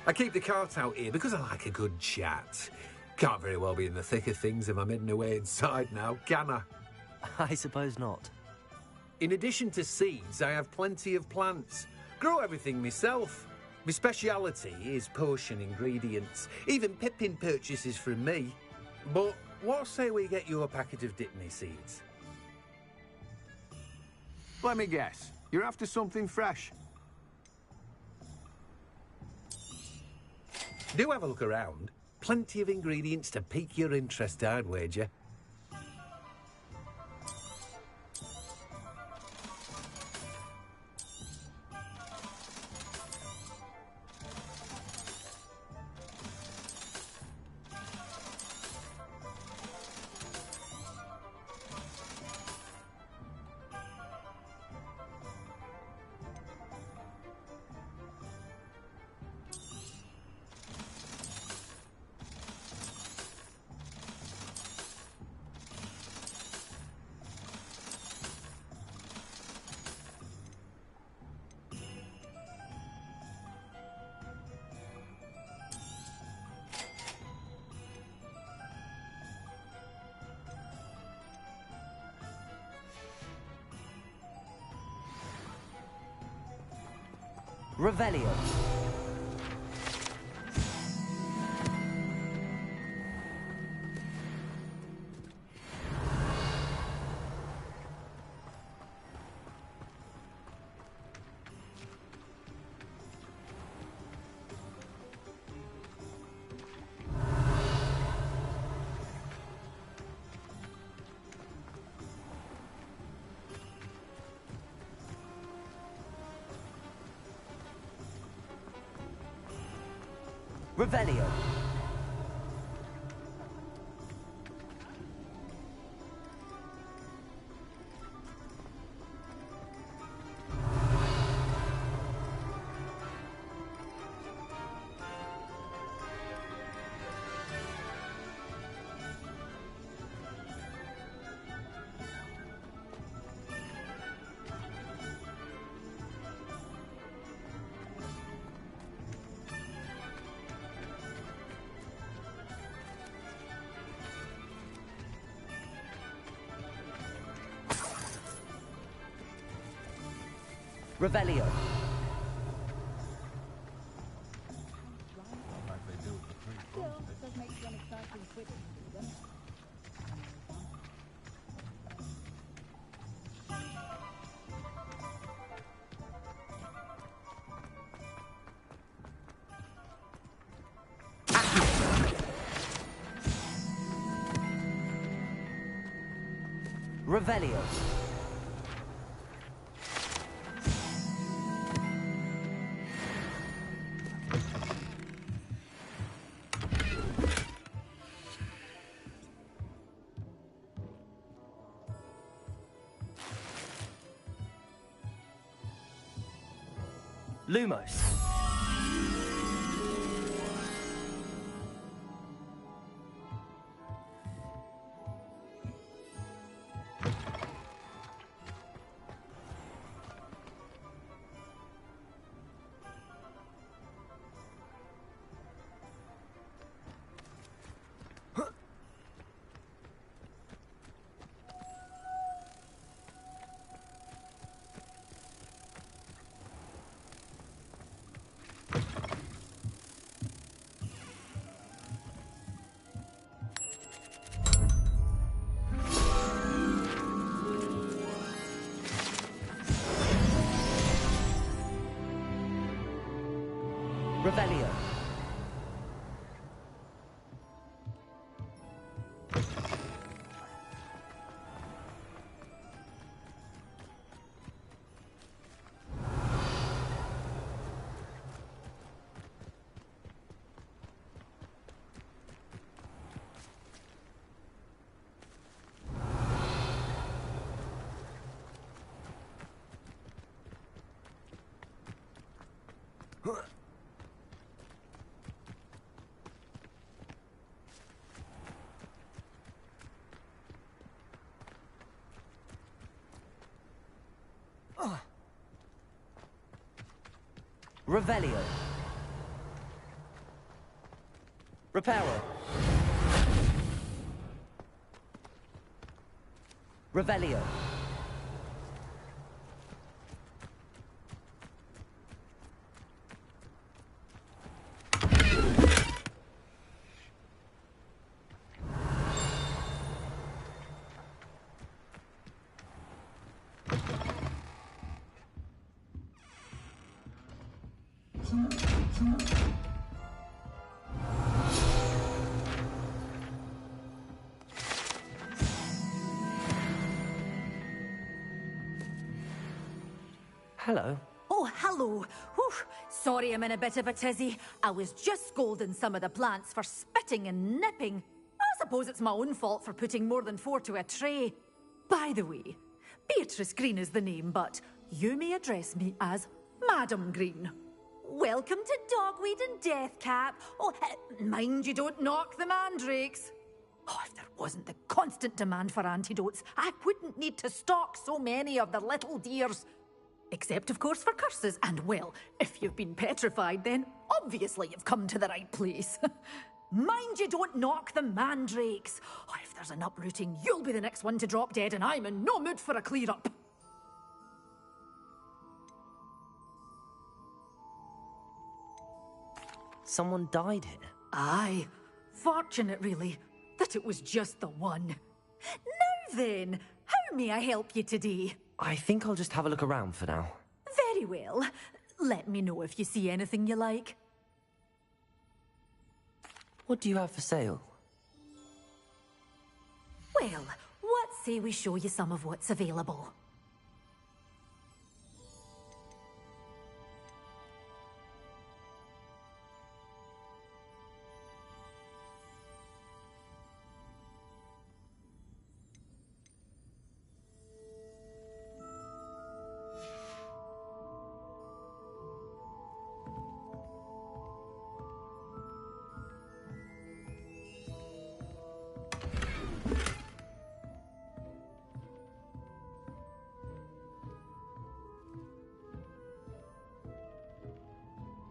I keep the cart out here because I like a good chat. Can't very well be in the thick of things if I'm heading away inside now, can I? I suppose not. In addition to seeds, I have plenty of plants. Grow everything myself. My speciality is potion ingredients. Even Pippin purchases from me. But what say we get you a packet of Dittany seeds? Let me guess. You're after something fresh. Do have a look around. Plenty of ingredients to pique your interest, I'd wager. Revelio. Revelio. Revelio. Revelio. Lumos. Revelio. Revelio. Reparo. Revelio. Hello. Oh, hello. Whew. Sorry I'm in a bit of a tizzy. I was just scolding some of the plants for spitting and nipping. I suppose it's my own fault for putting more than 4 to a tray. By the way, Beatrice Green is the name, but you may address me as Madam Green. Welcome to Dogweed and Deathcap. Oh, mind you don't knock the mandrakes. Oh, if there wasn't the constant demand for antidotes, I wouldn't need to stock so many of the little dears. Except, of course, for curses. And, well, if you've been petrified, then obviously you've come to the right place. Mind you don't knock the mandrakes. Oh, if there's an uprooting, you'll be the next one to drop dead, and I'm in no mood for a clear-up. Someone died here? Aye. Fortunate, really, that it was just the one. Now then, how may I help you today? I think I'll just have a look around for now. Very well. Let me know if you see anything you like. What do you have for sale? Well, what say we show you some of what's available?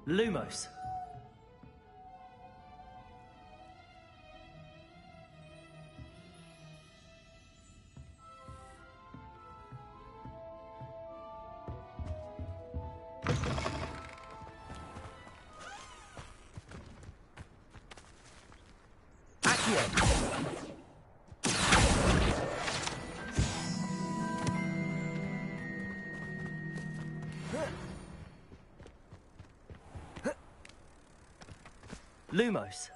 Lumos. Lumos.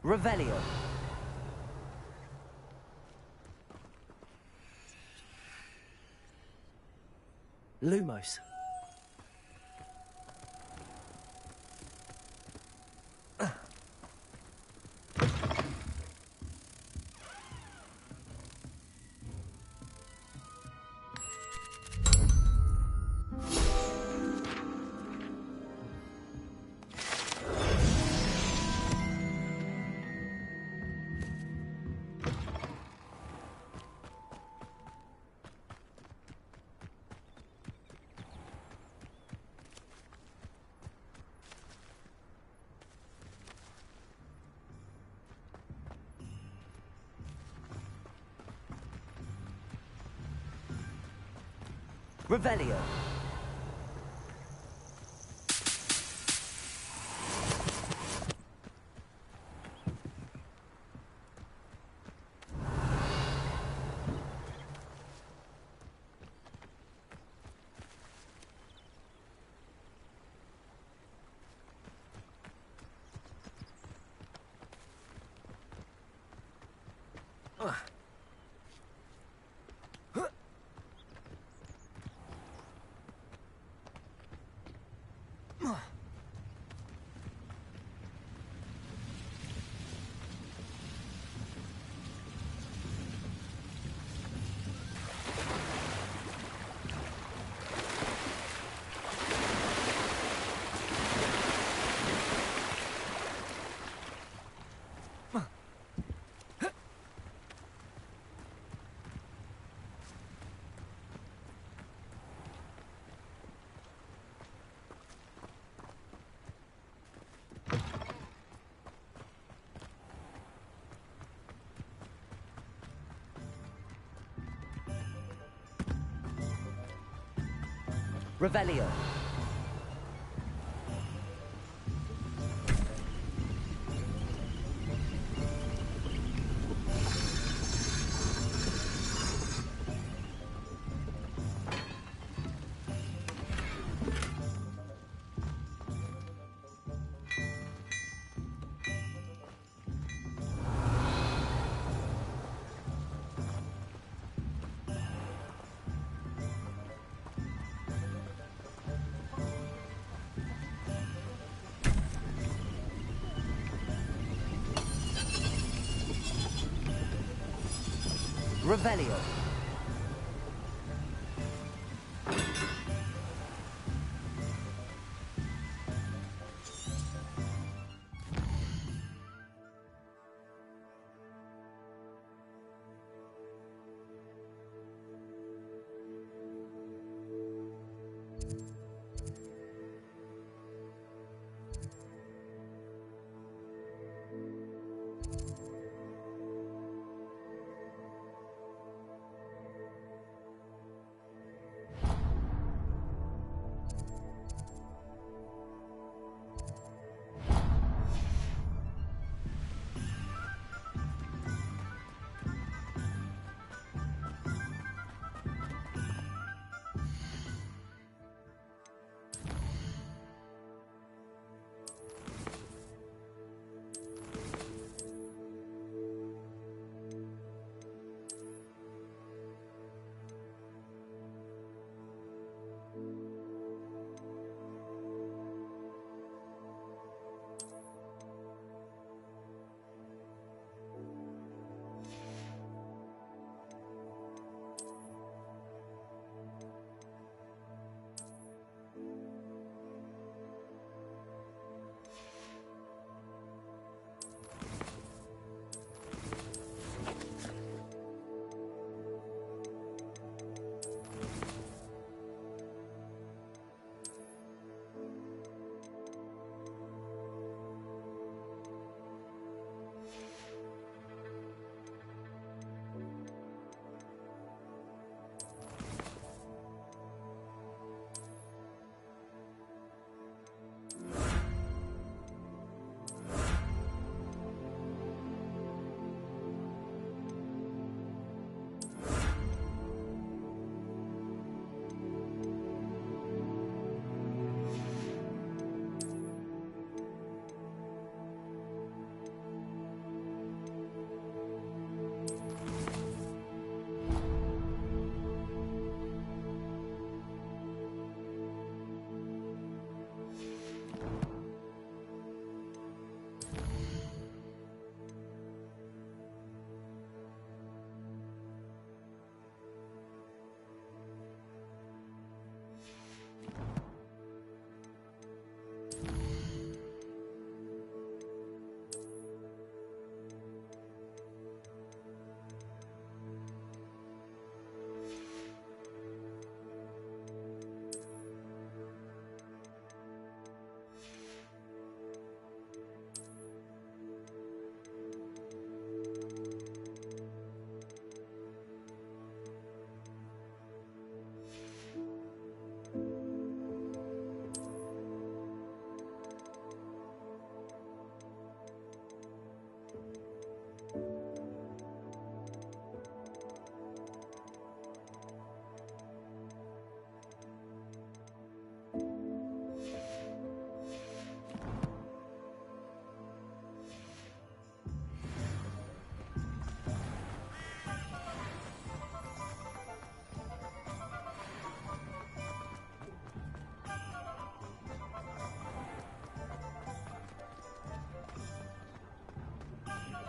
Revelio. Lumos. Revelio. Revelio. Revelio.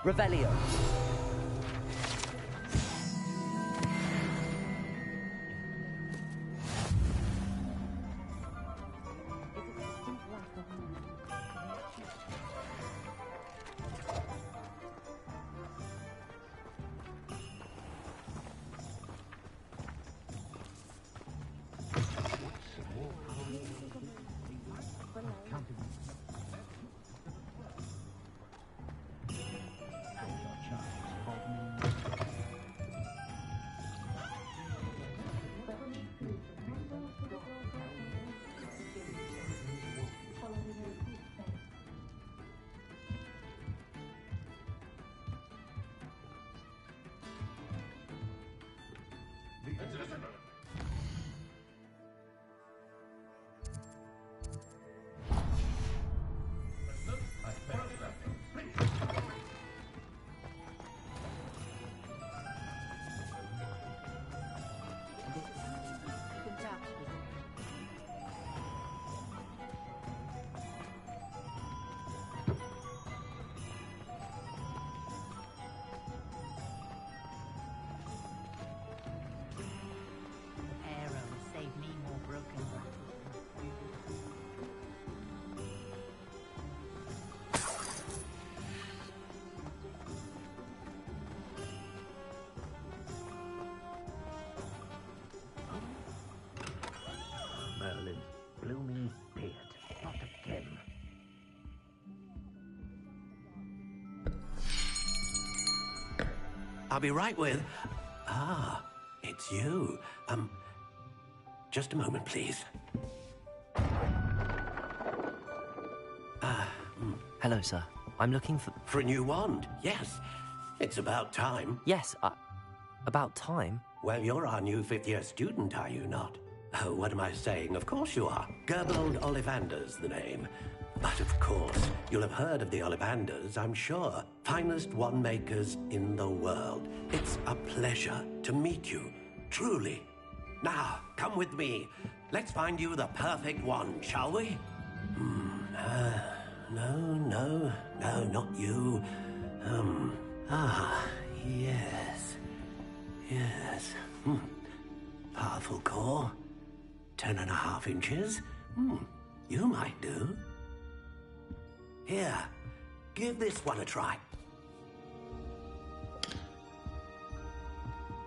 Revelio. Child. I'll be right with... Ah, it's you. Just a moment, please. Hello, sir. I'm looking for... For a new wand, yes. It's about time. Yes, about time? Well, you're our new fifth-year student, are you not? Oh, what am I saying? Of course you are. Gerbold Ollivander's the name. But of course, you'll have heard of the Ollivanders, I'm sure. Finest wand makers in the world. It's a pleasure to meet you, truly. Now, come with me. Let's find you the perfect wand, shall we? No, not you. Yes. Yes. Powerful core. 10.5 inches. You might do. Here, give this one a try.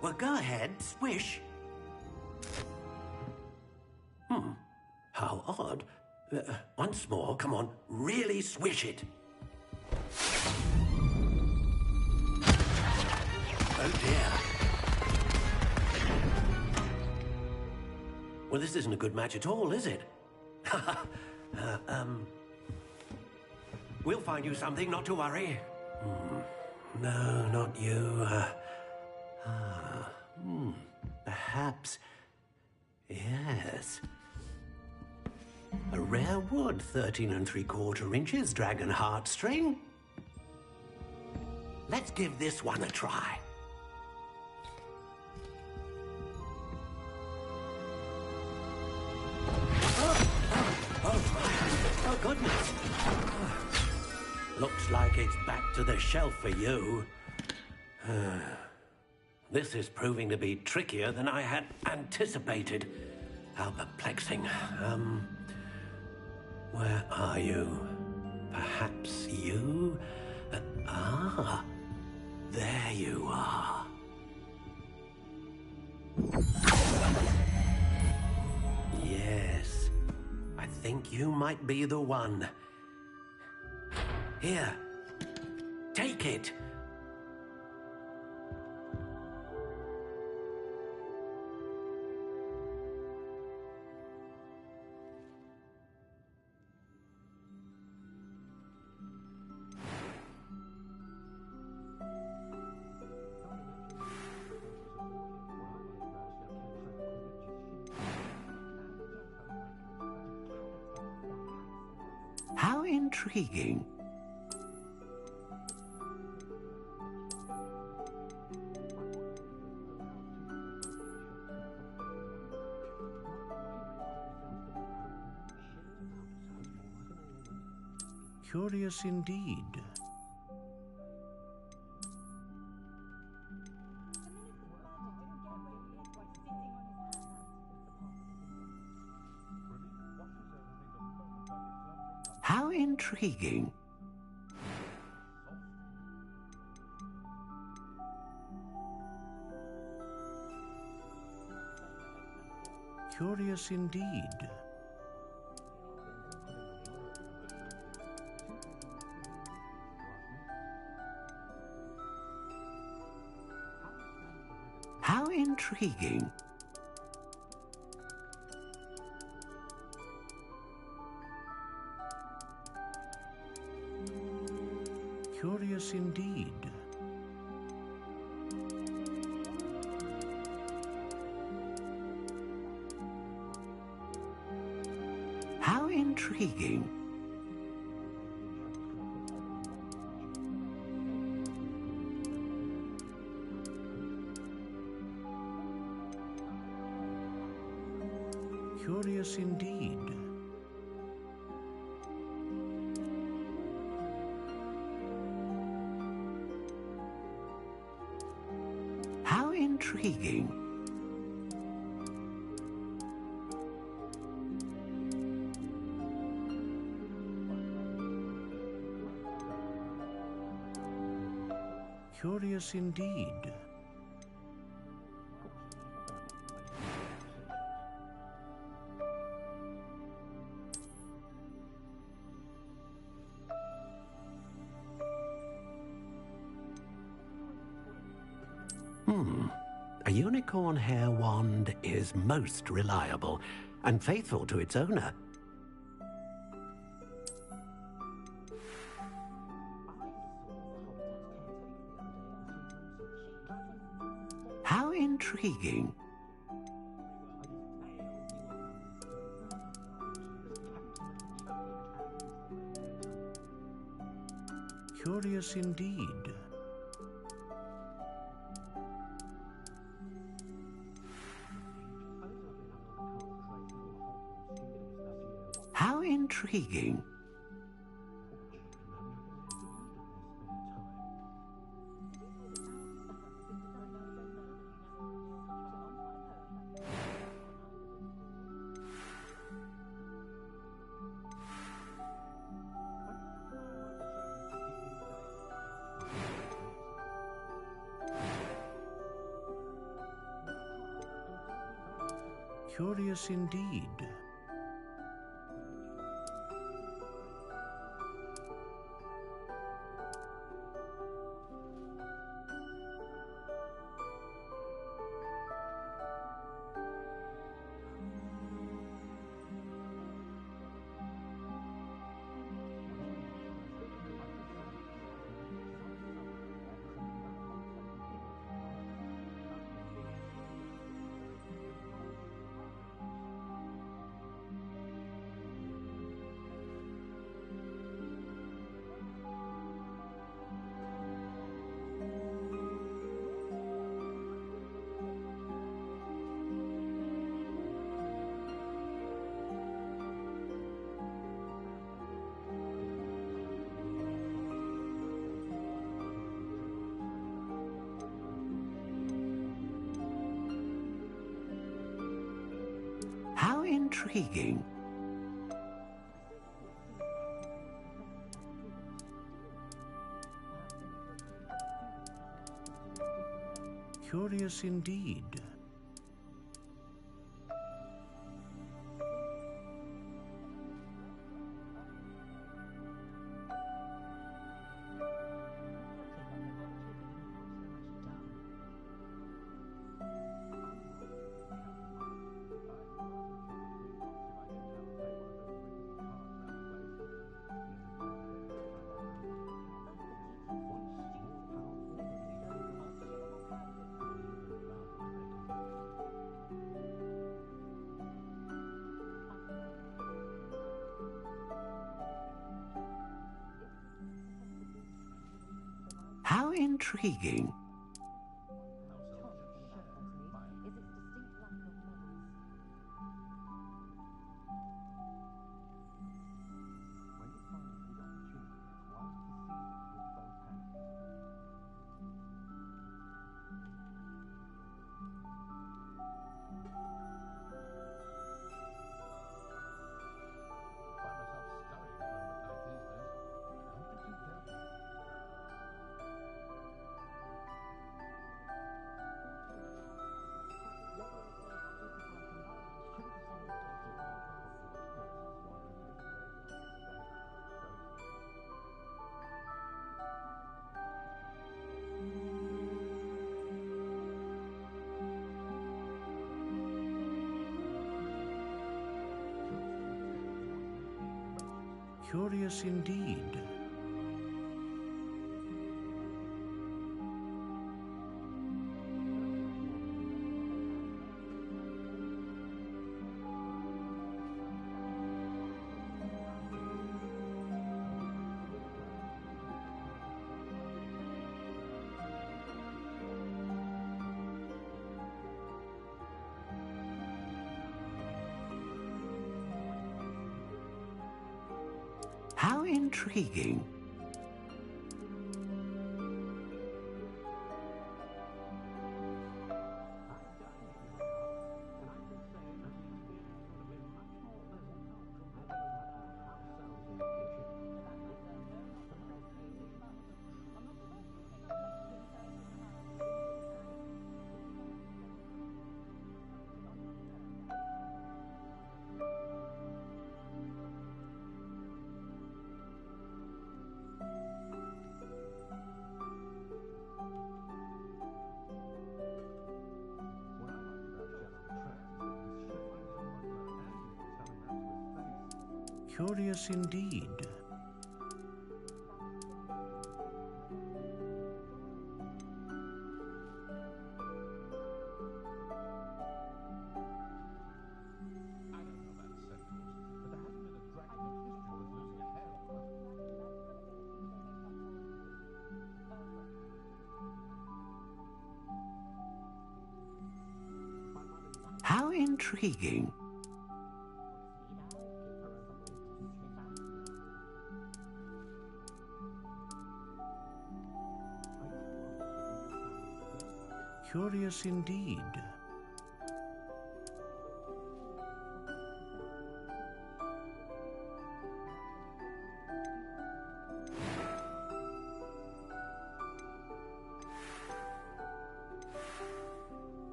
Well, go ahead, swish. How odd. Once more, come on, really swish it. Oh dear. Well, this isn't a good match at all, is it? We'll find you something, not to worry. No, not you. Perhaps. Yes. A rare wood, 13 3/4 inches, dragon heartstring. Let's give this one a try. Oh, goodness. Looks like it's back to the shelf for you. This is proving to be trickier than I had anticipated. How perplexing. Where are you? Perhaps you? There you are. Yes, I think you might be the one. Here, take it. How intriguing. Curious indeed. How intriguing. Curious indeed. How intriguing. Curious indeed. How intriguing. Curious indeed. How intriguing. Curious indeed. unicorn hair wand is most reliable and faithful to its owner. How intriguing. Curious indeed. How intriguing. Curious indeed. How intriguing. Curious indeed. How intriguing. Curious indeed. How intriguing. Curious indeed. How intriguing. Curious indeed.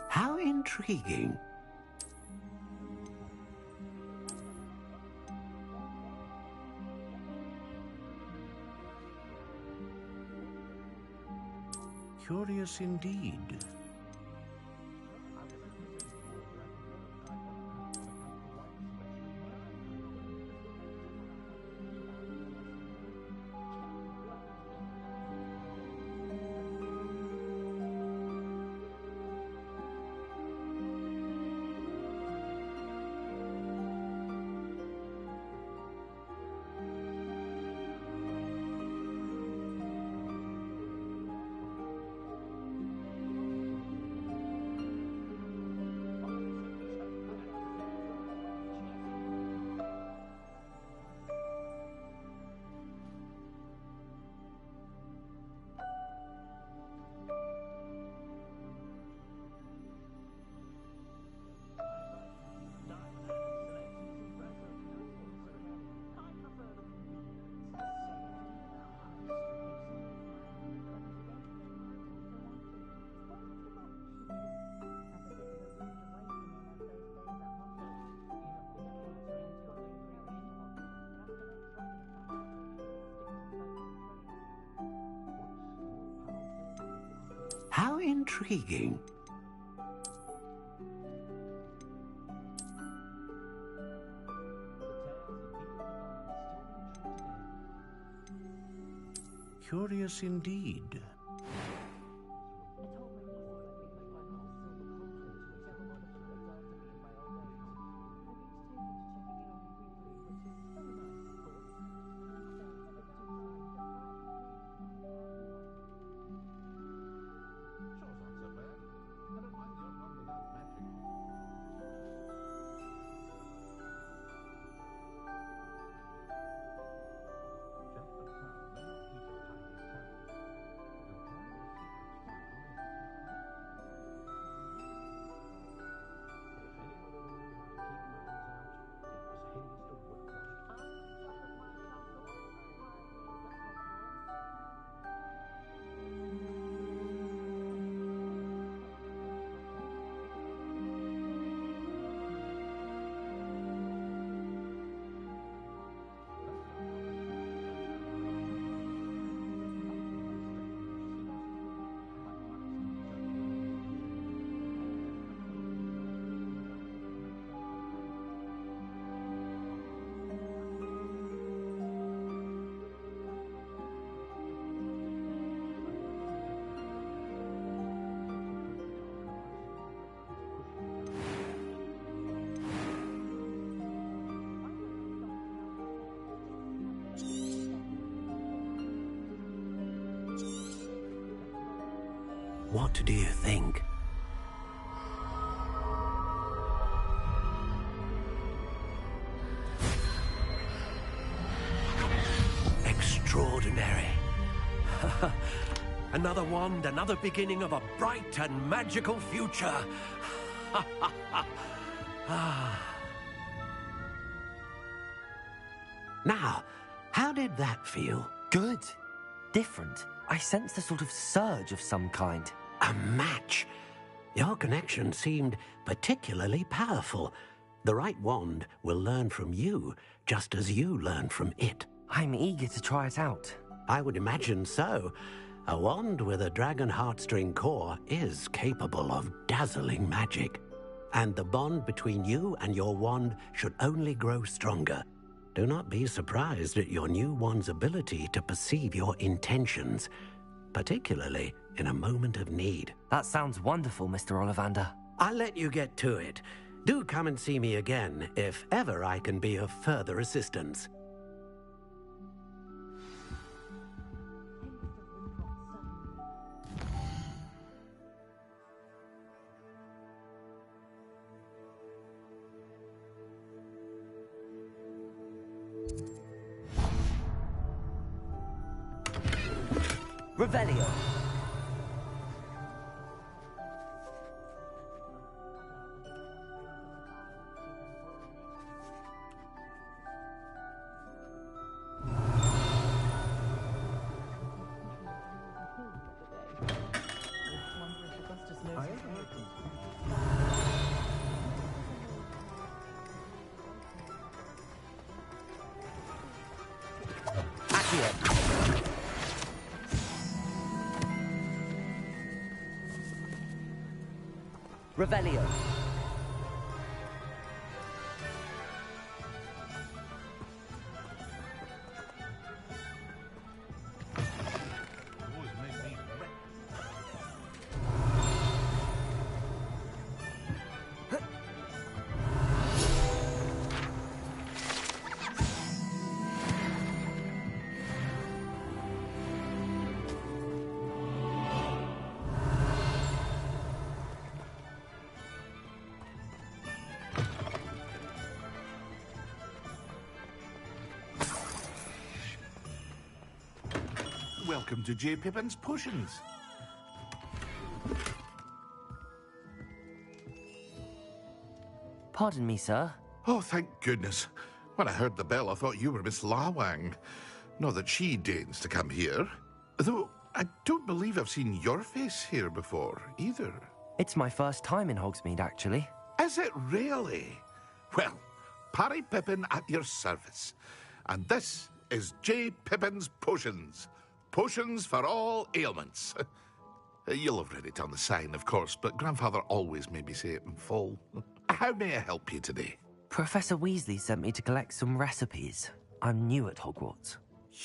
How intriguing. Curious indeed. How intriguing. Curious indeed. What do you think? Extraordinary. Another wand, another beginning of a bright and magical future. Now, how did that feel? Good. Different. I sensed a sort of surge of some kind. A match. Your connection seemed particularly powerful. The right wand will learn from you, just as you learn from it. I'm eager to try it out. I would imagine so. A wand with a dragon heartstring core is capable of dazzling magic. and the bond between you and your wand should only grow stronger. Do not be surprised at your new wand's ability to perceive your intentions, particularly in a moment of need. That sounds wonderful, Mr. Ollivander. I'll let you get to it. Do come and see me again if ever I can be of further assistance. Revelio. Revelio. Welcome to J. Pippin's Potions. Pardon me, sir. Oh, thank goodness. When I heard the bell, I thought you were Miss Lawang. Not that she deigns to come here. Though I don't believe I've seen your face here before, either. It's my first time in Hogsmeade, actually. Is it really? Well, Parry Pippin at your service. And this is J. Pippin's Potions. Potions for all ailments. You'll have read it on the sign, of course, but Grandfather always made me say it in full. How may I help you today? Professor Weasley sent me to collect some recipes. I'm new at Hogwarts.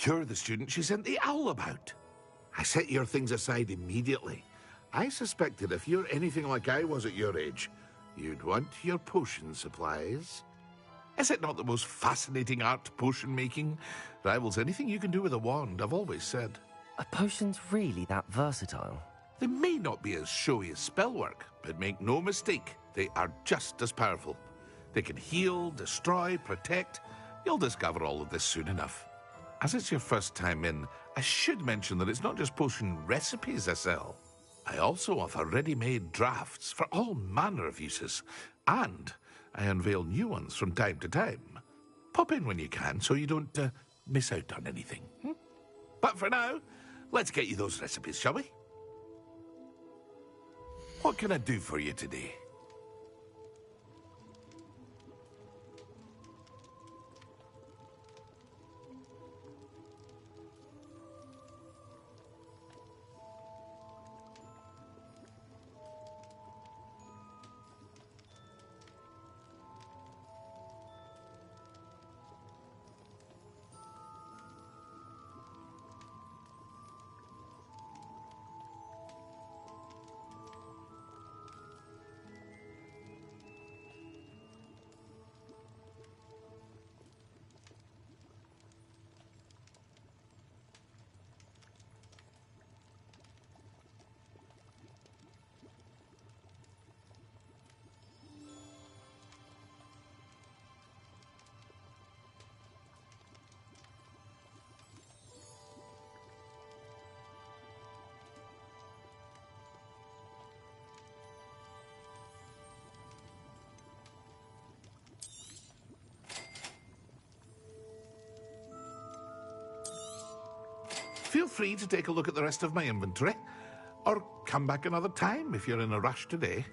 You're the student she sent the owl about. I set your things aside immediately. I suspected if you're anything like I was at your age, you'd want your potion supplies. Is it not the most fascinating art, potion making? Rivals anything you can do with a wand, I've always said. Are potions really that versatile? They may not be as showy as spellwork, but make no mistake, they are just as powerful. They can heal, destroy, protect. You'll discover all of this soon enough. As it's your first time in, I should mention that it's not just potion recipes I sell. I also offer ready-made drafts for all manner of uses, and I unveil new ones from time to time. Pop in when you can so you don't miss out on anything. But for now, let's get you those recipes, shall we? What can I do for you today? Feel free to take a look at the rest of my inventory, or come back another time if you're in a rush today.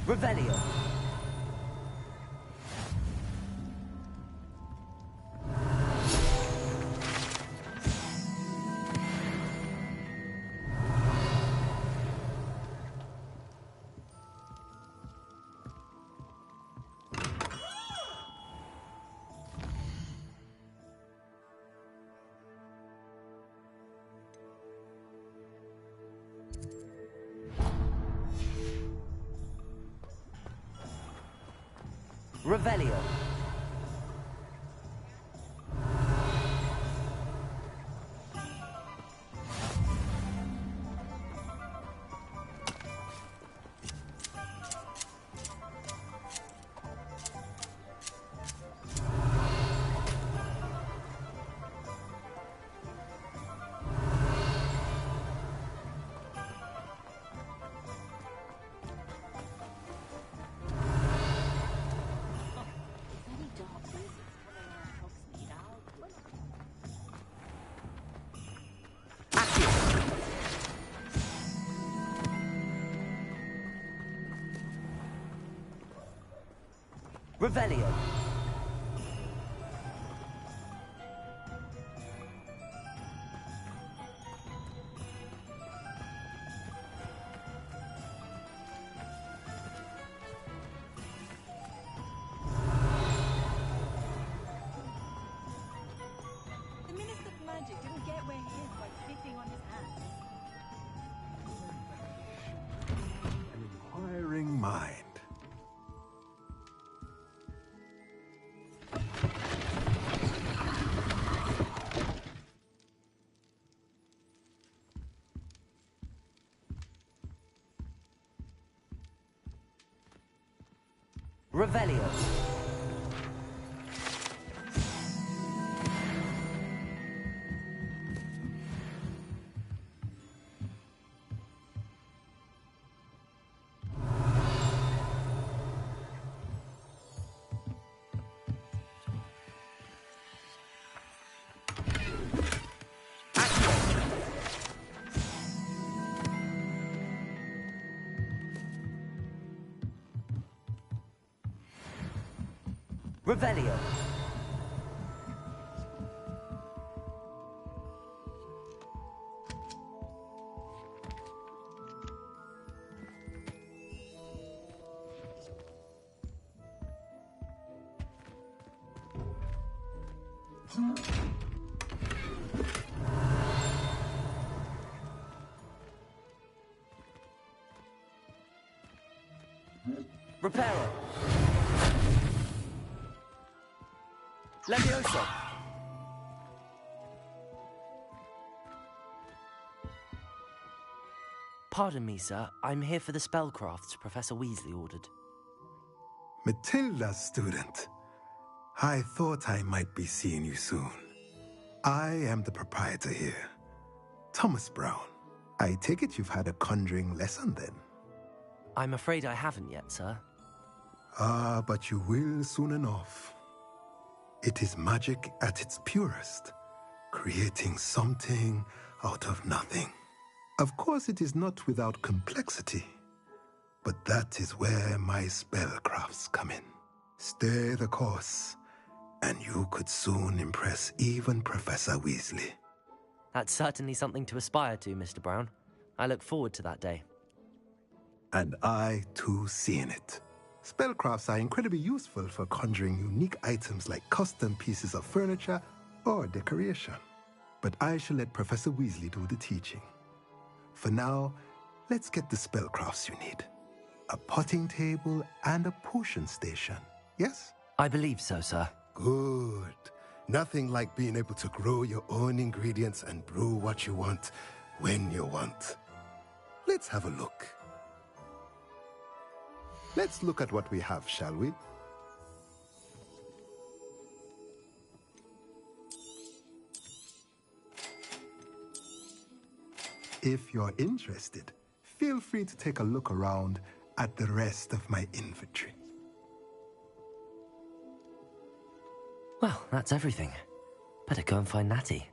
Revelio. Revelio. Revelio. The Minister of Magic didn't get where he is by sitting on his hands. An inquiring mind. Revelio. Revelio. Reparo. Levioso. Pardon me, sir. I'm here for the spellcrafts Professor Weasley ordered. Matilda's student. I thought I might be seeing you soon. I am the proprietor here, Thomas Brown. I take it you've had a conjuring lesson then? I'm afraid I haven't yet, sir. Ah, but you will soon enough. It is magic at its purest, creating something out of nothing. Of course, it is not without complexity, but that is where my spellcrafts come in. Stay the course, and you could soon impress even Professor Weasley. That's certainly something to aspire to, Mr. Brown. I look forward to that day. And I, too, see in it. Spellcrafts are incredibly useful for conjuring unique items like custom pieces of furniture or decoration. But I shall let Professor Weasley do the teaching. For now, let's get the spellcrafts you need. A potting table and a potion station, yes? I believe so, sir. Good. Nothing like being able to grow your own ingredients and brew what you want when you want. Let's have a look. Let's look at what we have, shall we? If you're interested, feel free to take a look around at the rest of my inventory. Well, that's everything. Better go and find Natty.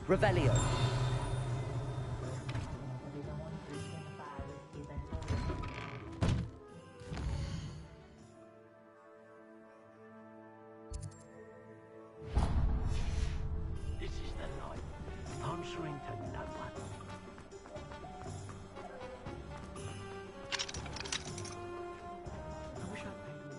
Revelio. This is the light, answering to no one. I wish I'd paid more.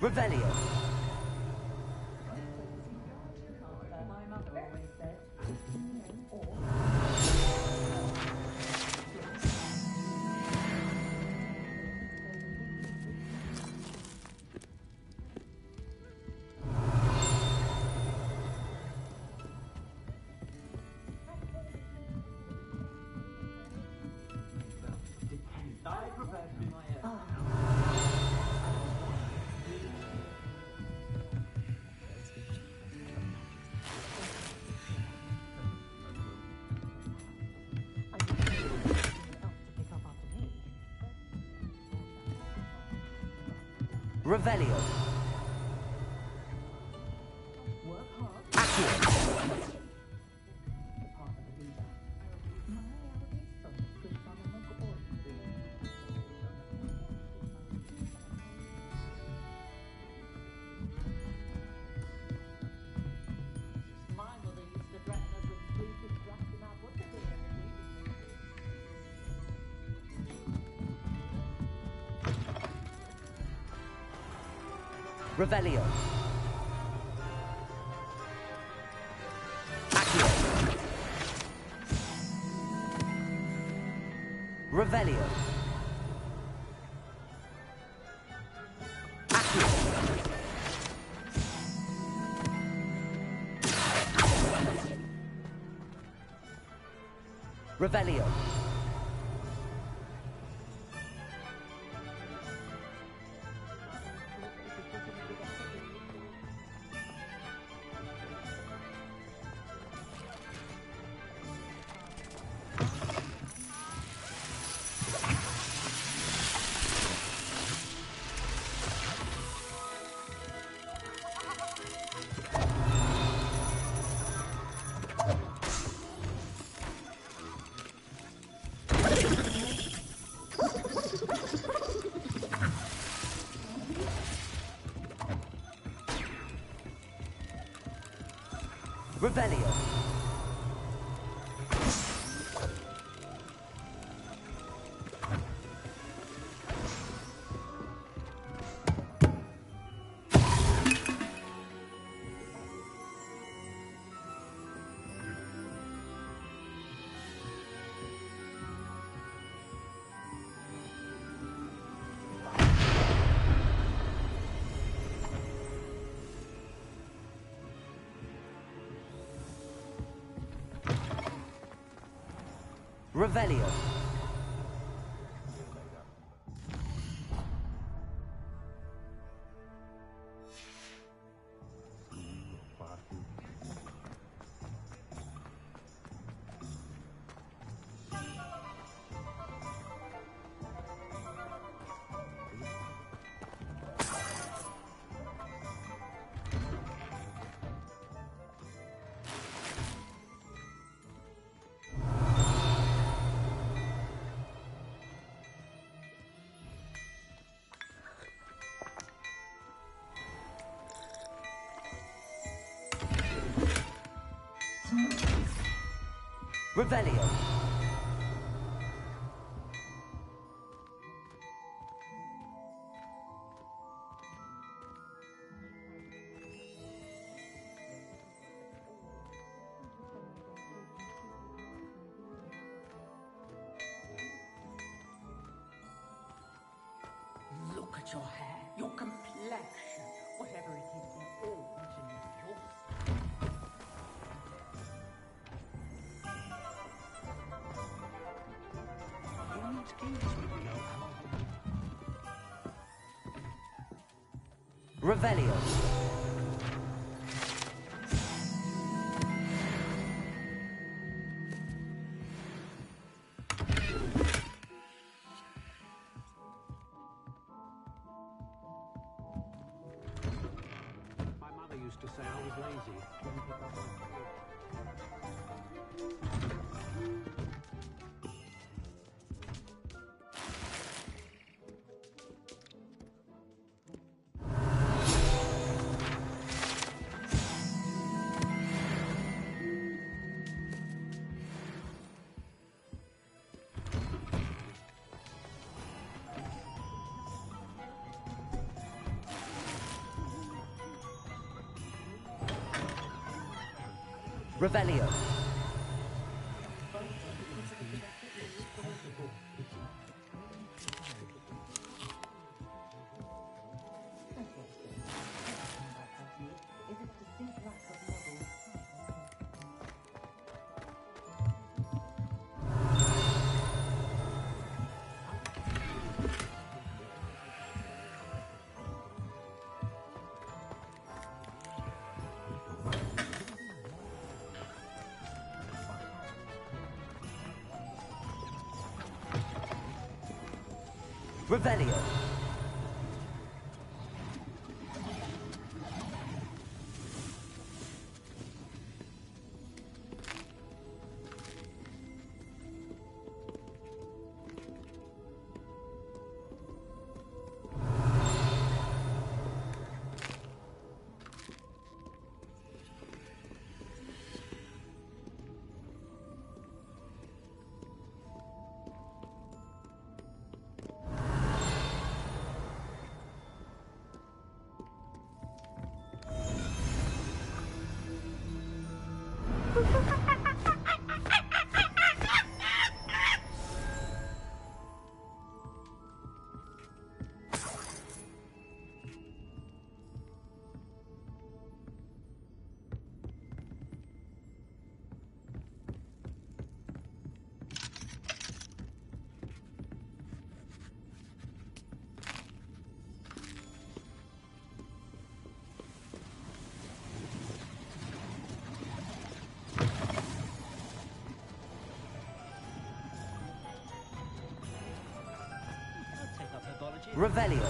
Revelio. Revelio. Revelio. Revelio. Revelio. Revelio. Revelio. Revelio. Look at your hair, your complexion, whatever it is, we all want to know your Revelio. My mother used to say I was lazy. Didn't pick up on Revelio. Revelio. Revelio.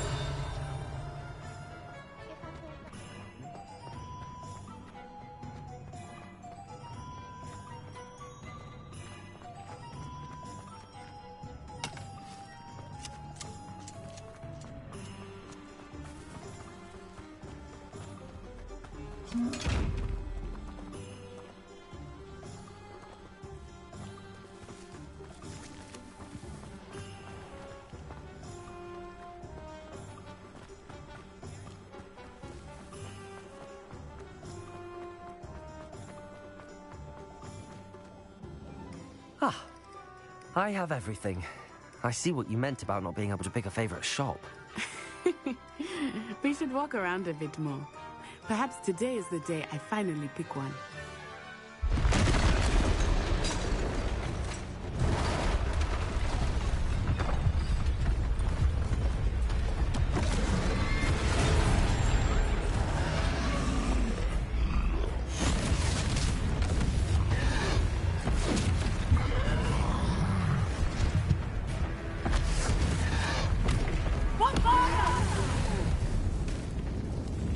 Ah, I have everything. I see what you meant about not being able to pick a favorite shop. We should walk around a bit more. Perhaps today is the day I finally pick one.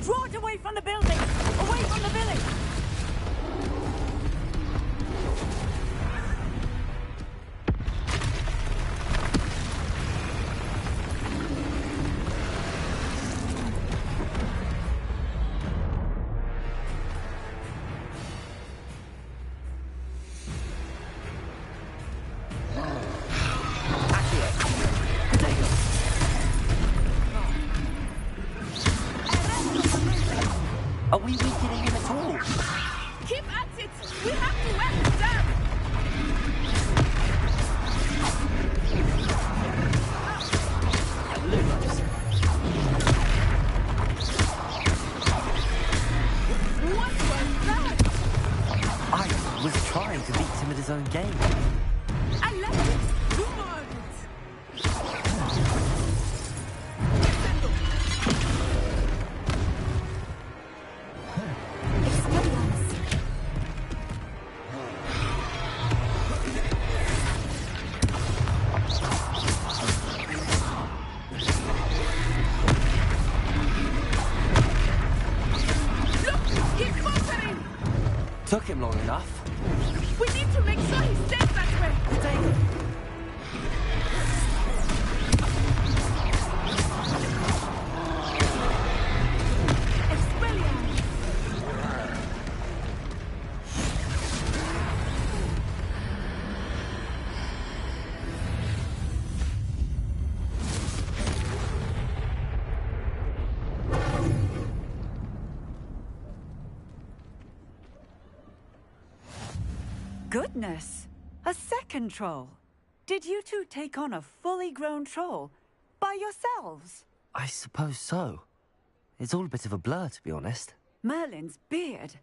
Draw it away from the building! Away from the village! Are we weakening him at all? Keep at it! We have to wear him down! What was that? I was trying to beat him at his own game. I left it! Do more of it! Took him long enough. We need to make sure he stays that way. David. Goodness! A second troll. Did you two take on a fully grown troll by yourselves? I suppose so. It's all a bit of a blur, to be honest. Merlin's beard.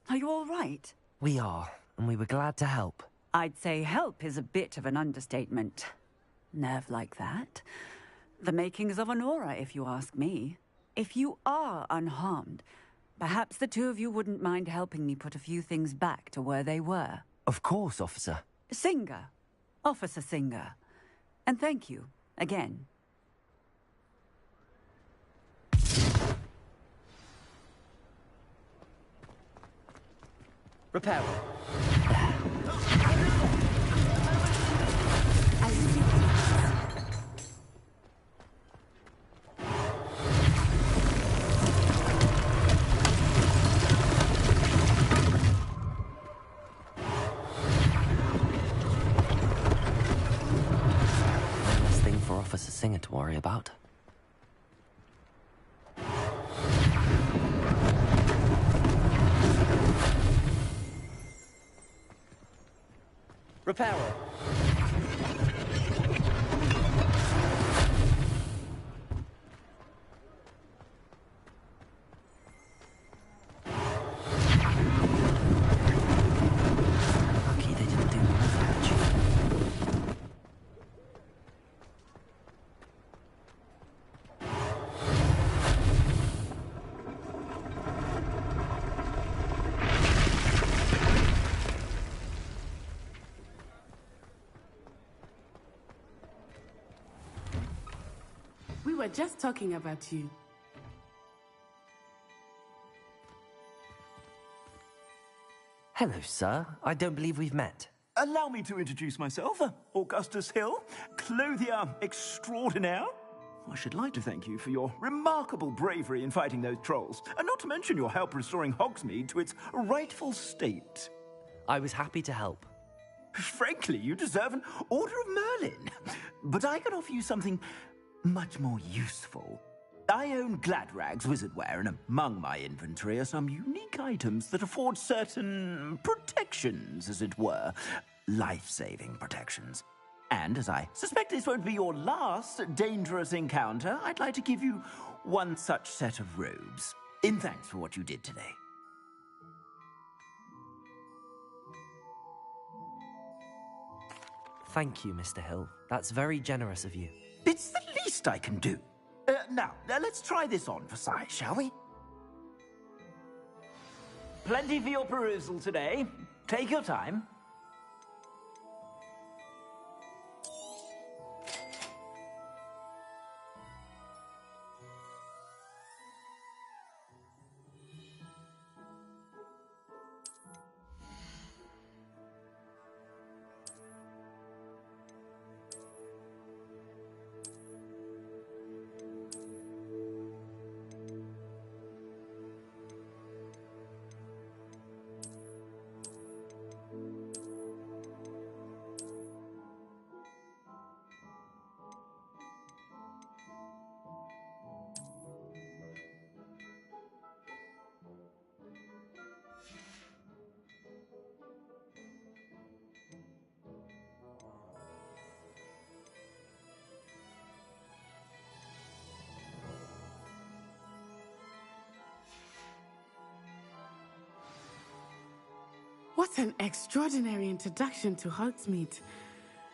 Are you all right? We are, and we were glad to help. I'd say help is a bit of an understatement. Nerve like that. The makings of an aura, if you ask me. If you are unharmed, perhaps the two of you wouldn't mind helping me put a few things back to where they were. Of course, officer. Singer. Officer Singer. And thank you, again. Repair. Officer Singer to worry about. Repairer. Lucky they didn't do more damage. We were just talking about you. Hello, sir. I don't believe we've met. Allow me to introduce myself, Augustus Hill, clothier extraordinaire. I should like to thank you for your remarkable bravery in fighting those trolls, and not to mention your help restoring Hogsmeade to its rightful state. I was happy to help. Frankly, you deserve an Order of Merlin. But I can offer you something much more useful. I own Gladrag's wizardware, and among my inventory are some unique items that afford certain protections, as it were. Life-saving protections. And as I suspect this won't be your last dangerous encounter, I'd like to give you one such set of robes, in thanks for what you did today. Thank you, Mr. Hill. That's very generous of you. It's the least I can do. Now, let's try this on for size, shall we? Plenty for your perusal today. Take your time. What an extraordinary introduction to Hogsmeade.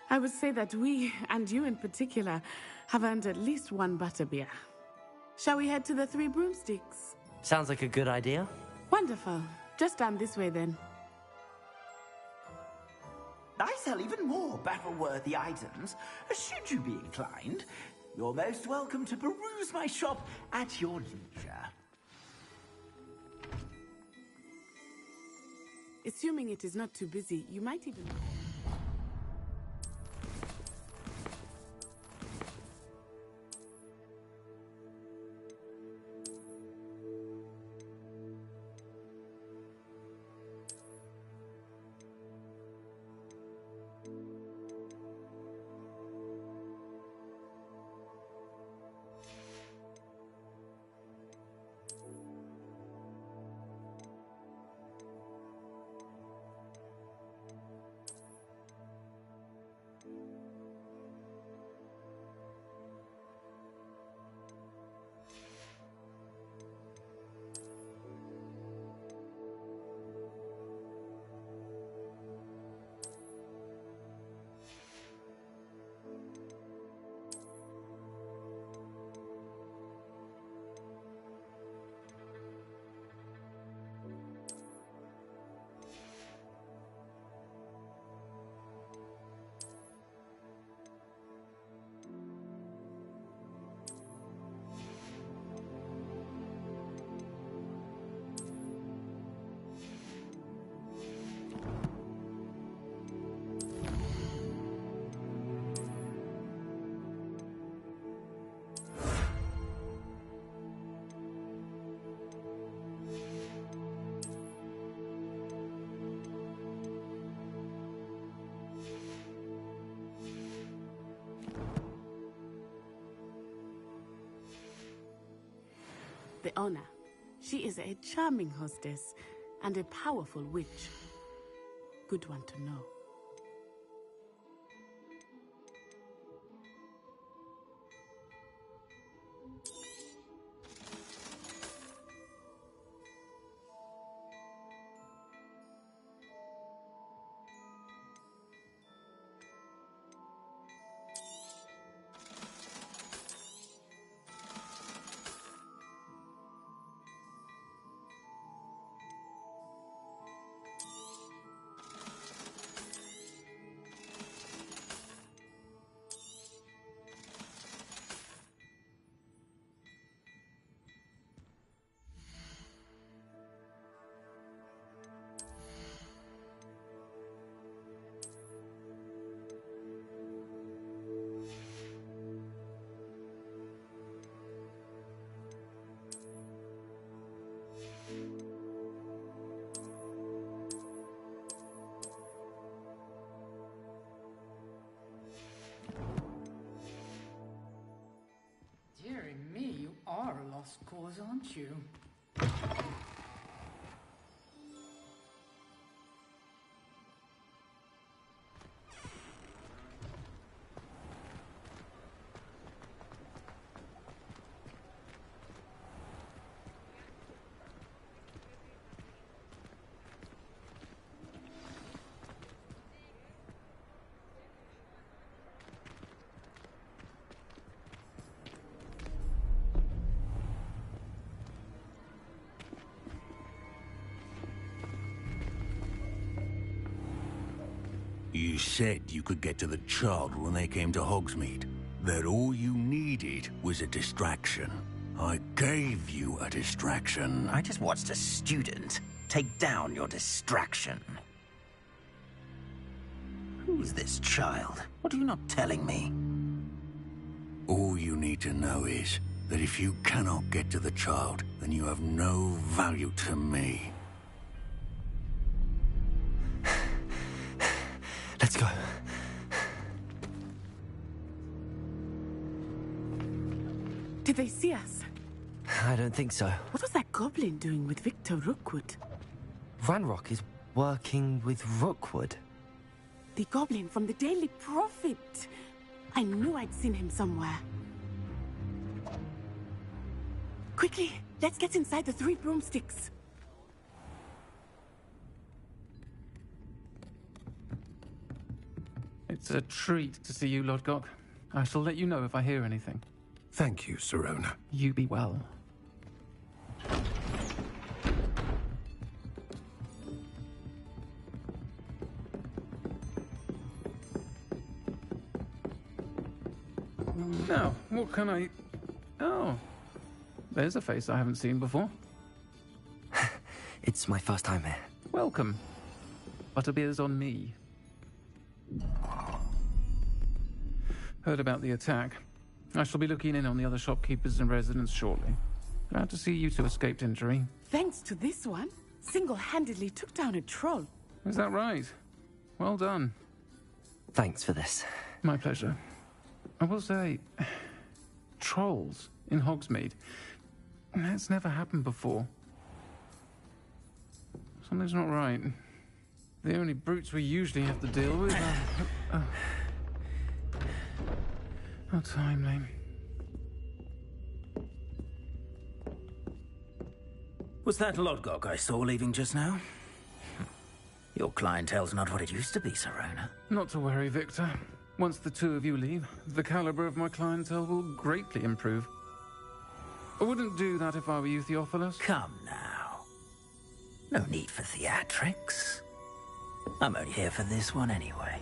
I would say that we, and you in particular, have earned at least one butterbeer. Shall we head to the Three Broomsticks? Sounds like a good idea. Wonderful. Just down this way then. I sell even more battle-worthy items. Should you be inclined, you're most welcome to peruse my shop at your leisure. Assuming it is not too busy, you might even... The owner. She is a charming hostess and a powerful witch. Good one to know. Dearie me, you are a lost cause, aren't you? You said you could get to the child when they came to Hogsmeade. That all you needed was a distraction. I gave you a distraction. I just watched a student take down your distraction. Who's this child? What are you not telling me? All you need to know is that if you cannot get to the child, then you have no value to me. Let's go. Did they see us? I don't think so. What was that goblin doing with Victor Rookwood? Ranrock is working with Rookwood. The goblin from the Daily Prophet. I knew I'd seen him somewhere. Quickly, let's get inside the 3 broomsticks. It's a treat to see you, Lodgok. I shall let you know if I hear anything. Thank you, Serona. You be well. Now, what can I... Oh, there's a face I haven't seen before. It's my first time here. Welcome. Butterbeer's on me. Heard about the attack. I shall be looking in on the other shopkeepers and residents shortly. Glad to see you two escaped injury. Thanks to this one, single-handedly took down a troll. Is that right? Well done. Thanks for this. My pleasure. I will say, trolls in Hogsmeade. That's never happened before. Something's not right. The only brutes we usually have to deal with are... How timely. Was that Lodgok I saw leaving just now? Your clientele's not what it used to be, Serona. Not to worry, Victor. Once the two of you leave, the caliber of my clientele will greatly improve. I wouldn't do that if I were you, Theophilus. Come now. No need for theatrics. I'm only here for this one anyway.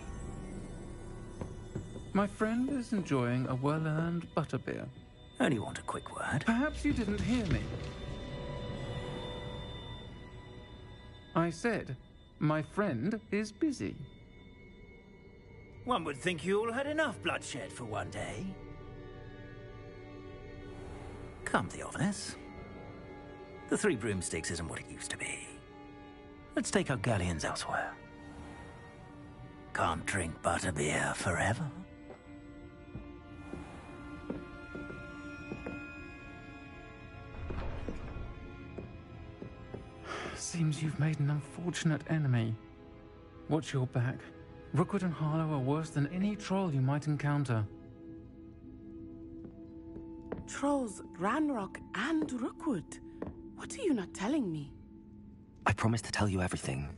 My friend is enjoying a well-earned butterbeer. Only want a quick word. Perhaps you didn't hear me. I said, my friend is busy. One would think you all had enough bloodshed for one day. Come, Theophilus. The Three Broomsticks isn't what it used to be. Let's take our galleons elsewhere. Can't drink butterbeer forever. Seems you've made an unfortunate enemy. Watch your back. Rookwood and Harlow are worse than any troll you might encounter. Trolls, Ranrock, and Rookwood. What are you not telling me? I promised to tell you everything,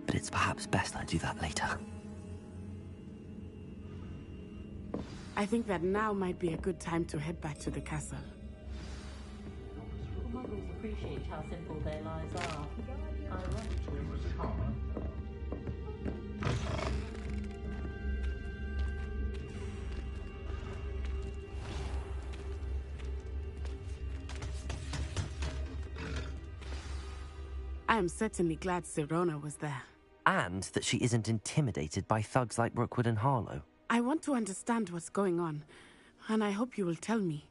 but it's perhaps best I do that later. I think that now might be a good time to head back to the castle. Muggles appreciate how simple their lives are. I am certainly glad Serona was there. And that she isn't intimidated by thugs like Rookwood and Harlow. I want to understand what's going on, and I hope you will tell me.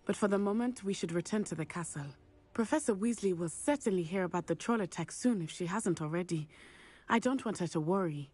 But for the moment, we should return to the castle. Professor Weasley will certainly hear about the troll attack soon if she hasn't already. I don't want her to worry.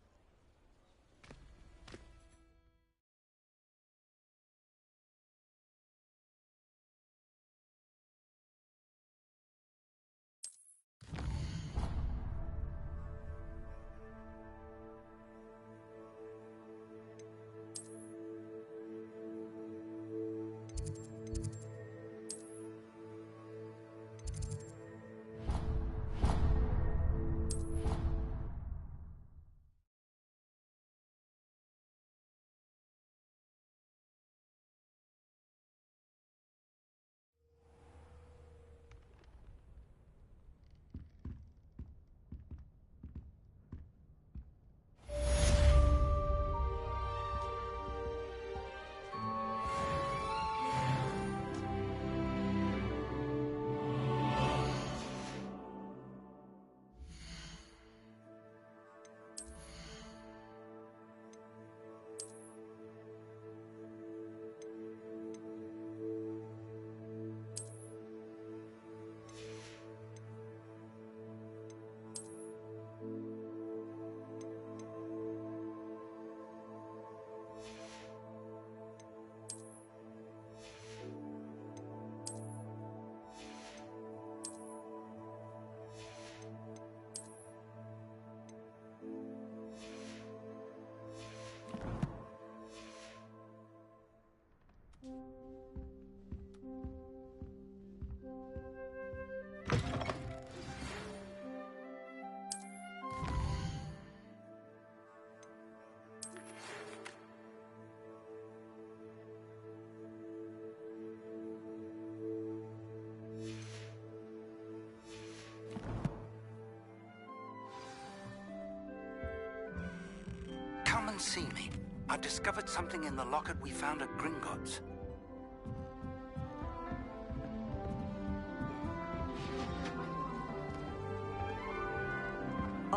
Come and see me. I've discovered something in the locket we found at Gringotts.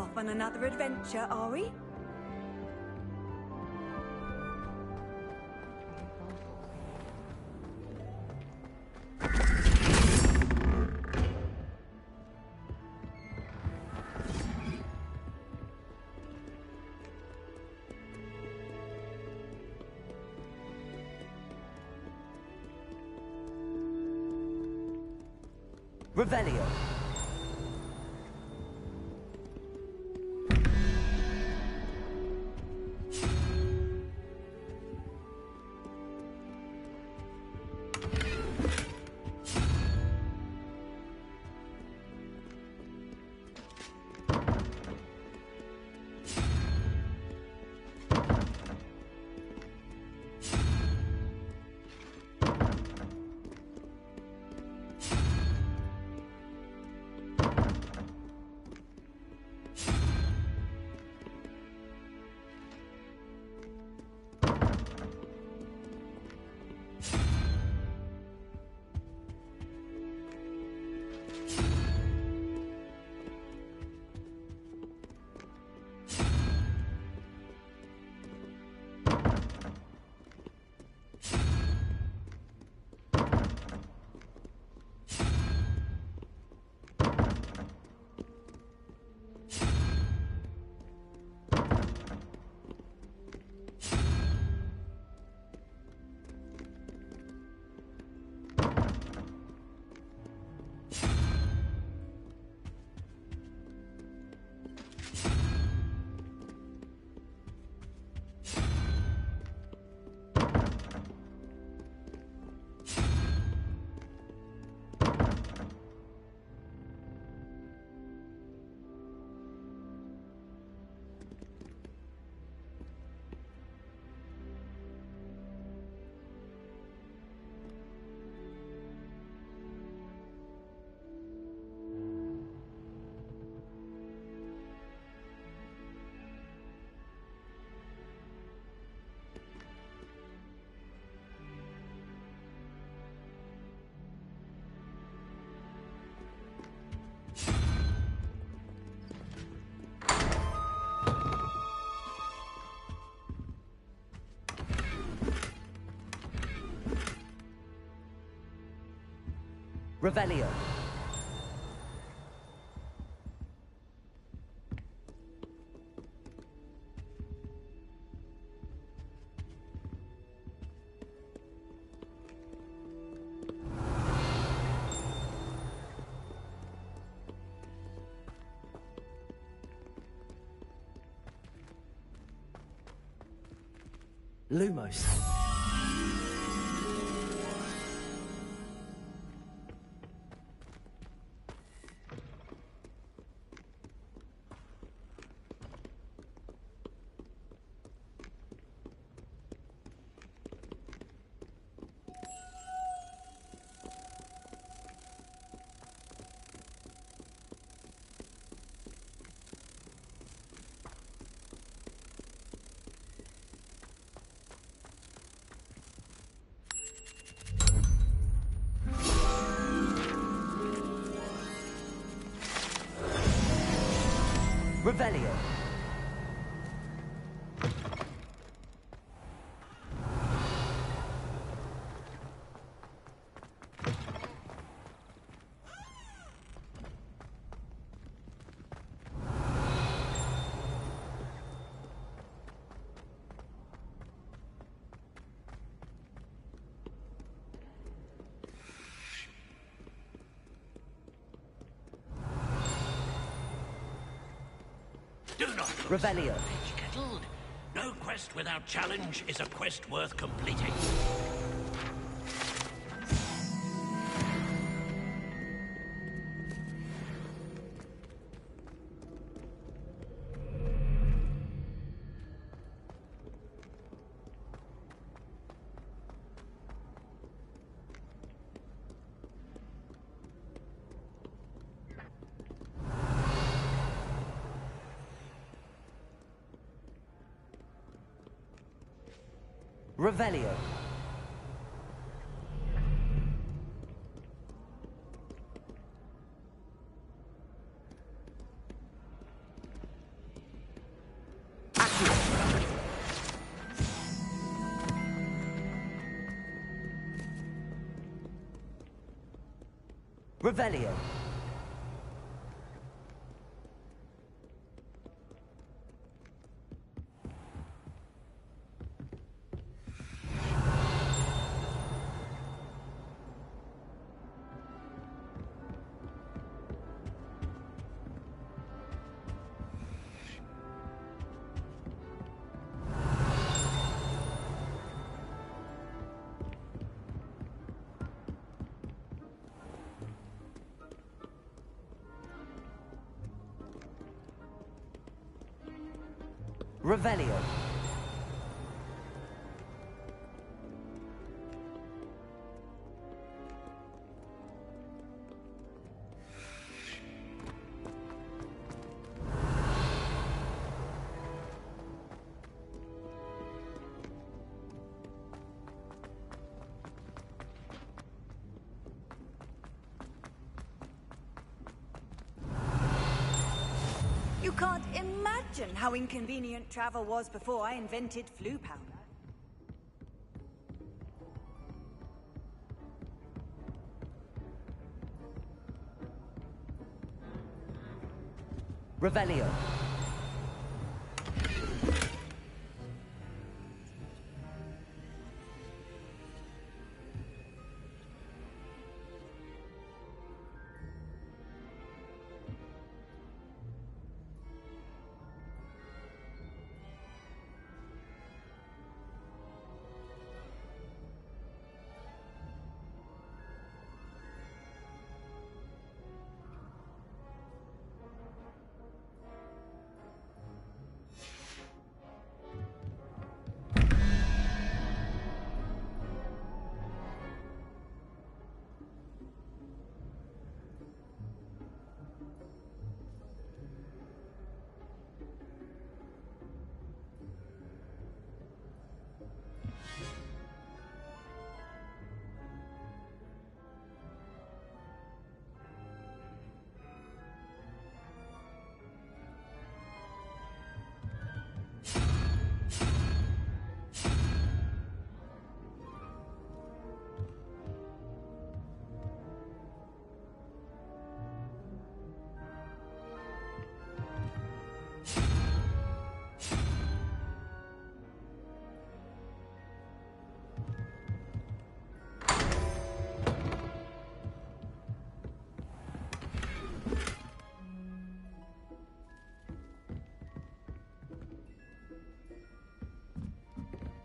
Off on another adventure, are we? Revelio. Revelio. Lumos. Revelio. Do not Revelio. Kettled. No quest without challenge is a quest worth completing. Revelio. Revelio. Revelio. You can't imagine how inconvenient travel was before I invented flu powder. Revelio.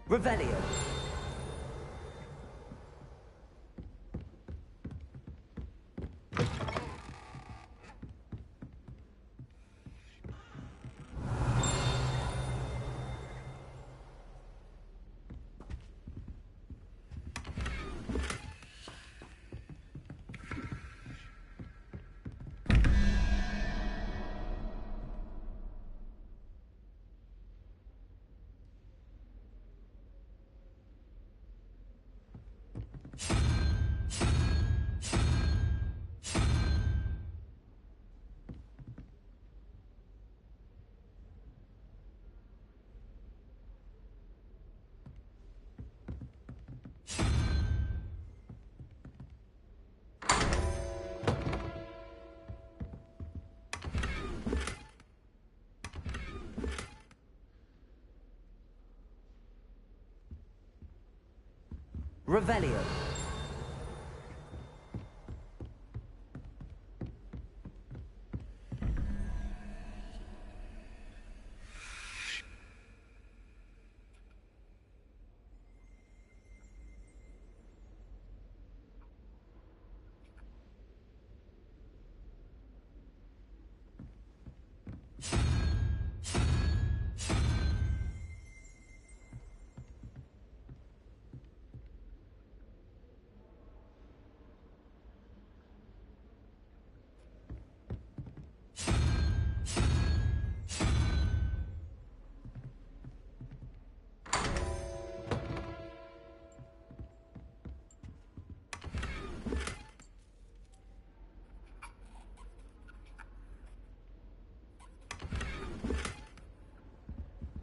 Revelio. Revelio.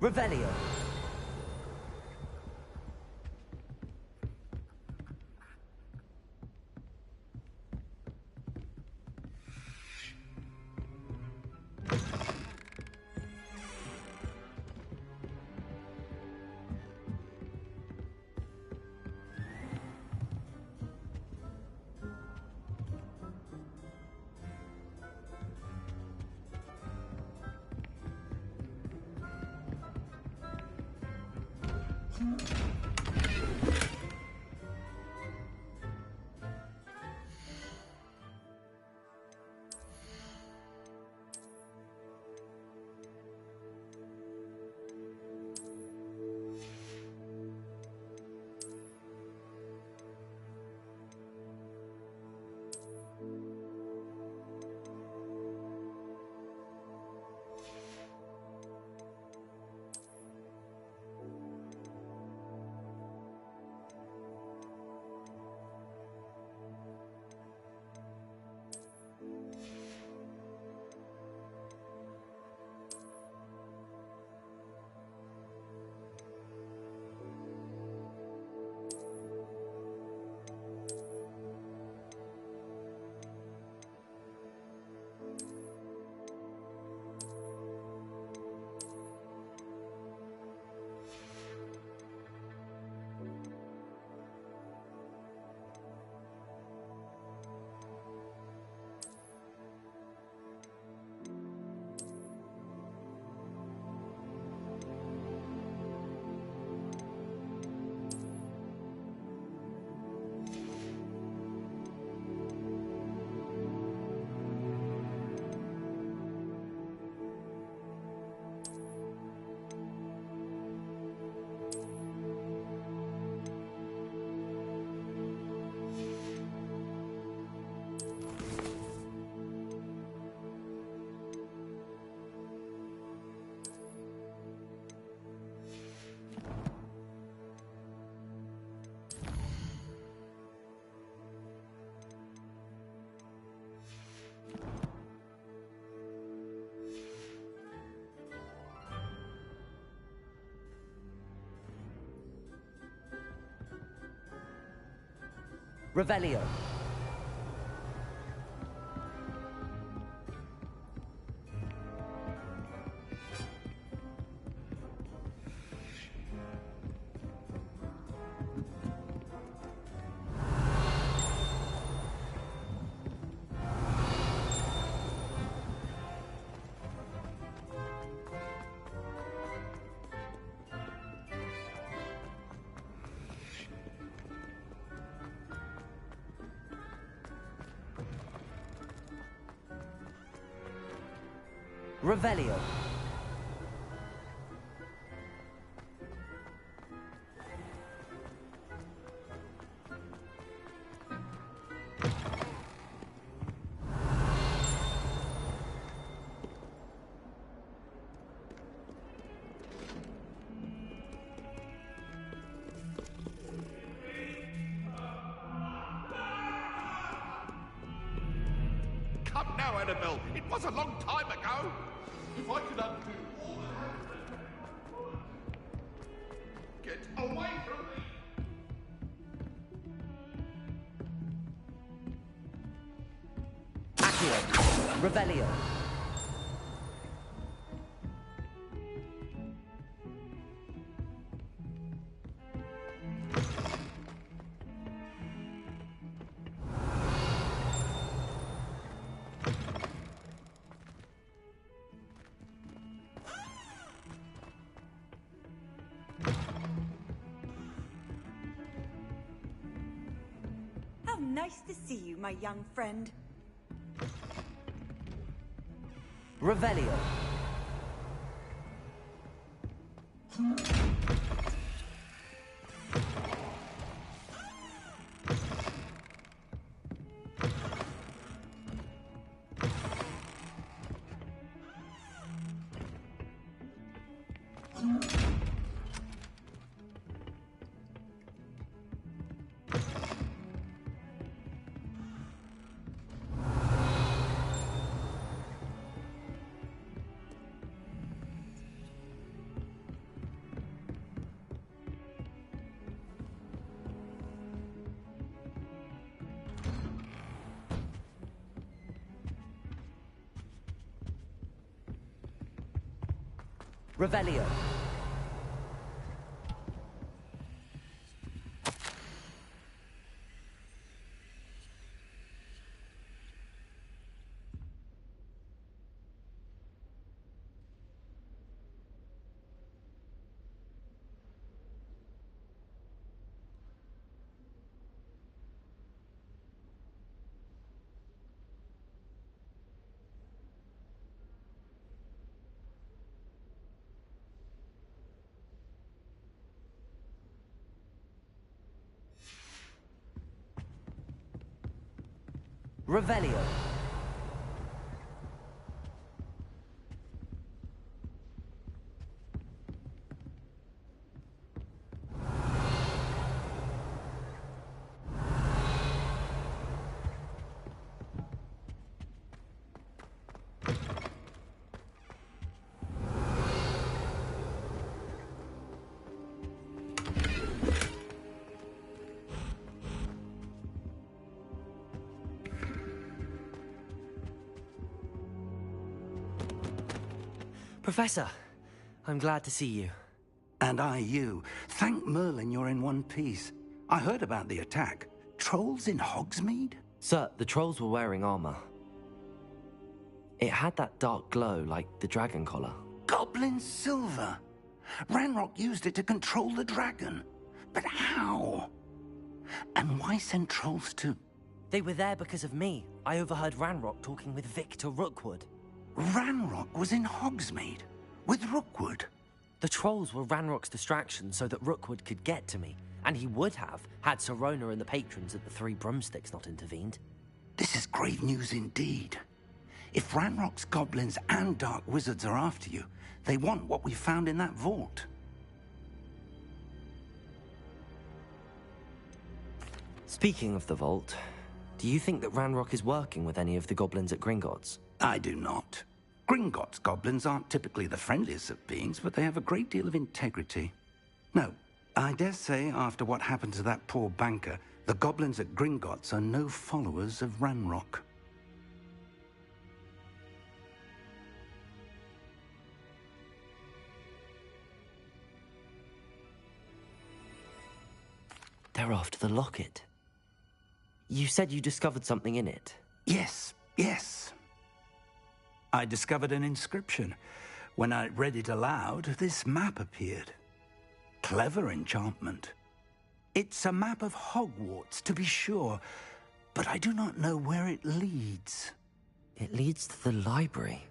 Revelio. Revelio. Revelio. Come now, Annabelle. It was a long time ago. If I could undo all that. Get away from me! Accio. Revelio. How nice to see you, my young friend. Revelio. Revelio. Revelio. Professor, I'm glad to see you. And I you. Thank Merlin you're in one piece. I heard about the attack. Trolls in Hogsmeade? Sir, the trolls were wearing armor. It had that dark glow like the dragon collar. Goblin silver. Ranrock used it to control the dragon. But how? And why send trolls to... They were there because of me. I overheard Ranrock talking with Victor Rookwood. Ranrock was in Hogsmeade with Rookwood. The trolls were Ranrock's distraction so that Rookwood could get to me, and he would have had Sirona and the patrons at the Three Broomsticks not intervened. This is grave news indeed. If Ranrock's goblins and dark wizards are after you, they want what we found in that vault. Speaking of the vault, do you think that Ranrock is working with any of the goblins at Gringotts? I do not. Gringotts goblins aren't typically the friendliest of beings, but they have a great deal of integrity. No, I dare say after what happened to that poor banker, the goblins at Gringotts are no followers of Ranrock. They're after the locket. You said you discovered something in it. Yes, yes. I discovered an inscription. When I read it aloud, this map appeared. Clever enchantment. It's a map of Hogwarts, to be sure, but I do not know where it leads. It leads to the library.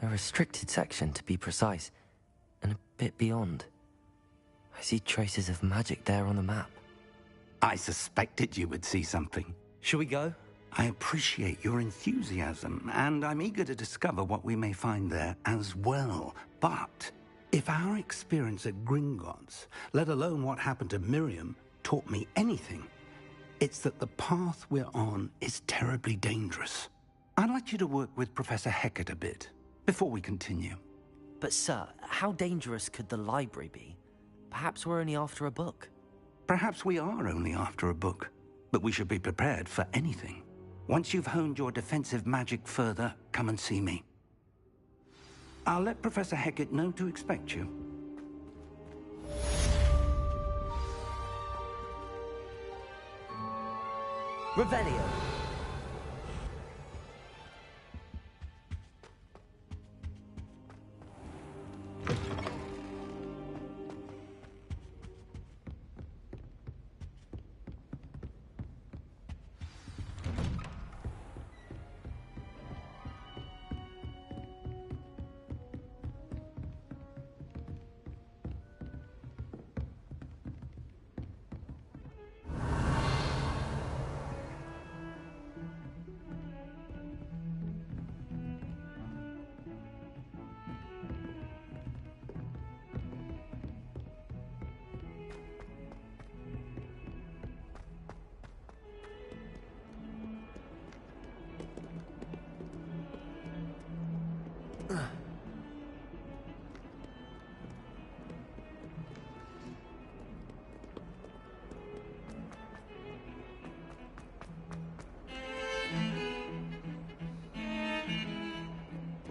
A restricted section, to be precise, and a bit beyond. I see traces of magic there on the map. I suspected you would see something. Shall we go? I appreciate your enthusiasm, and I'm eager to discover what we may find there as well. But if our experience at Gringotts, let alone what happened to Miriam, taught me anything, it's that the path we're on is terribly dangerous. I'd like you to work with Professor Hecat a bit before we continue. But sir, how dangerous could the library be? Perhaps we're only after a book. Perhaps we are only after a book, but we should be prepared for anything. Once you've honed your defensive magic further, come and see me. I'll let Professor Hecat know to expect you. Revelio.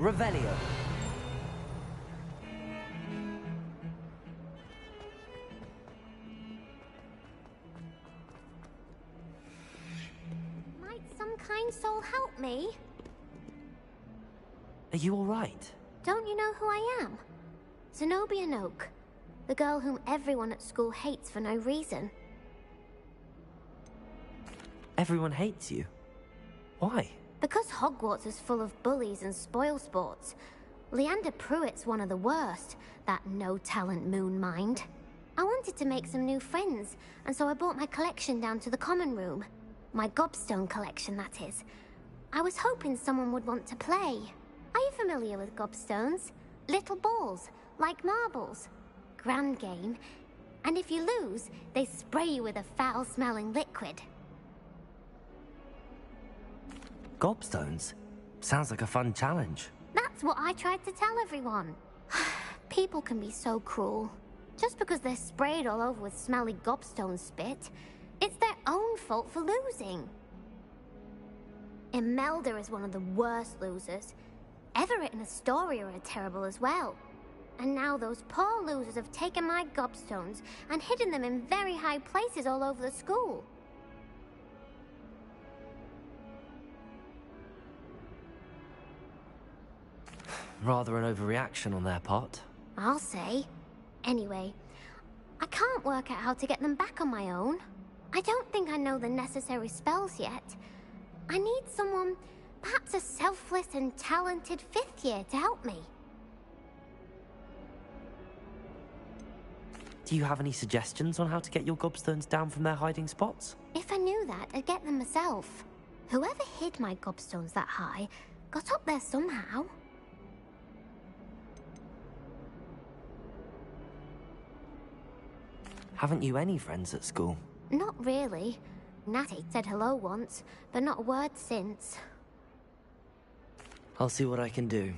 Revelio. Might some kind soul help me? Are you all right? Don't you know who I am? Zenobia Noak, the girl whom everyone at school hates for no reason. Everyone hates you. Why? Because Hogwarts is full of bullies and spoilsports. Leander Pruitt's one of the worst, that no-talent moon mind. I wanted to make some new friends, and so I brought my collection down to the common room. My gobstone collection, that is. I was hoping someone would want to play. Are you familiar with gobstones? Little balls, like marbles. Grand game. And if you lose, they spray you with a foul-smelling liquid. Gobstones? Sounds like a fun challenge. That's what I tried to tell everyone. People can be so cruel. Just because they're sprayed all over with smelly gobstone spit, it's their own fault for losing. Imelda is one of the worst losers. Everett and Astoria are terrible as well. And now those poor losers have taken my gobstones and hidden them in very high places all over the school. Rather an overreaction on their part. I'll say. Anyway, I can't work out how to get them back on my own. I don't think I know the necessary spells yet. I need someone, perhaps a selfless and talented 5th year to help me. Do you have any suggestions on how to get your gobstones down from their hiding spots? If I knew that, I'd get them myself. Whoever hid my gobstones that high got up there somehow. Haven't you any friends at school? Not really. Natty said hello once, but not a word since. I'll see what I can do.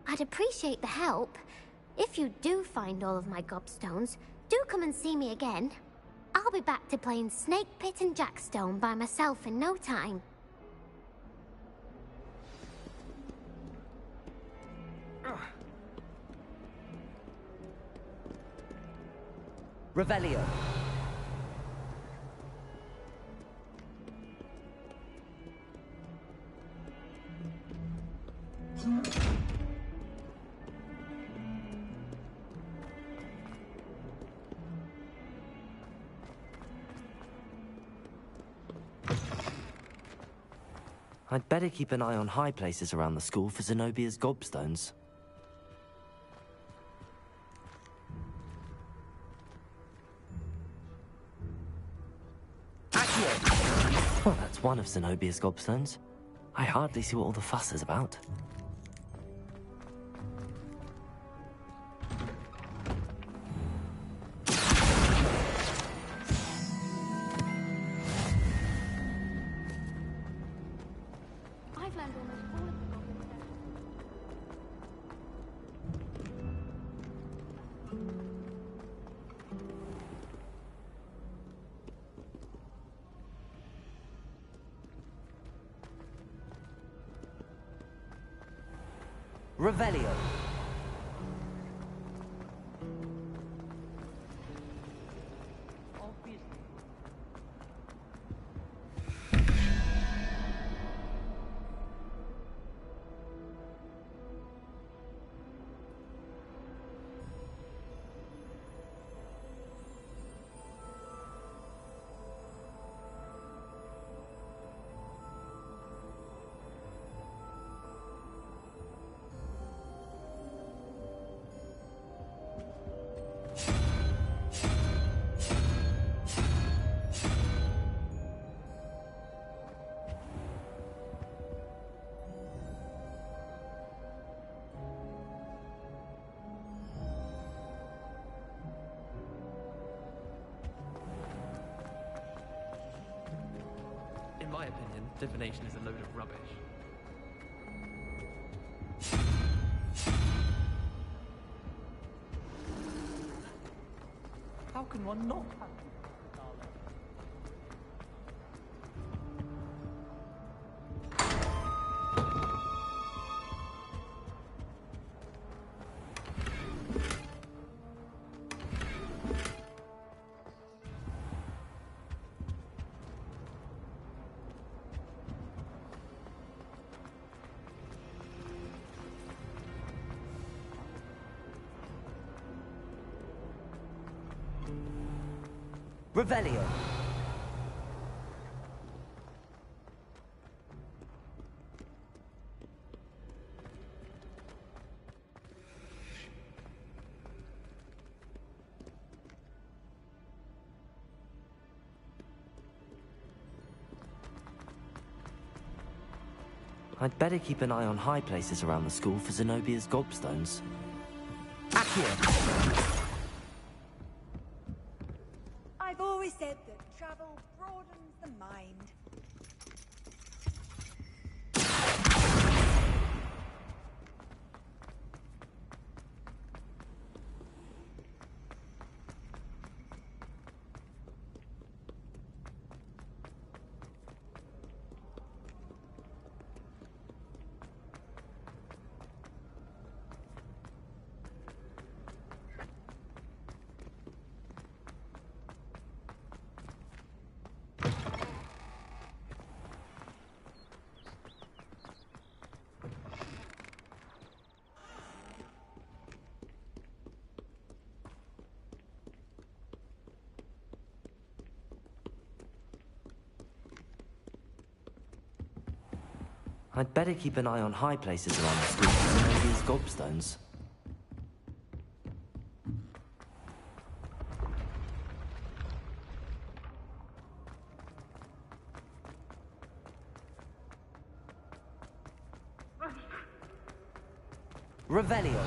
I'd appreciate the help. If you do find all of my gobstones, do come and see me again. I'll be back to playing Snake Pit and Jackstone by myself in no time. Revelio. I'd better keep an eye on high places around the school for Zenobia's gobstones. Well, that's one of Zenobia's gobstones. I hardly see what all the fuss is about. I've learned almost all of the goblin stuff. Revelio. In my opinion, divination is a load of rubbish. How can one not have Revelio. I'd better keep an eye on high places around the school for Zenobia's gobstones. Accio! I've always said that travel broadens the mind. I'd better keep an eye on high places around the school for Zenobia's gobstones. Revelio.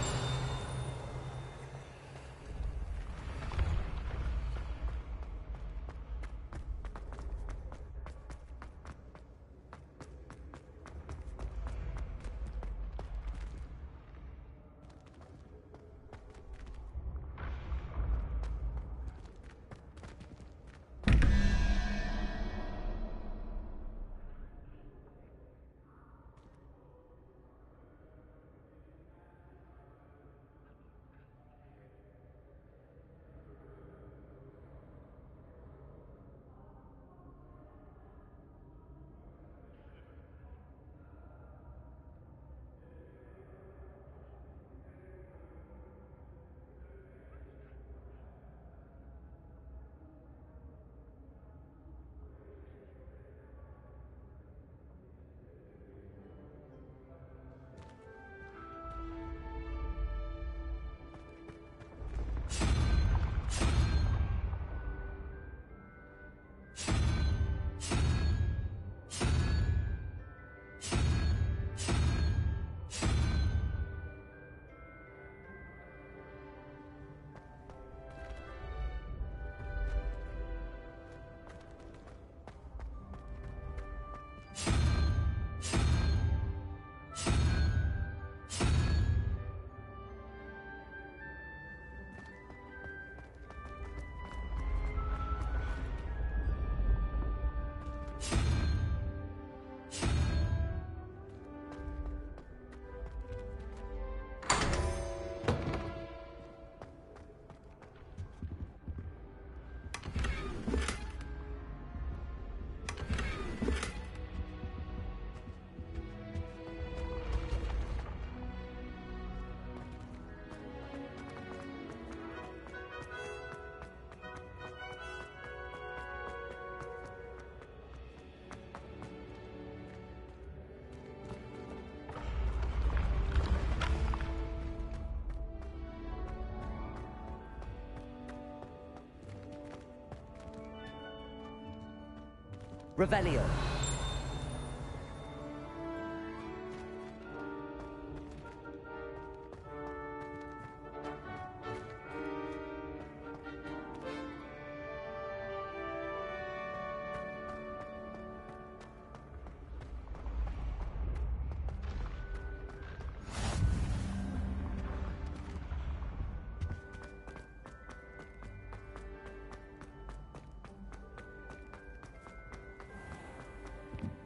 Revelio.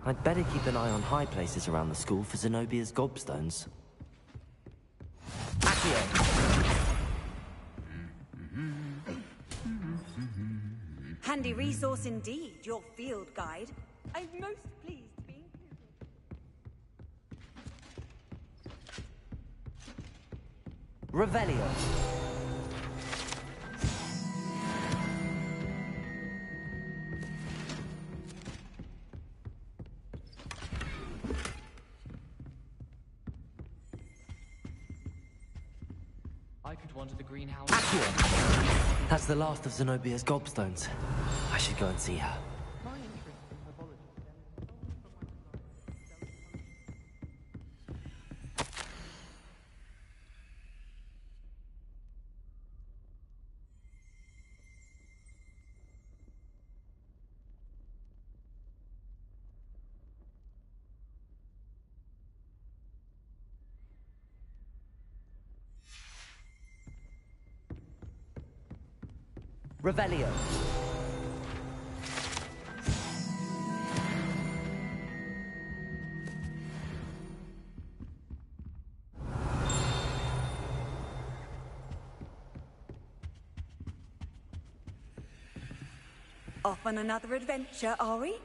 I'd better keep an eye on high places around the school for Zenobia's gobstones. Accio! Handy resource indeed, your field guide. I'm most pleased to be included. Revelio. I could wander the greenhouse. Accio! That's the last of Zenobia's gobstones. I should go and see her. My interest in herbology stems solely from my desire to Revelio. Off on another adventure, are we?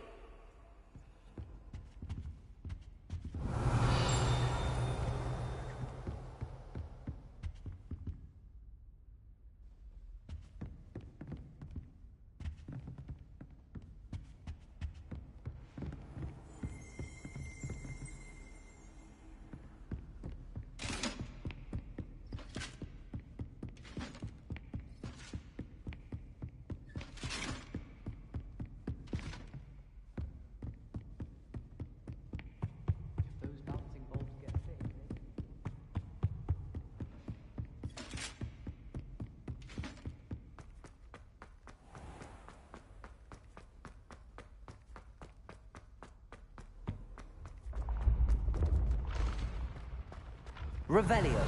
Those bouncing balls get big. Revelio.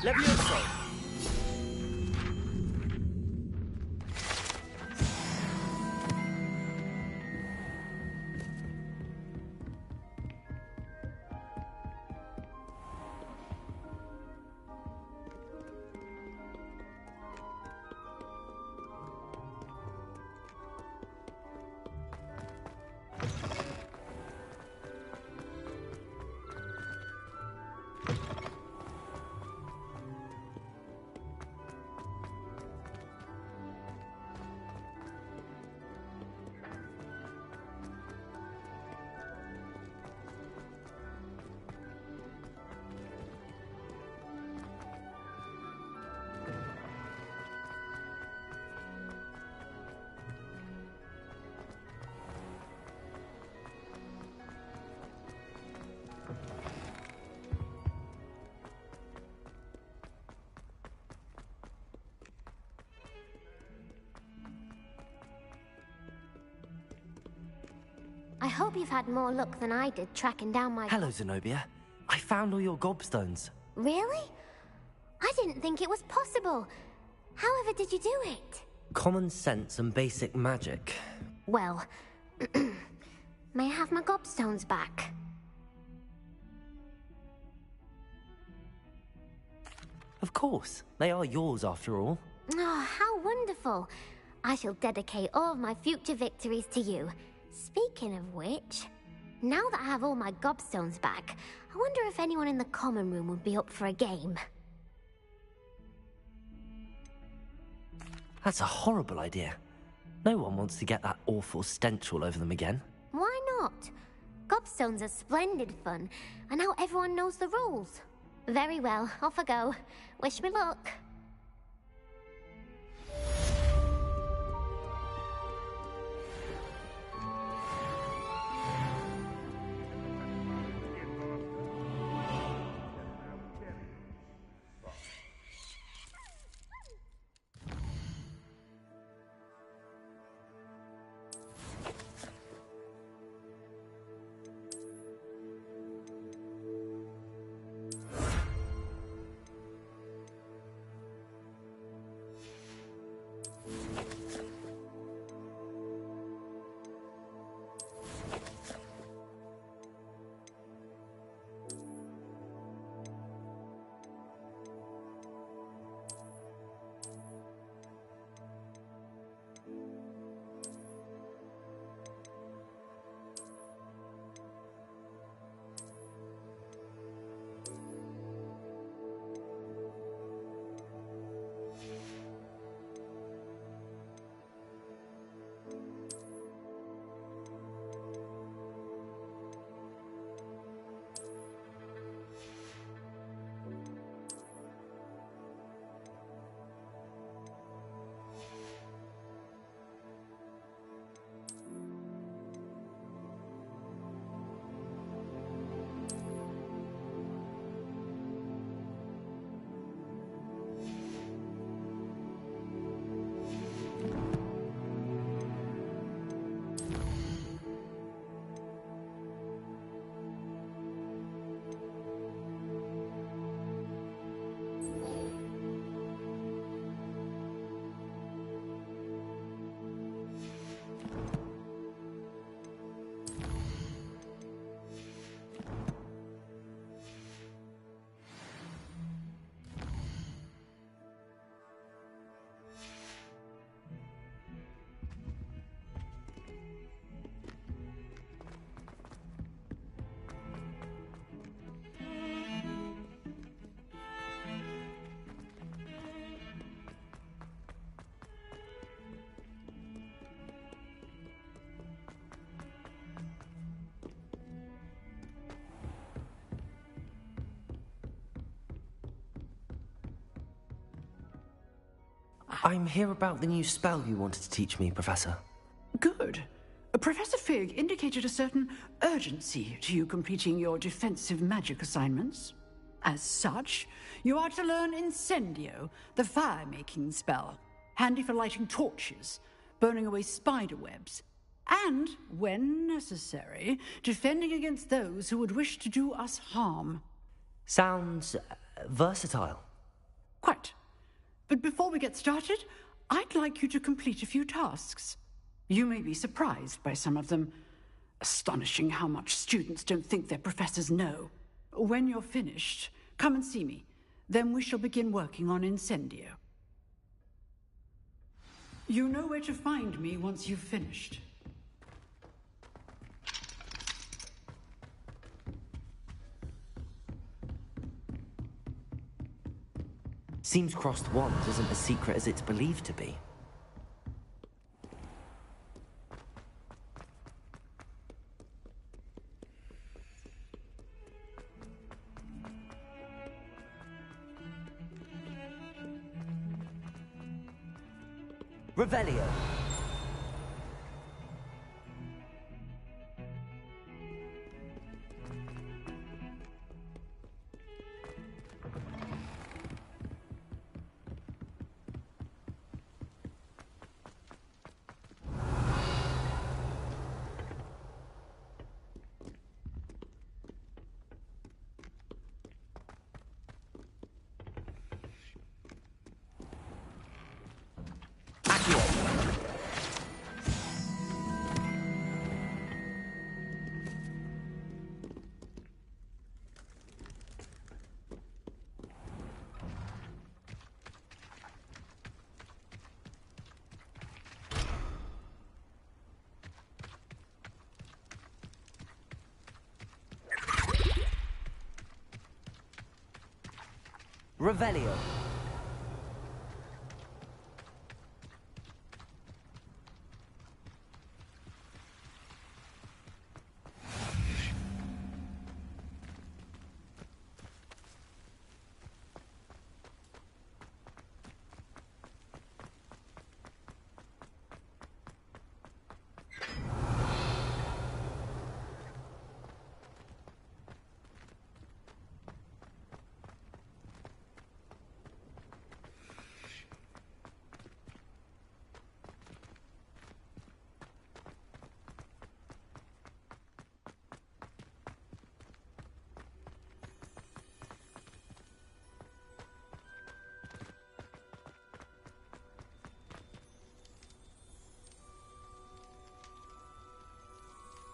Levioso. I hope you've had more luck than I did tracking down my... Hello, Zenobia. I found all your gobstones. Really? I didn't think it was possible. However did you do it? Common sense and basic magic. Well, may I have my gobstones back? Of course. They are yours after all. Oh, how wonderful. I shall dedicate all of my future victories to you. Speaking of which, now that I have all my gobstones back, I wonder if anyone in the common room would be up for a game. That's a horrible idea. No one wants to get that awful stench all over them again. Why not? Gobstones are splendid fun, and now everyone knows the rules. Very well, off I go. Wish me luck. I'm here about the new spell you wanted to teach me, Professor. Good. Professor Fig indicated a certain urgency to you completing your defensive magic assignments. As such, you are to learn Incendio, the fire-making spell, handy for lighting torches, burning away spider webs, and, when necessary, defending against those who would wish to do us harm. Sounds versatile. Quite. But before we get started, I'd like you to complete a few tasks. You may be surprised by some of them. Astonishing how much students don't think their professors know. When you're finished, come and see me. Then we shall begin working on Incendio. You know where to find me once you've finished. Seems crossed wands isn't as secret as it's believed to be. Revelio. Revelio.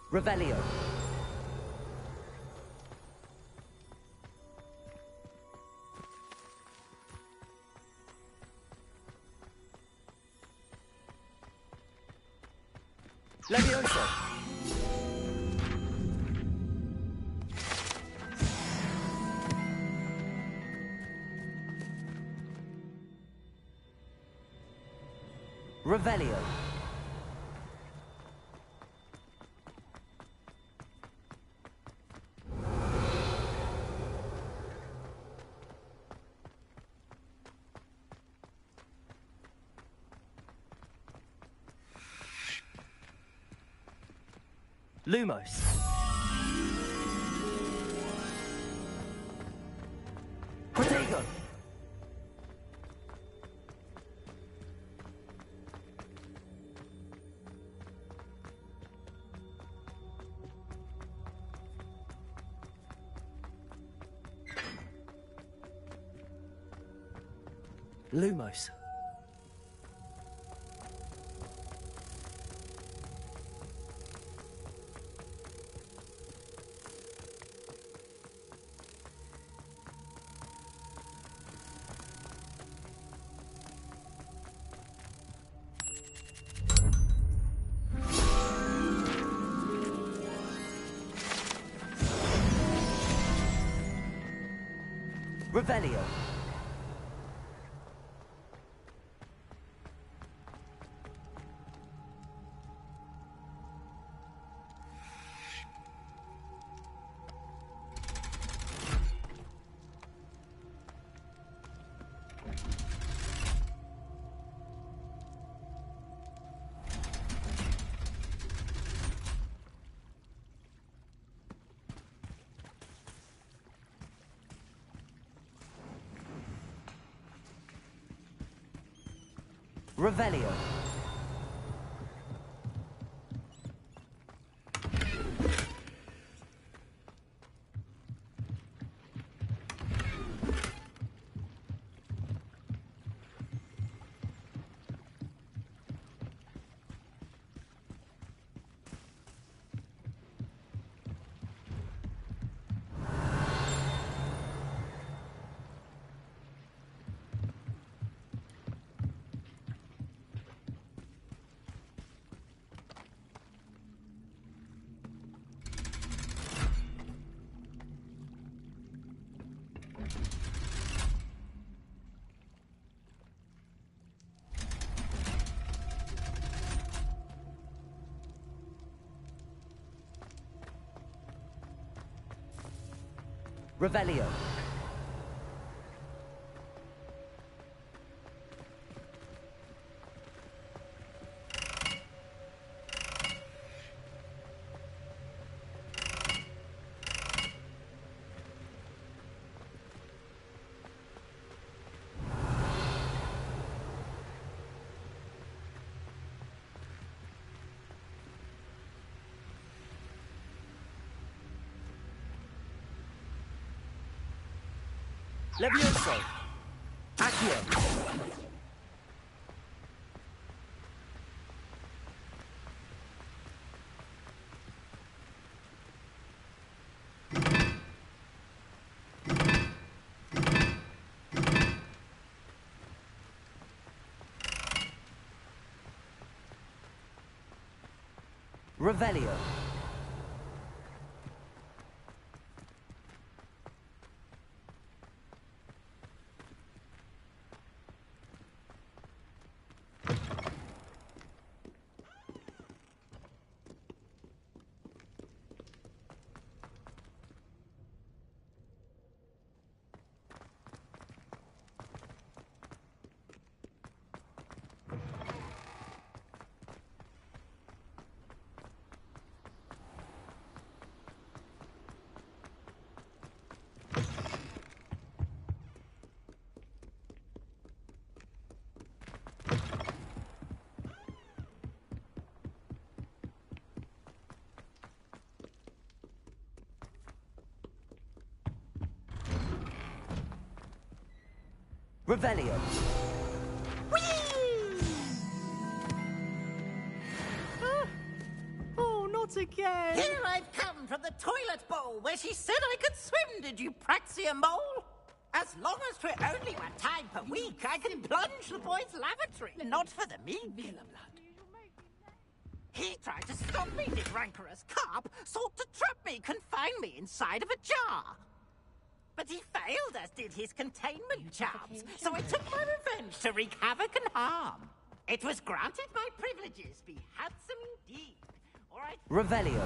Revelio. Levioso. Revelio. Lumos. Protego. Lumos. Revelio. Revelio. Revelio. Levioso. Accio. Revelio. Revelio. Oh, not again! Here I've come from the toilet bowl where she said I could swim, did you praxia mole? As long as 'twere only 1 time per week, I can plunge the boy's lavatory, not for the meek. He tried to stop me, did rancorous carp, sought to trap me, confine me inside of a jar. But he failed, as did his containment charms, so I took my revenge to wreak havoc and harm. It was granted my privileges be handsome indeed, or I'd... Revelio.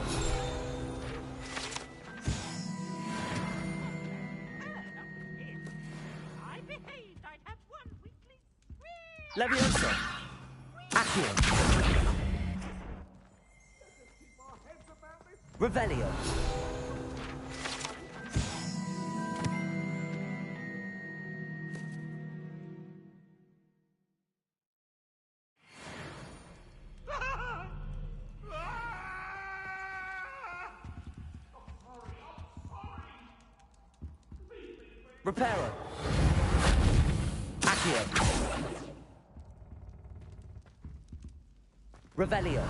I behaved, I'd have 1 weekly... Levioso. Accio. Revelio. Reparo. Accio. Revelio.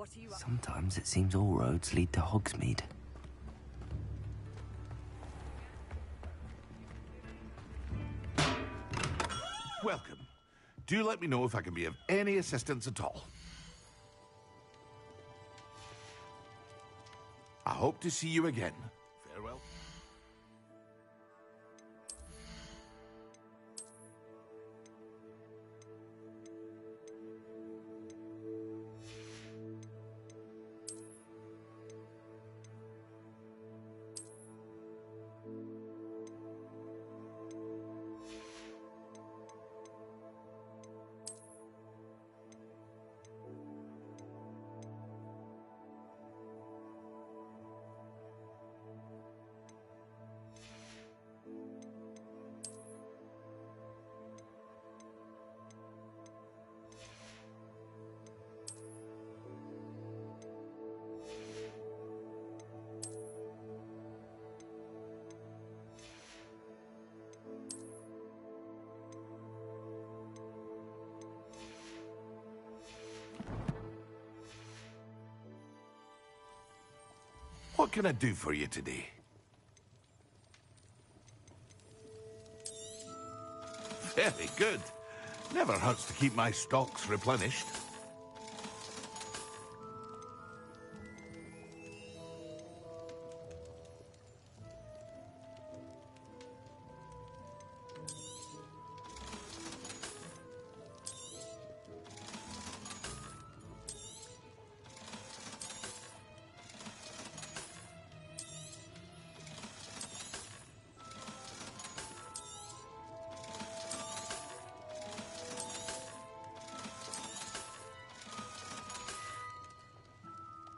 What are you up? Sometimes it seems all roads lead to Hogsmeade. Welcome. Do let me know if I can be of any assistance at all. I hope to see you again. Farewell. What can I do for you today? Very good. Never hurts to keep my stocks replenished.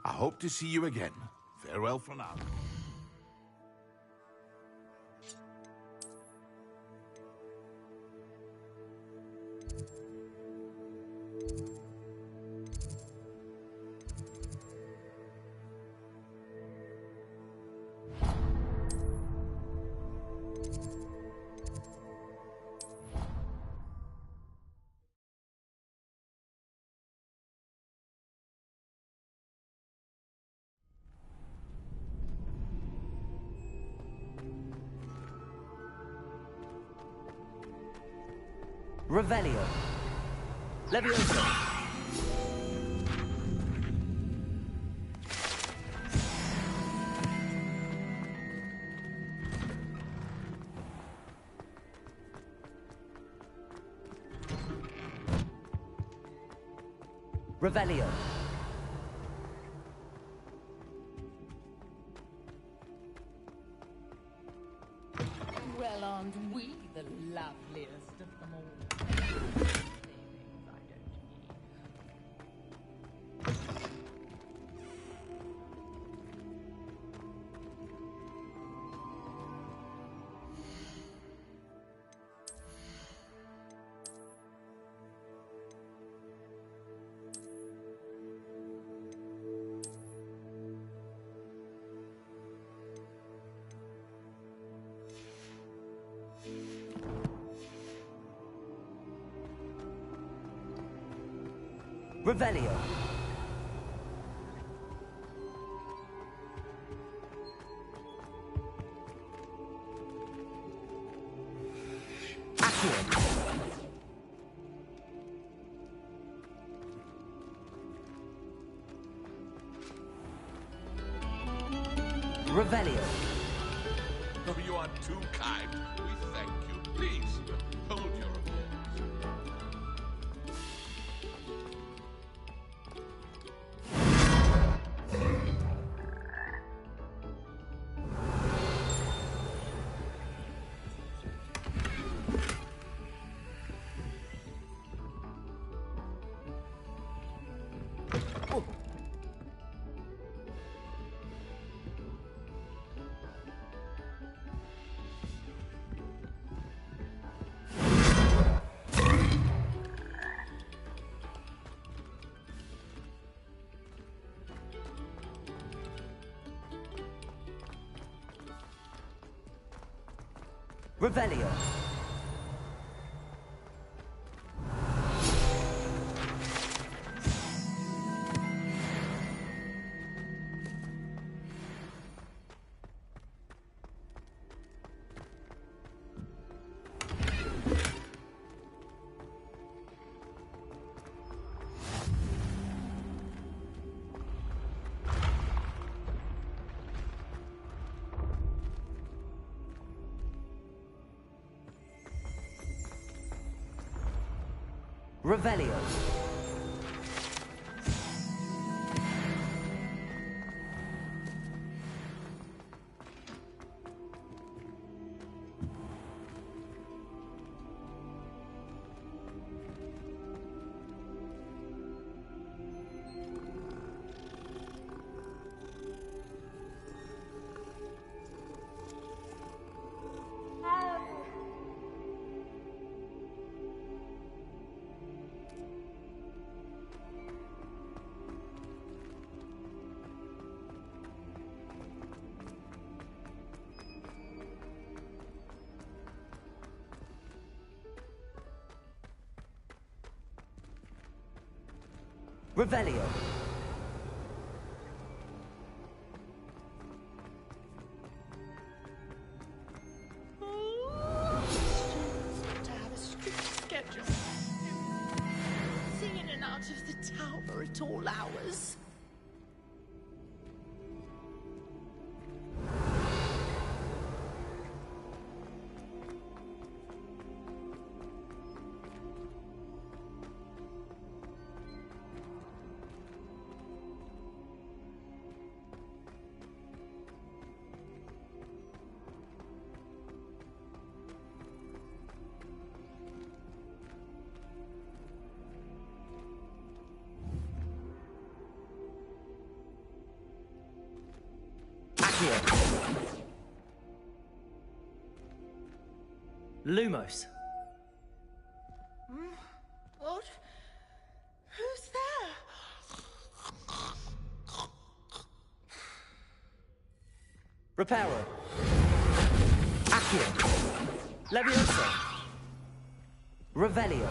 I hope to see you again. Farewell for now. Revelio. Levioso. Revelio. Well, aren't we the loveliest of them all? Revelio. Accio. Revelio. Oh, you are too kind. We thank you. Please, hold your Revelio. Revelio. Revelio. To have a strict schedule. Singing and out of the tower at all hours. Lumos. What? Who's there? Reparo. Accio. Levioso. Revelio.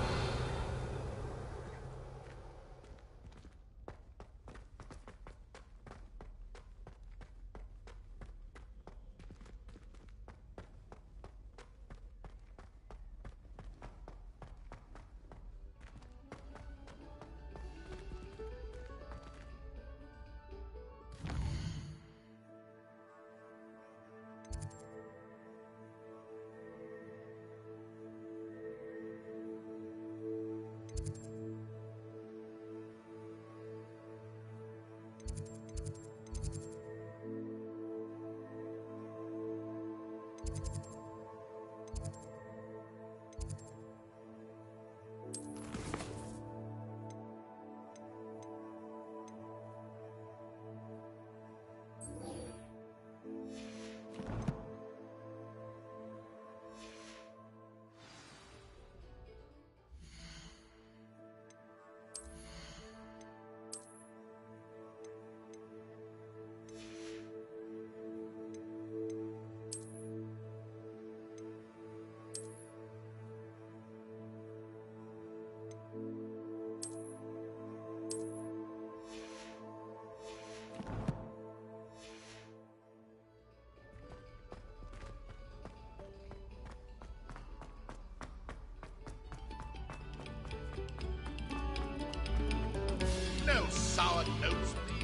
No sour notes, please.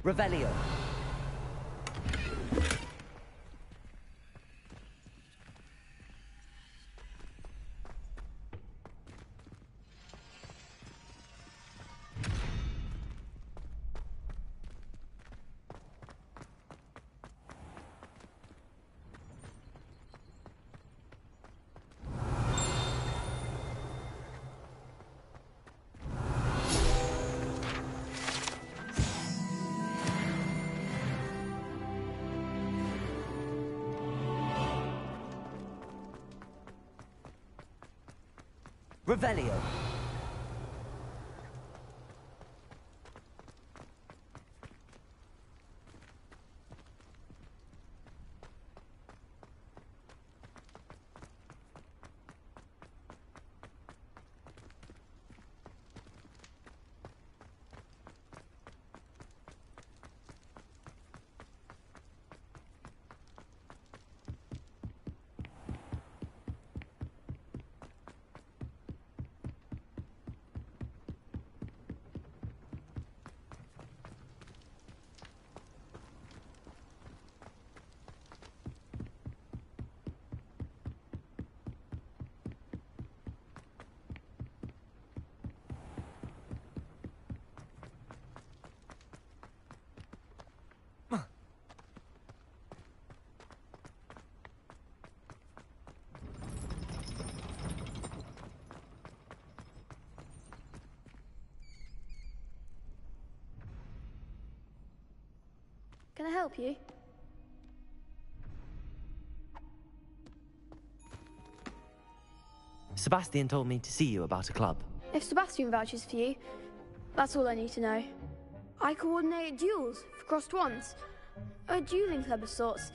Revelio. Revelio. Can I help you? Sebastian told me to see you about a club. If Sebastian vouches for you, that's all I need to know. I coordinate duels for crossed wands. A dueling club of sorts.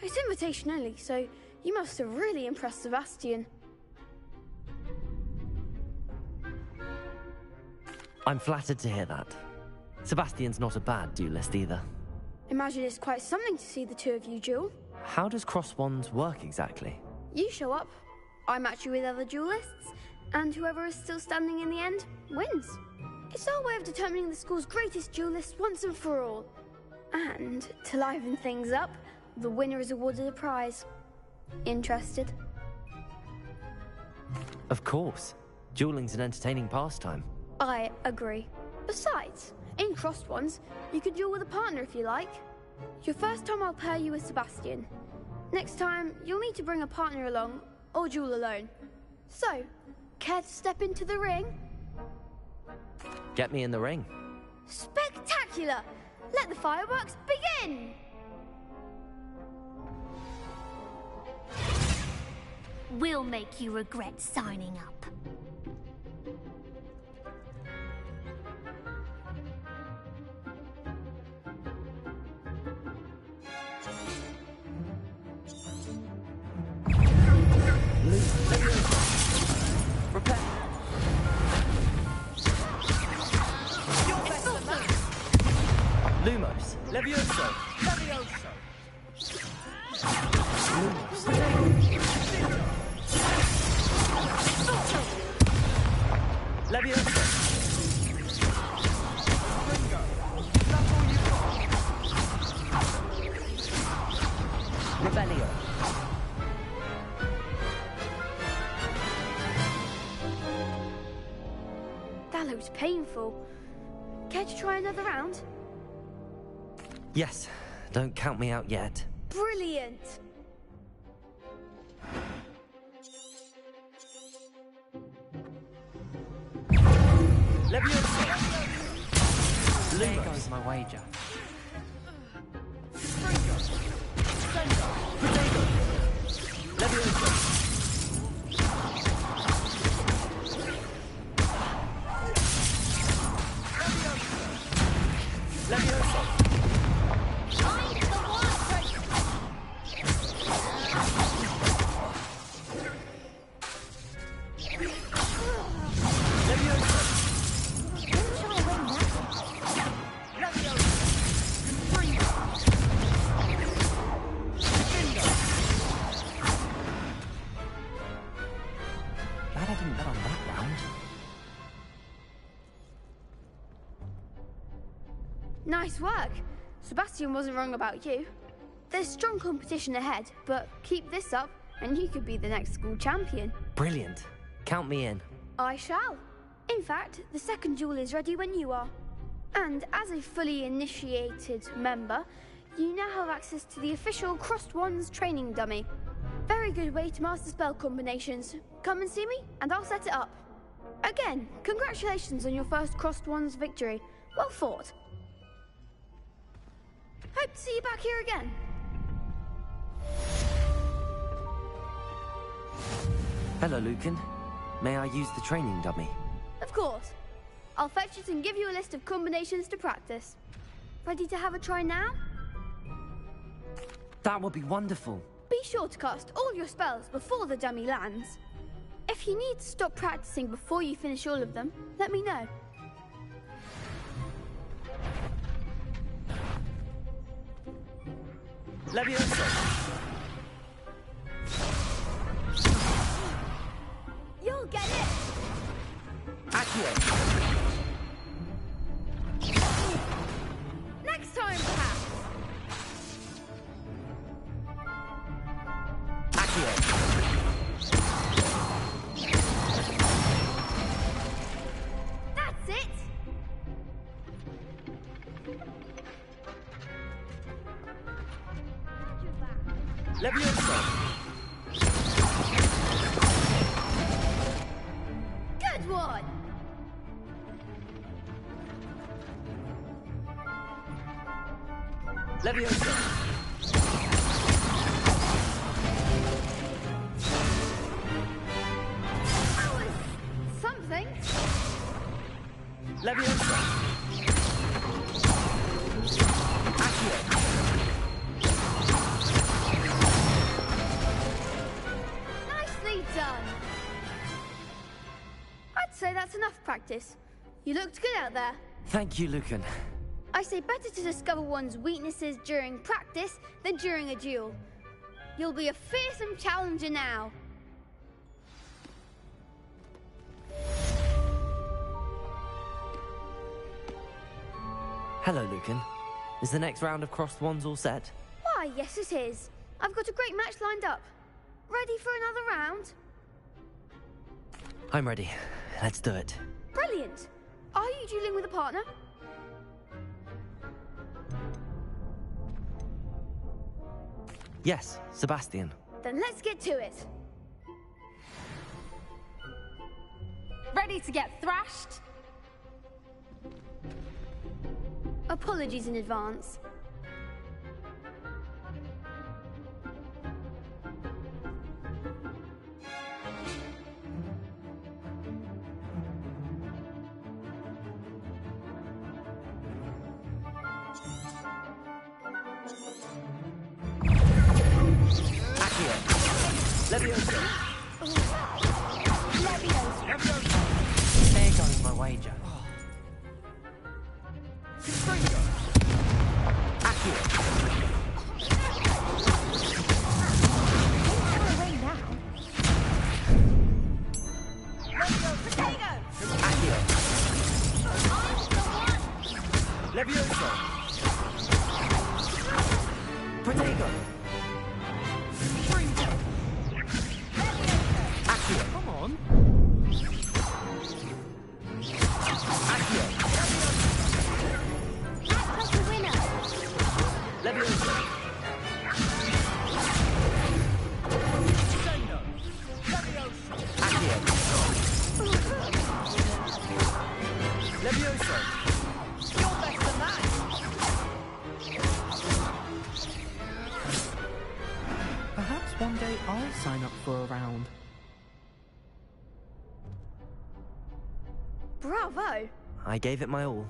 It's invitation only, so you must have really impressed Sebastian. I'm flattered to hear that. Sebastian's not a bad duelist either. Imagine it's quite something to see the two of you duel. How does cross wands work exactly? You show up, I match you with other duelists, and whoever is still standing in the end wins. It's our way of determining the school's greatest duelist once and for all. And to liven things up, the winner is awarded a prize. Interested? Of course. Dueling's an entertaining pastime. I agree. Besides, in crossed ones, you could duel with a partner if you like. Your first time I'll pair you with Sebastian. Next time, you'll need to bring a partner along, or duel alone. So, care to step into the ring? Get me in the ring. Spectacular! Let the fireworks begin! We'll make you regret signing up. Lumos. Levioso! Levioso! Levioso. Ringo! That's all you got! Rebellion. That looks painful. Care to try another round? Yes. Don't count me out yet. Brilliant! Levioso! There goes my wager. Ringo! Sendo! Potato! Levioso! Levioso! Glad I didn't bet on that round. Nice work. Sebastian wasn't wrong about you. There's strong competition ahead, but keep this up and you could be the next school champion. Brilliant. Count me in. I shall. In fact, the second duel is ready when you are. And as a fully initiated member, you now have access to the official Crossed Wands training dummy. Very good way to master spell combinations. Come and see me, and I'll set it up. Again, congratulations on your first Crossed Wands victory. Well fought. Hope to see you back here again. Hello, Lucan. May I use the training dummy? Of course. I'll fetch it and give you a list of combinations to practice. Ready to have a try now? That would be wonderful. Be sure to cast all your spells before the dummy lands. If you need to stop practicing before you finish all of them, let me know. Levioso! You'll get it! Accio! Next time, perhaps! That's it! Levioso! Good one! Leviosa! That was something. Leviosa! Accio! Nicely done. I'd say that's enough practice. You looked good out there. Thank you, Lucan. I say better to discover one's weaknesses during practice than during a duel. You'll be a fearsome challenger now. Hello, Lucan. Is the next round of crossed wands all set? Why, yes it is. I've got a great match lined up. Ready for another round? I'm ready. Let's do it. Brilliant. Are you dueling with a partner? Yes, Sebastian. Then let's get to it. Ready to get thrashed? Apologies in advance. Leviosa! Leviosa! There goes my wager. Stringo! Accio! Away now. Accio! Leviosa! Protego! Accio! Come on. Accio! That's the winner. Leviosa! Sendo! Leviosa! Accio! Leviosa! You're better than that! Perhaps one day I'll sign up for a round. Bravo! I gave it my all.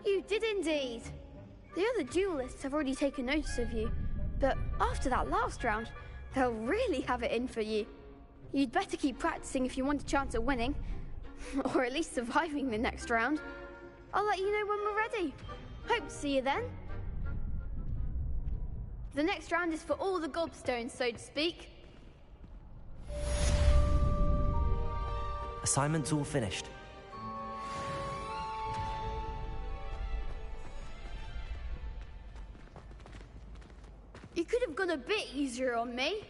You did indeed. The other duelists have already taken notice of you, but after that last round, they'll really have it in for you. You'd better keep practicing if you want a chance at winning, or at least surviving the next round. I'll let you know when we're ready. Hope to see you then. The next round is for all the gobstones, so to speak. Assignment's all finished. You could have gone a bit easier on me.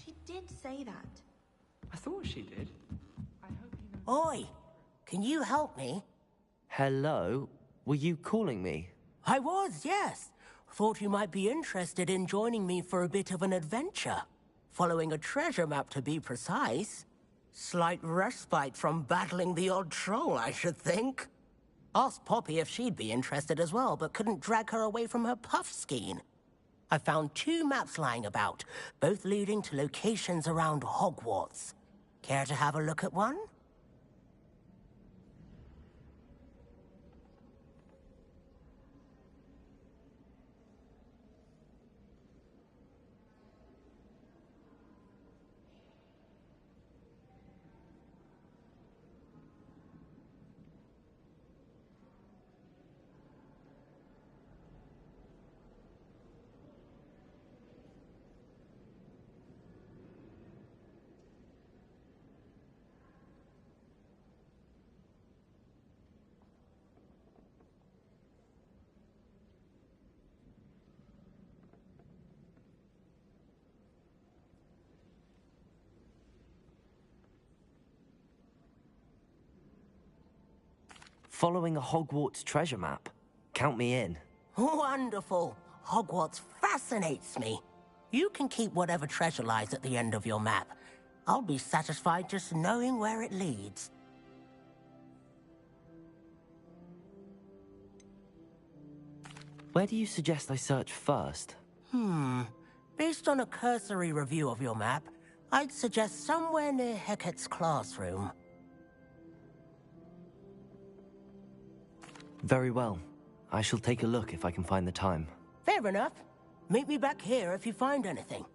She did say that. I thought she did. Oi! Can you help me? Hello? Were you calling me? I was, yes. Thought you might be interested in joining me for a bit of an adventure. Following a treasure map, to be precise. Slight respite from battling the odd troll, I should think. Asked Poppy if she'd be interested as well, but couldn't drag her away from her puff skein. I found 2 maps lying about, both leading to locations around Hogwarts. Care to have a look at one? Following a Hogwarts treasure map. Count me in. Wonderful. Hogwarts fascinates me. You can keep whatever treasure lies at the end of your map. I'll be satisfied just knowing where it leads. Where do you suggest I search first? Based on a cursory review of your map, I'd suggest somewhere near Hecat's classroom. Very well. I shall take a look if I can find the time. Fair enough. Meet me back here if you find anything.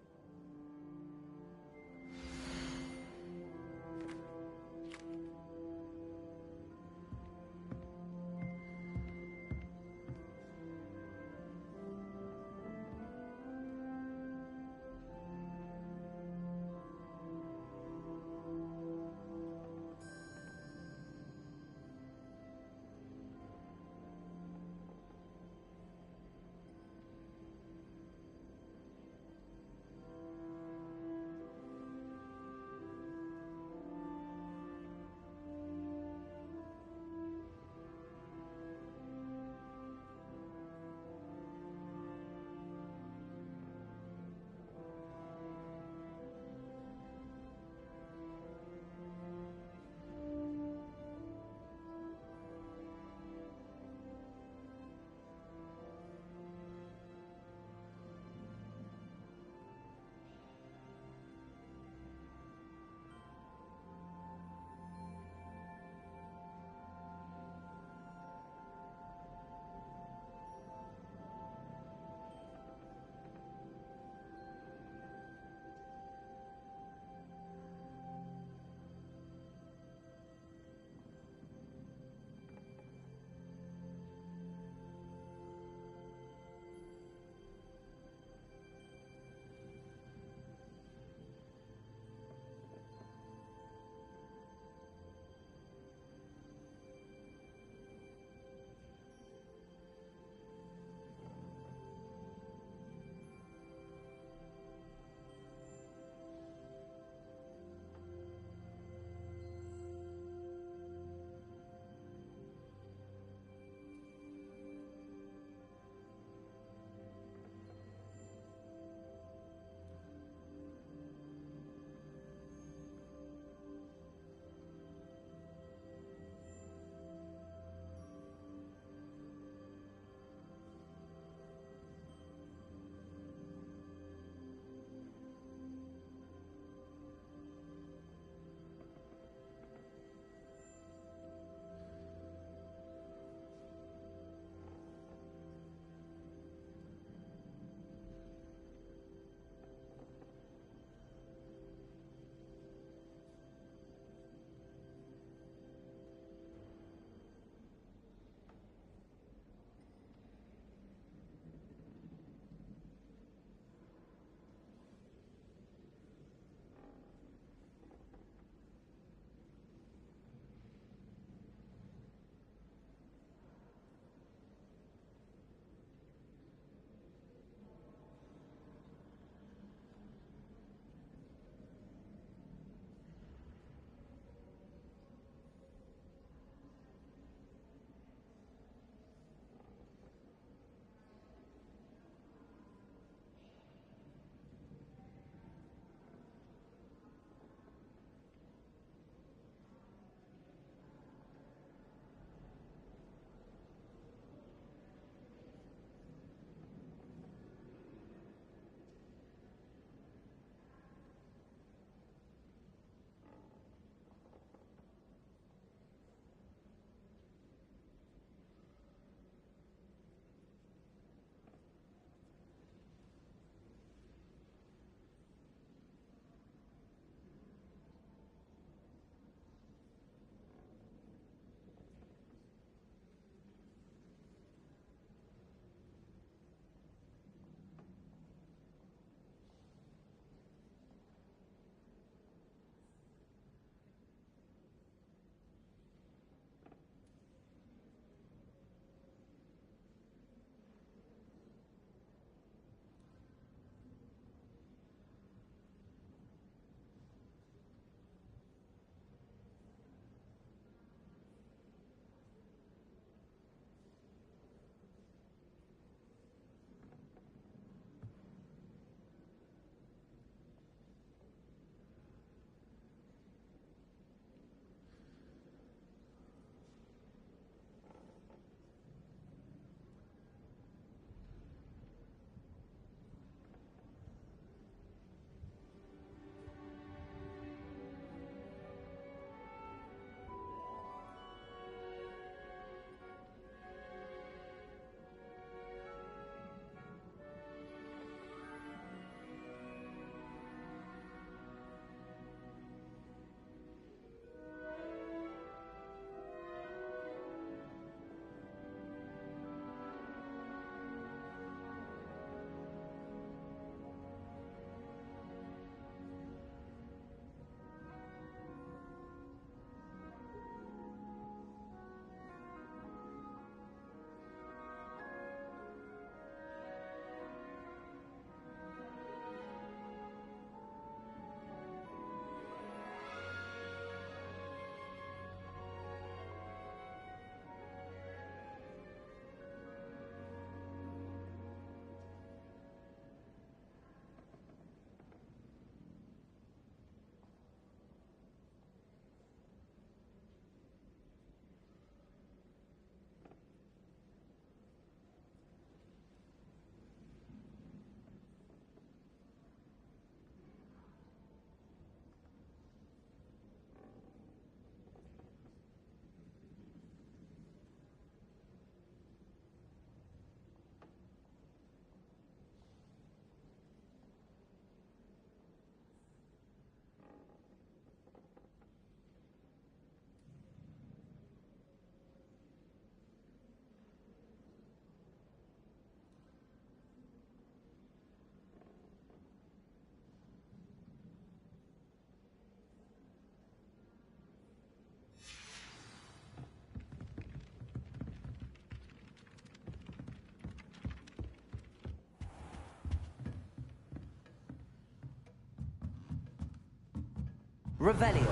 Revelio.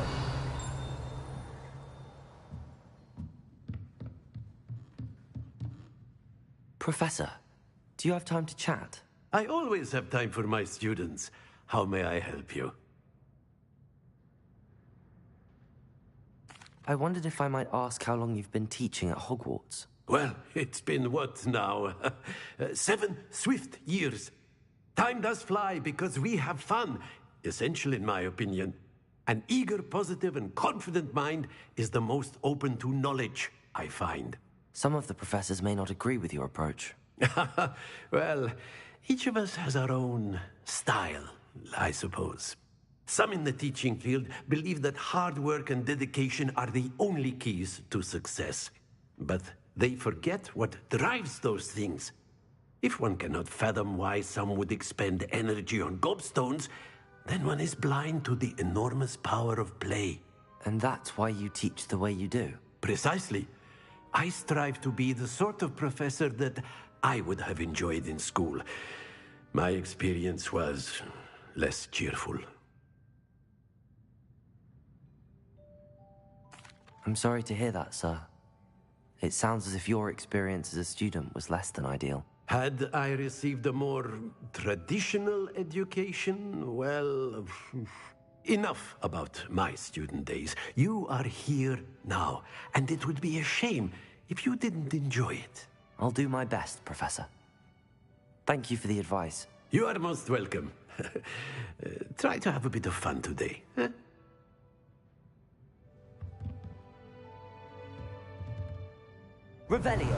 Professor, do you have time to chat? I always have time for my students. How may I help you? I wondered if I might ask how long you've been teaching at Hogwarts. Well, it's been what now? 7 swift years. Time does fly because we have fun. Essential, in my opinion. An eager, positive, and confident mind is the most open to knowledge, I find. Some of the professors may not agree with your approach. Well, each of us has our own style, I suppose. Some in the teaching field believe that hard work and dedication are the only keys to success. But they forget what drives those things. If one cannot fathom why some would expend energy on gobstones, then one is blind to the enormous power of play. And that's why you teach the way you do? Precisely. I strive to be the sort of professor that I would have enjoyed in school. My experience was less cheerful. I'm sorry to hear that, sir. It sounds as if your experience as a student was less than ideal. Had I received a more traditional education, well, enough about my student days. You are here now, and it would be a shame if you didn't enjoy it. I'll do my best, Professor. Thank you for the advice. You are most welcome. Try to have a bit of fun today. Huh? Revelio.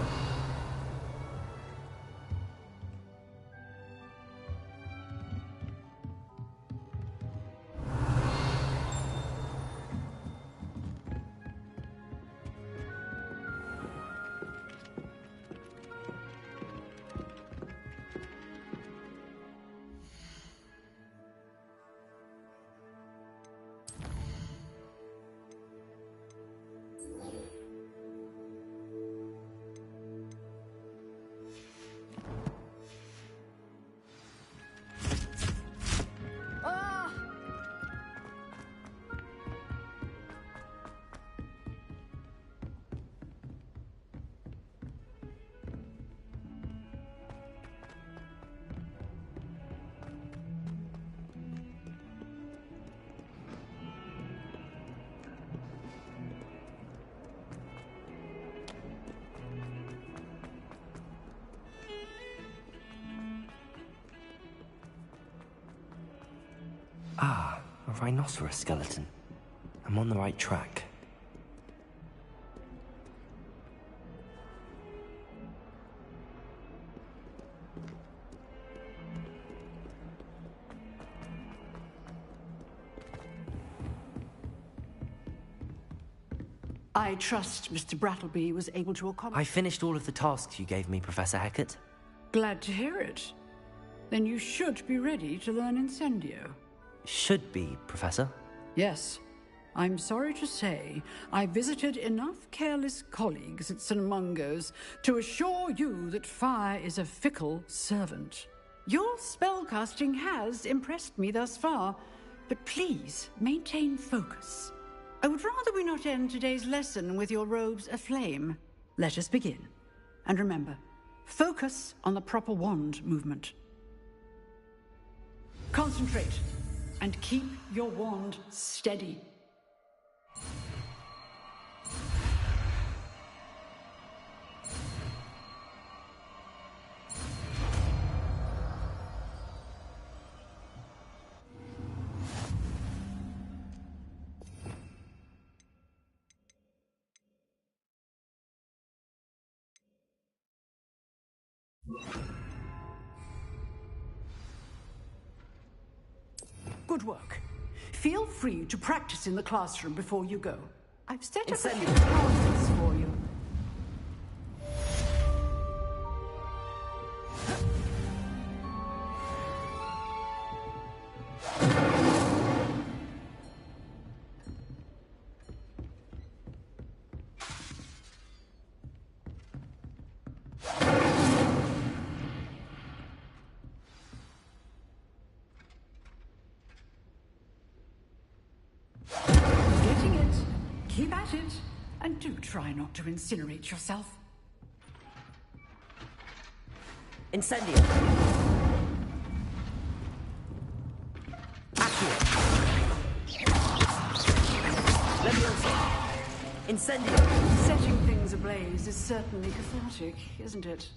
Ah, a rhinoceros skeleton. I'm on the right track. I trust Mr. Brattleby was able to accomplish... I finished all of the tasks you gave me, Professor Hecat. Glad to hear it. Then you should be ready to learn Incendio. Should be, Professor. Yes. I'm sorry to say, I visited enough careless colleagues at St. Mungo's to assure you that fire is a fickle servant. Your spellcasting has impressed me thus far, but please maintain focus. I would rather we not end today's lesson with your robes aflame. Let us begin. And remember, focus on the proper wand movement. Concentrate, and keep your wand steady. Good work. Feel free to practice in the classroom before you go. I've set up a few classes for you. Getting it. Keep at it. And do try not to incinerate yourself. Incendio! Accio! Leviosa! Incendio! Setting things ablaze is certainly cathartic, isn't it?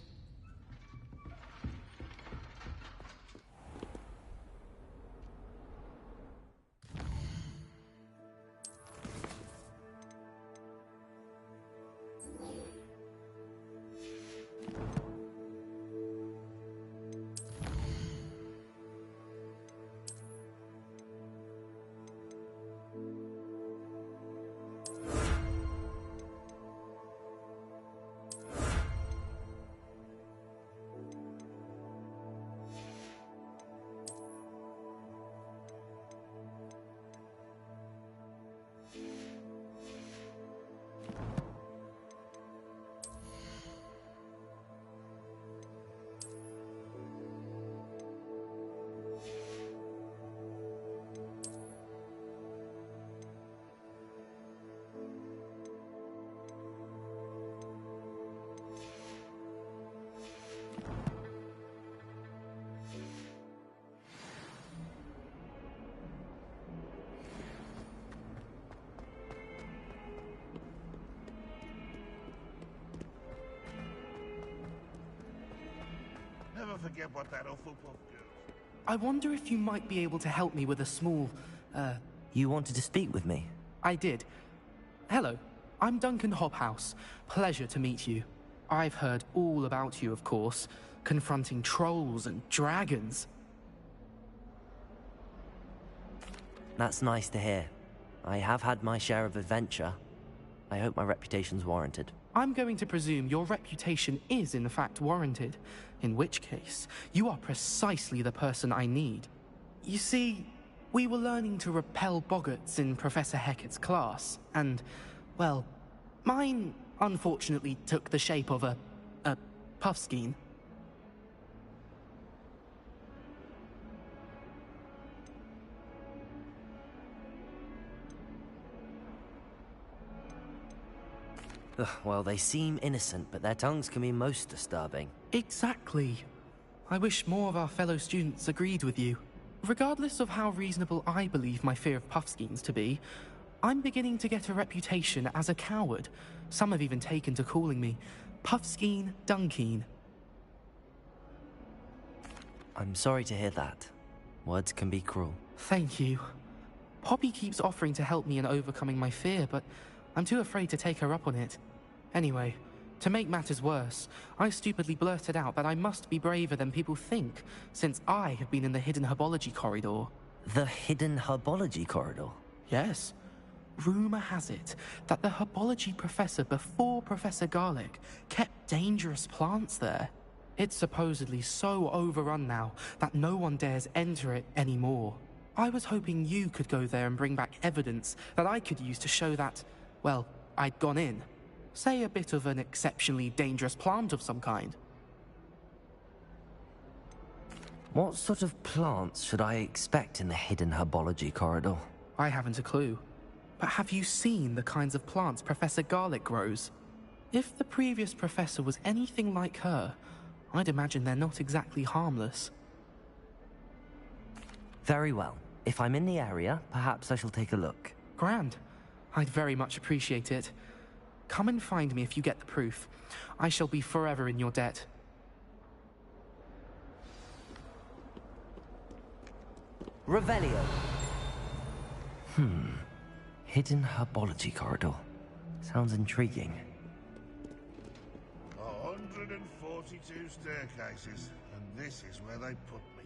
Never forget what that awful girl. I wonder if you might be able to help me with a small, You wanted to speak with me? I did. Hello, I'm Duncan Hobhouse. Pleasure to meet you. I've heard all about you, of course, confronting trolls and dragons. That's nice to hear. I have had my share of adventure. I hope my reputation's warranted. I'm going to presume your reputation is in fact warranted, in which case, you are precisely the person I need. You see, we were learning to repel boggarts in Professor Hecat's class, and, well, mine unfortunately took the shape of a puffskein. Ugh, well, they seem innocent, but their tongues can be most disturbing. Exactly. I wish more of our fellow students agreed with you. Regardless of how reasonable I believe my fear of puffskeins to be, I'm beginning to get a reputation as a coward. Some have even taken to calling me Puffskeen Dunkeen. I'm sorry to hear that. Words can be cruel. Thank you. Poppy keeps offering to help me in overcoming my fear, but I'm too afraid to take her up on it. Anyway, to make matters worse, I stupidly blurted out that I must be braver than people think, since I have been in the hidden herbology corridor. The hidden herbology corridor? Yes. Rumor has it that the herbology professor before Professor Garlic kept dangerous plants there. It's supposedly so overrun now that no one dares enter it anymore. I was hoping you could go there and bring back evidence that I could use to show that, well, I'd gone in. Say a bit of an exceptionally dangerous plant of some kind. What sort of plants should I expect in the hidden herbology corridor? I haven't a clue. But have you seen the kinds of plants Professor Garlic grows? If the previous professor was anything like her, I'd imagine they're not exactly harmless. Very well. If I'm in the area, perhaps I shall take a look. Grand. I'd very much appreciate it. Come and find me if you get the proof. I shall be forever in your debt. Revelio. Hidden herbology corridor. Sounds intriguing. 142 staircases, and this is where they put me.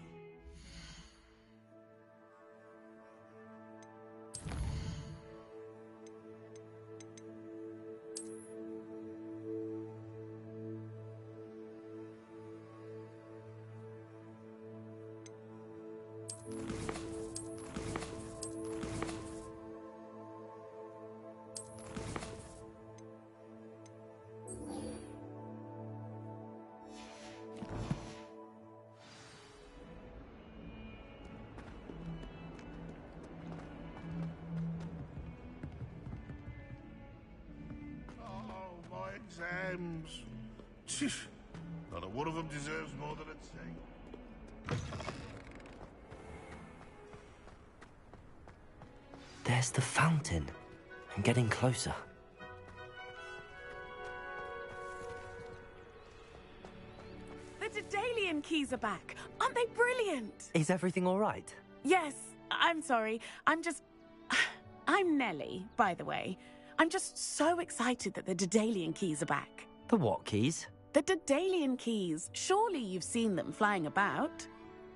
exams. Not a one of them deserves more than a say. There's the fountain. I'm getting closer. The Daedalian keys are back. Aren't they brilliant? Is everything all right? Yes, I'm sorry. I'm Nellie, by the way. I'm just so excited that the Daedalian keys are back. The what keys? The Daedalian keys. Surely you've seen them flying about.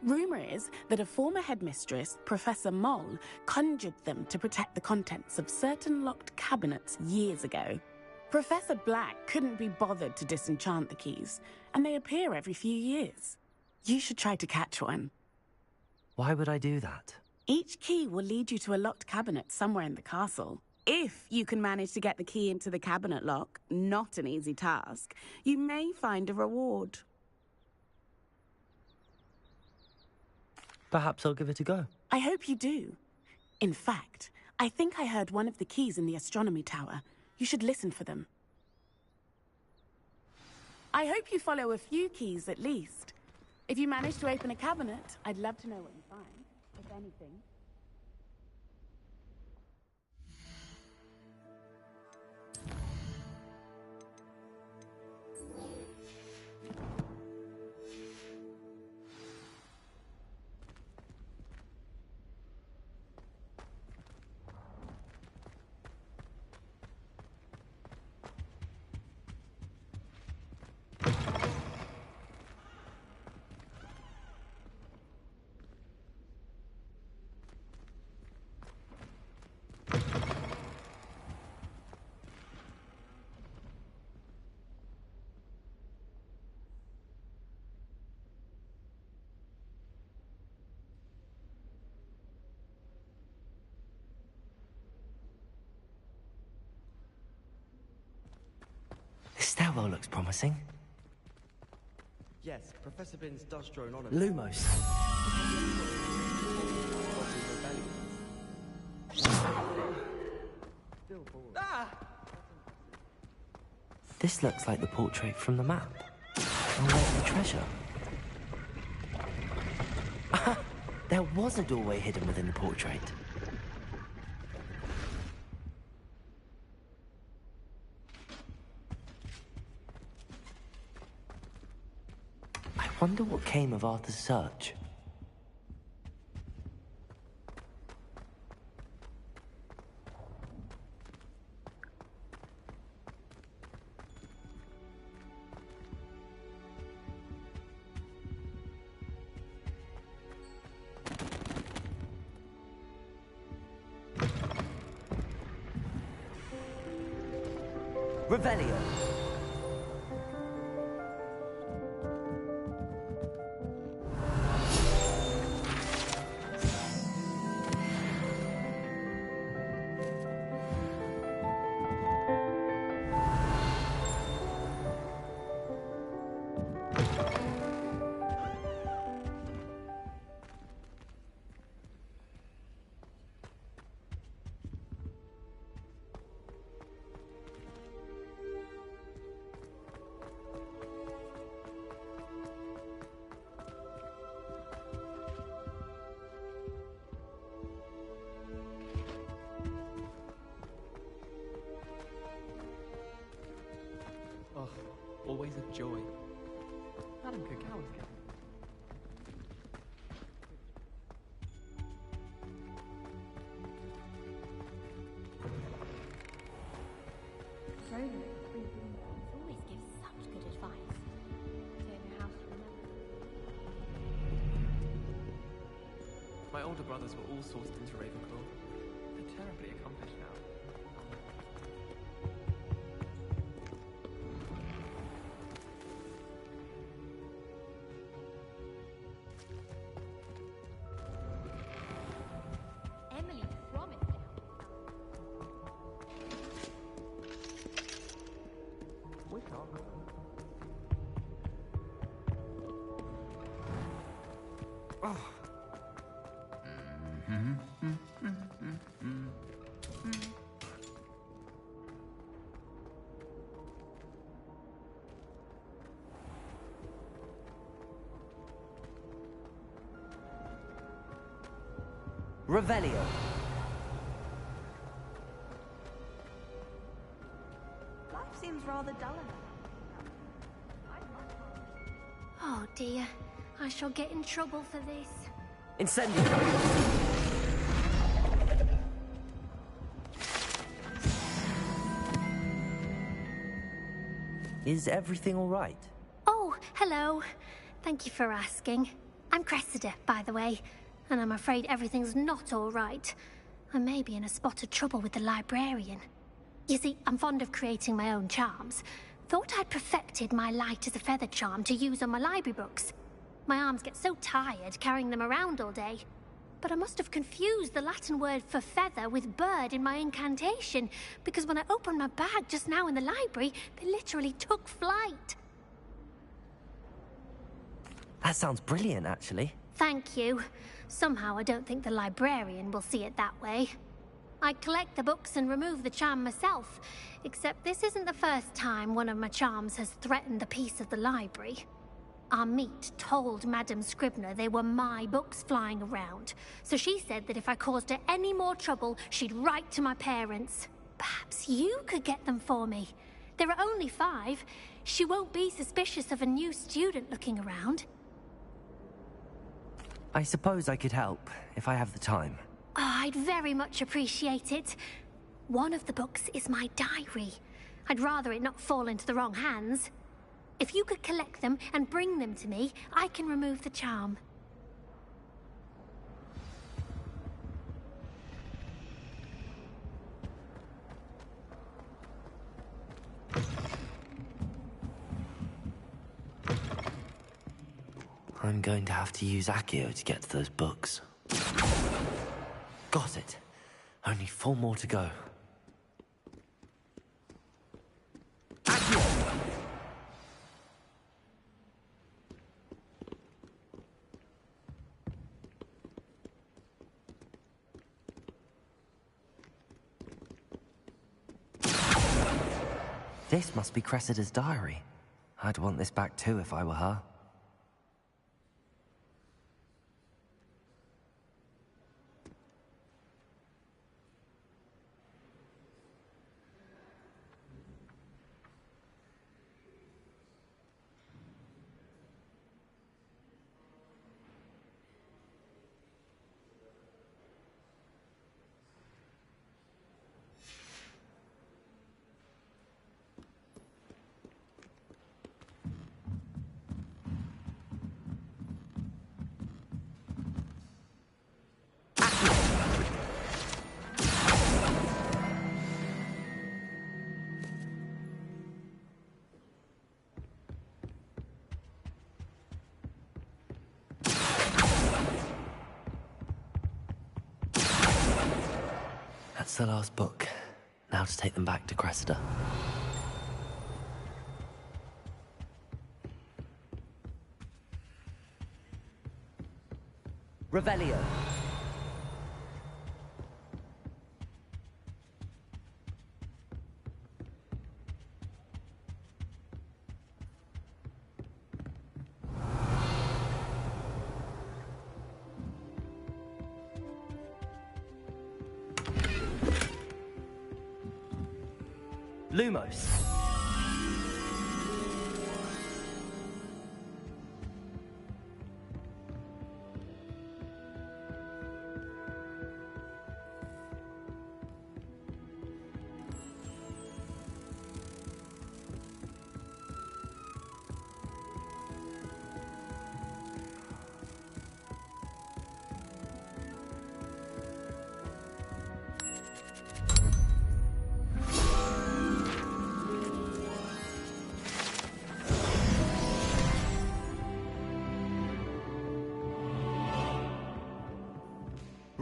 Rumour is that a former headmistress, Professor Moll, conjured them to protect the contents of certain locked cabinets years ago. Professor Black couldn't be bothered to disenchant the keys, and they appear every few years. You should try to catch one. Why would I do that? Each key will lead you to a locked cabinet somewhere in the castle. If you can manage to get the key into the cabinet lock, not an easy task, you may find a reward. Perhaps I'll give it a go. I hope you do. In fact, I think I heard one of the keys in the astronomy tower. You should listen for them. I hope you follow a few keys at least. If you manage to open a cabinet, I'd love to know what you find, if anything. This stairwell looks promising. Yes, Professor Binns does drone on it. Lumos. This looks like the portrait from the map. And where's the treasure? There was a doorway hidden within the portrait. I wonder what came of Arthur's search. Revelio. Oh, always a joy. Madam Cacao is getting... Always gives such good advice. Don't know how to remember. My older brothers were all sourced into Ravenclaw. They're terribly accomplished now. Emily promised to help. Which are Oh. Revelio. Life seems rather dull enough. Oh dear, I shall get in trouble for this. Incendio. Is everything all right? Oh, hello. Thank you for asking. I'm Cressida, by the way, and I'm afraid everything's not all right. I may be in a spot of trouble with the librarian. You see, I'm fond of creating my own charms. Thought I'd perfected my light as a feather charm to use on my library books. My arms get so tired carrying them around all day. But I must have confused the Latin word for feather with bird in my incantation, because when I opened my bag just now in the library, they literally took flight. That sounds brilliant, actually. Thank you. Somehow I don't think the librarian will see it that way. I collect the books and remove the charm myself, except this isn't the first time one of my charms has threatened the peace of the library. Our meet told Madame Scribner they were my books flying around, so she said that if I caused her any more trouble, she'd write to my parents. Perhaps you could get them for me. There are only 5. She won't be suspicious of a new student looking around. I suppose I could help, if I have the time. Oh, I'd very much appreciate it. One of the books is my diary. I'd rather it not fall into the wrong hands. If you could collect them and bring them to me, I can remove the charm. I'm going to have to use Accio to get to those books. Got it. Only 4 more to go. Accio! This must be Cressida's diary. I'd want this back too if I were her. That's the last book. Now to take them back to Cressida. Revelio. Lumos.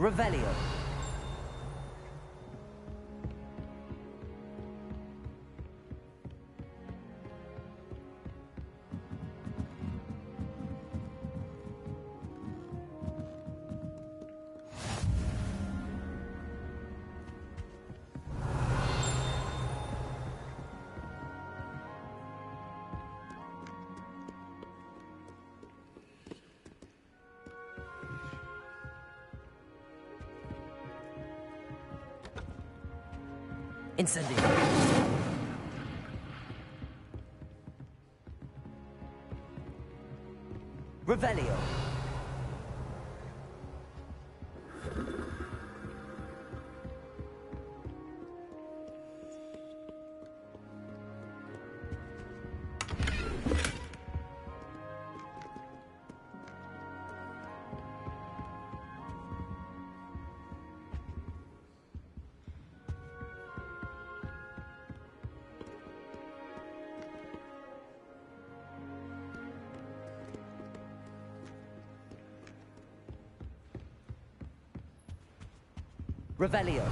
Revelio. Incendio. Revelio. Revelio.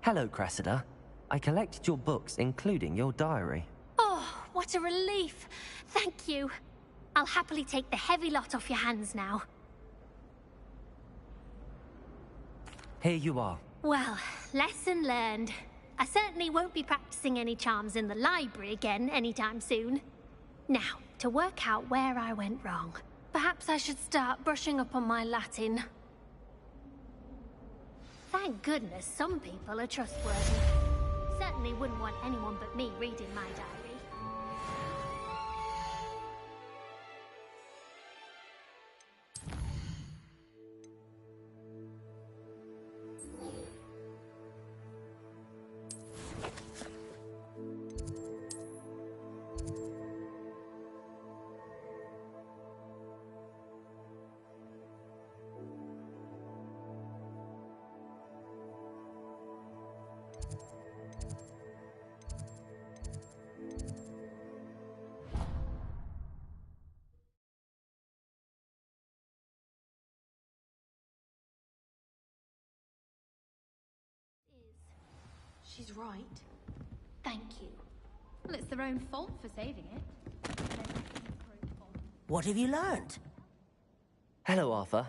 Hello, Cressida. I collected your books, including your diary. Oh, what a relief. Thank you. I'll happily take the heavy lot off your hands now. Here you are. Well, lesson learned. I certainly won't be practicing any charms in the library again anytime soon. Now, to work out where I went wrong. Perhaps I should start brushing up on my Latin. Thank goodness some people are trustworthy. Certainly wouldn't want anyone but me reading my diary. She's right. Thank you. Well, it's their own fault for saving it. What have you learned? Hello, Arthur.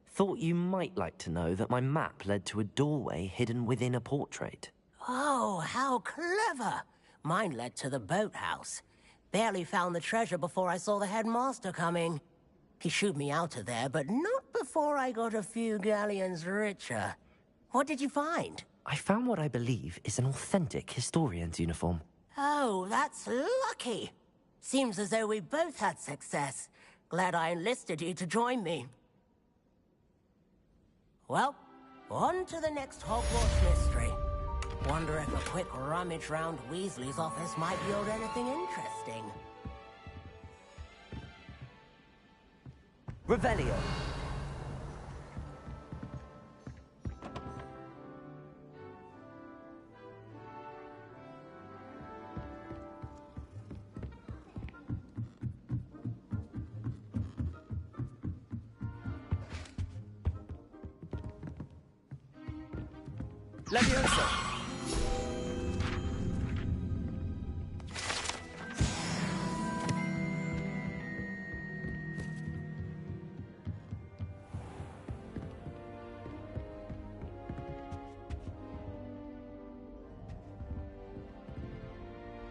Thought you might like to know that my map led to a doorway hidden within a portrait. Oh, how clever! Mine led to the boathouse. Barely found the treasure before I saw the headmaster coming. He shooed me out of there, but not before I got a few galleons richer. What did you find? I found what I believe is an authentic historian's uniform. Oh, that's lucky. Seems as though we both had success. Glad I enlisted you to join me. Well, on to the next Hogwarts mystery. Wonder if a quick rummage round Weasley's office might yield anything interesting. Revelio. Leviosa.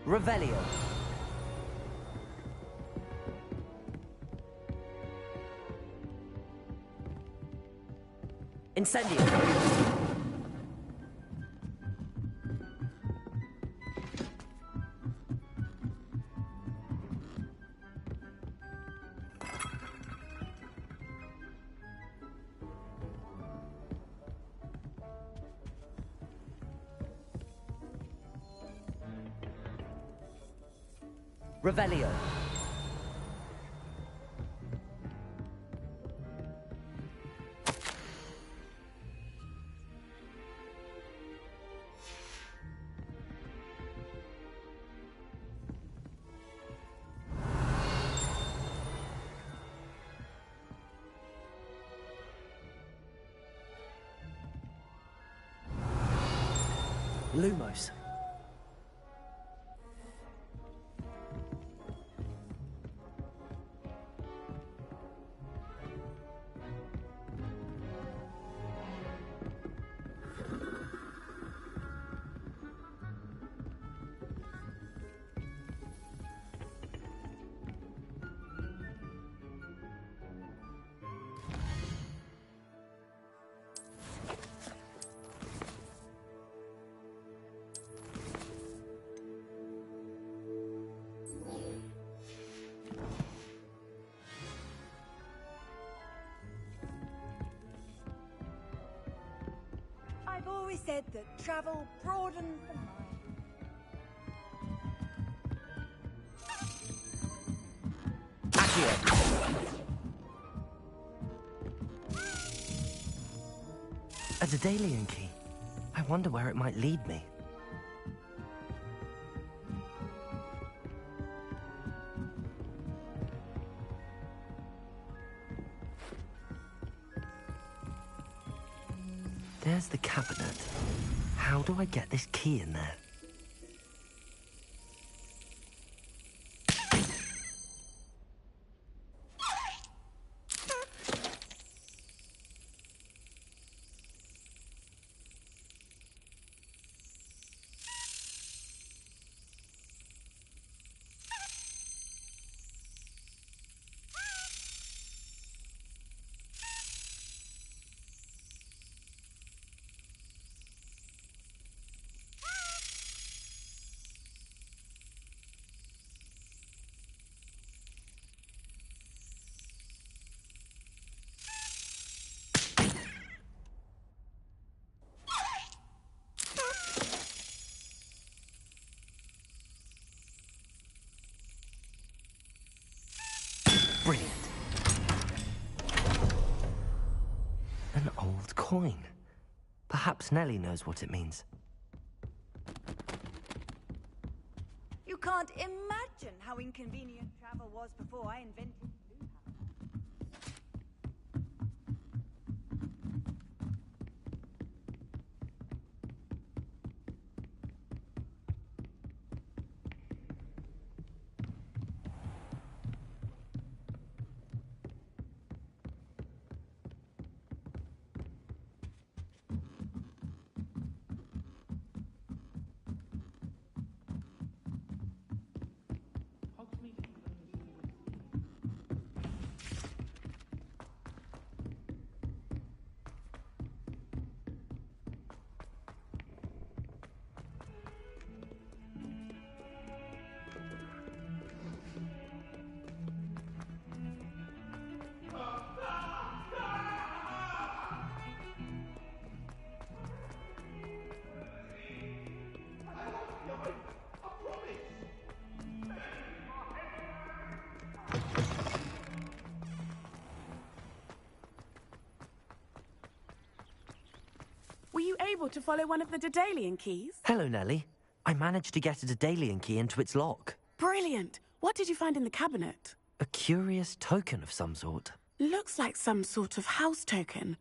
Revelio. Incendio. Revelio. Lumos. I've always said that travel broadens the mind. A Daedalian key. I wonder where it might lead me. There's the cabinet. How do I get this key in there? Brilliant. An old coin. Perhaps Nellie knows what it means. You can't imagine how inconvenient travel was before I invented blue house. Were you able to follow one of the Daedalian keys? Hello, Nellie. I managed to get a Daedalian key into its lock. Brilliant. What did you find in the cabinet? A curious token of some sort. Looks like some sort of house token.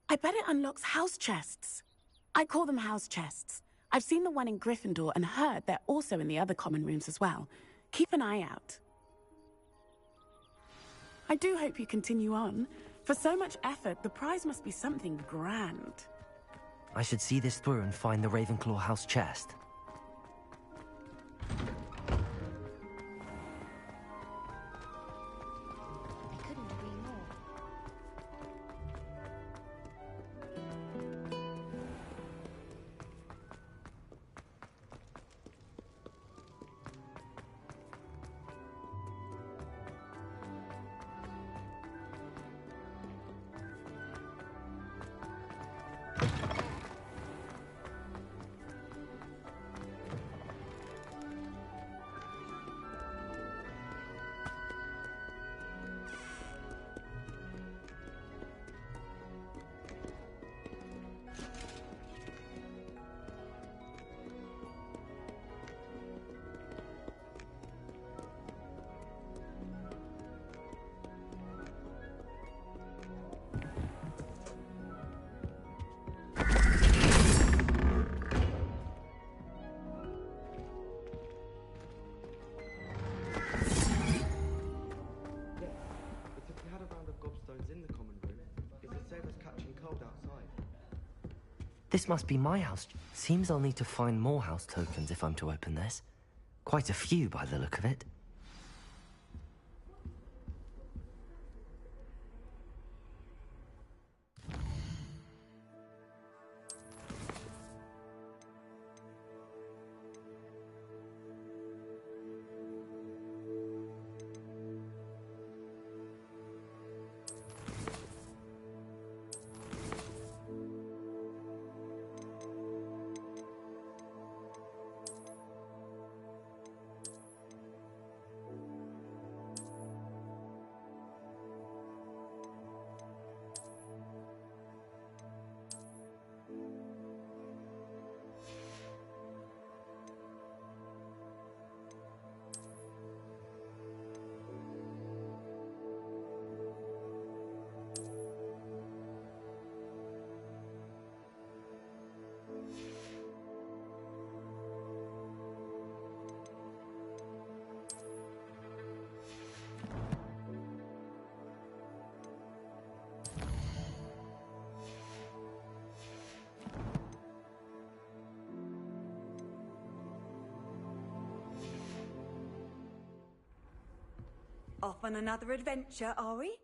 I bet it unlocks house chests. I call them house chests. I've seen the one in Gryffindor and heard they're also in the other common rooms as well. Keep an eye out. I do hope you continue on. For so much effort, the prize must be something grand. I should see this through and find the Ravenclaw house chest. I couldn't agree more. cold outside. This must be my house. Seems I'll need to find more house tokens if I'm to open this. Quite a few by the look of it. Off on another adventure, are we?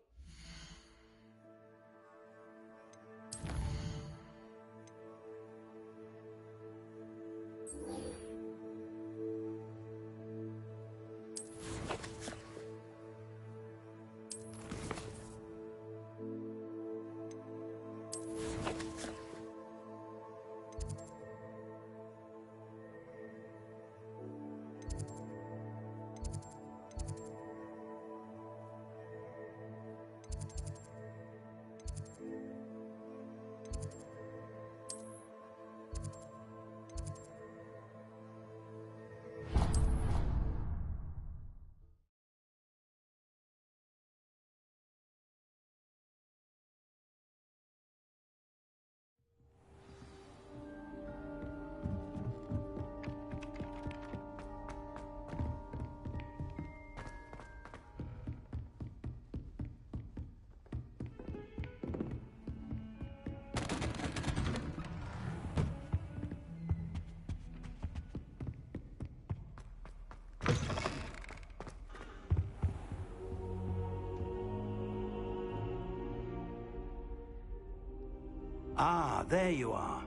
Ah, there you are.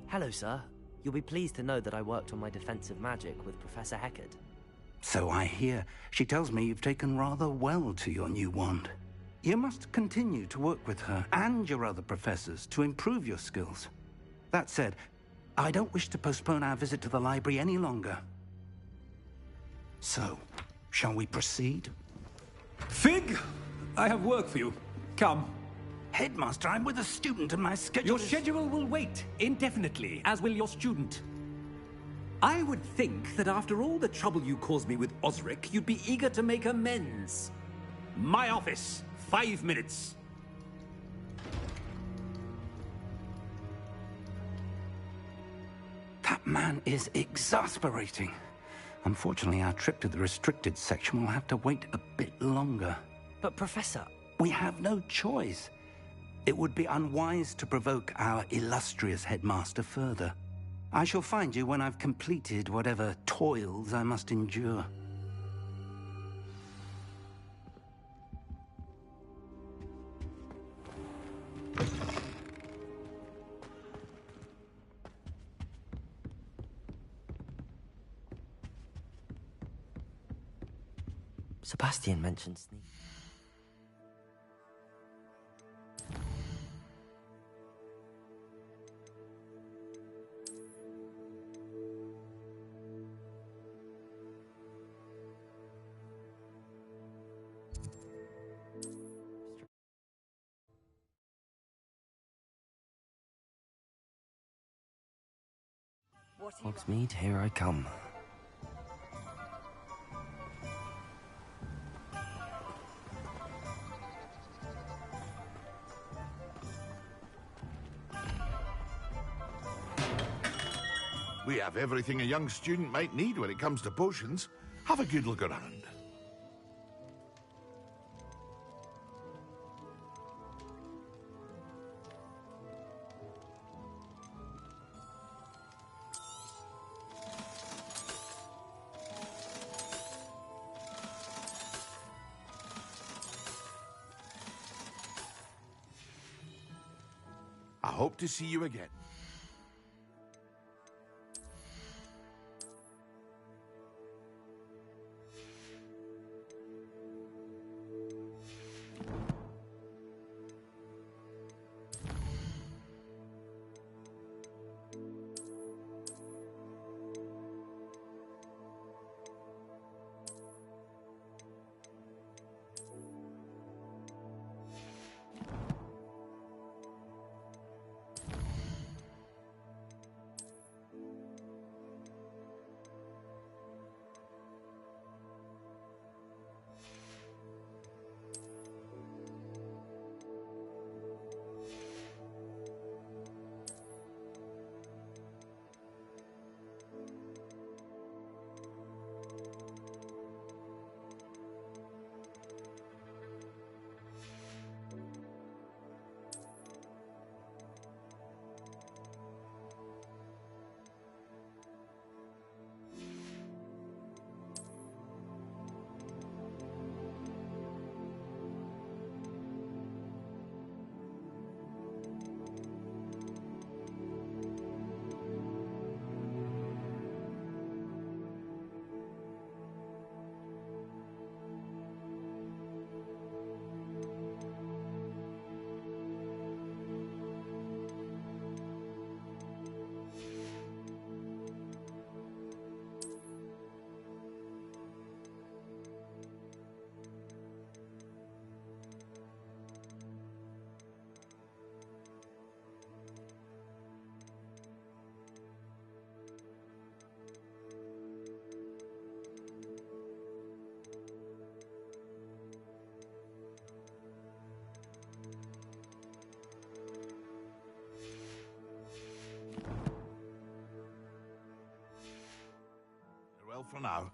Hello, sir. You'll be pleased to know that I worked on my defensive magic with Professor Heckard. So I hear. She tells me you've taken rather well to your new wand. You must continue to work with her and your other professors to improve your skills. That said, I don't wish to postpone our visit to the library any longer. So, shall we proceed? Fig! I have work for you. Come. Headmaster, I'm with a student and my schedule Your schedule will wait indefinitely, as will your student. I would think that after all the trouble you caused me with Osric, you'd be eager to make amends. My office, 5 minutes. That man is exasperating. Unfortunately, our trip to the restricted section will have to wait a bit longer. But, Professor... We have no choice. It would be unwise to provoke our illustrious headmaster further. I shall find you when I've completed whatever toils I must endure. Sebastian mentioned sneak. Hogsmeade, here I come. We have everything a young student might need when it comes to potions. Have a good look around. hope to see you again. Farewell for now.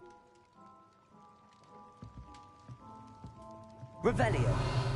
Revelio.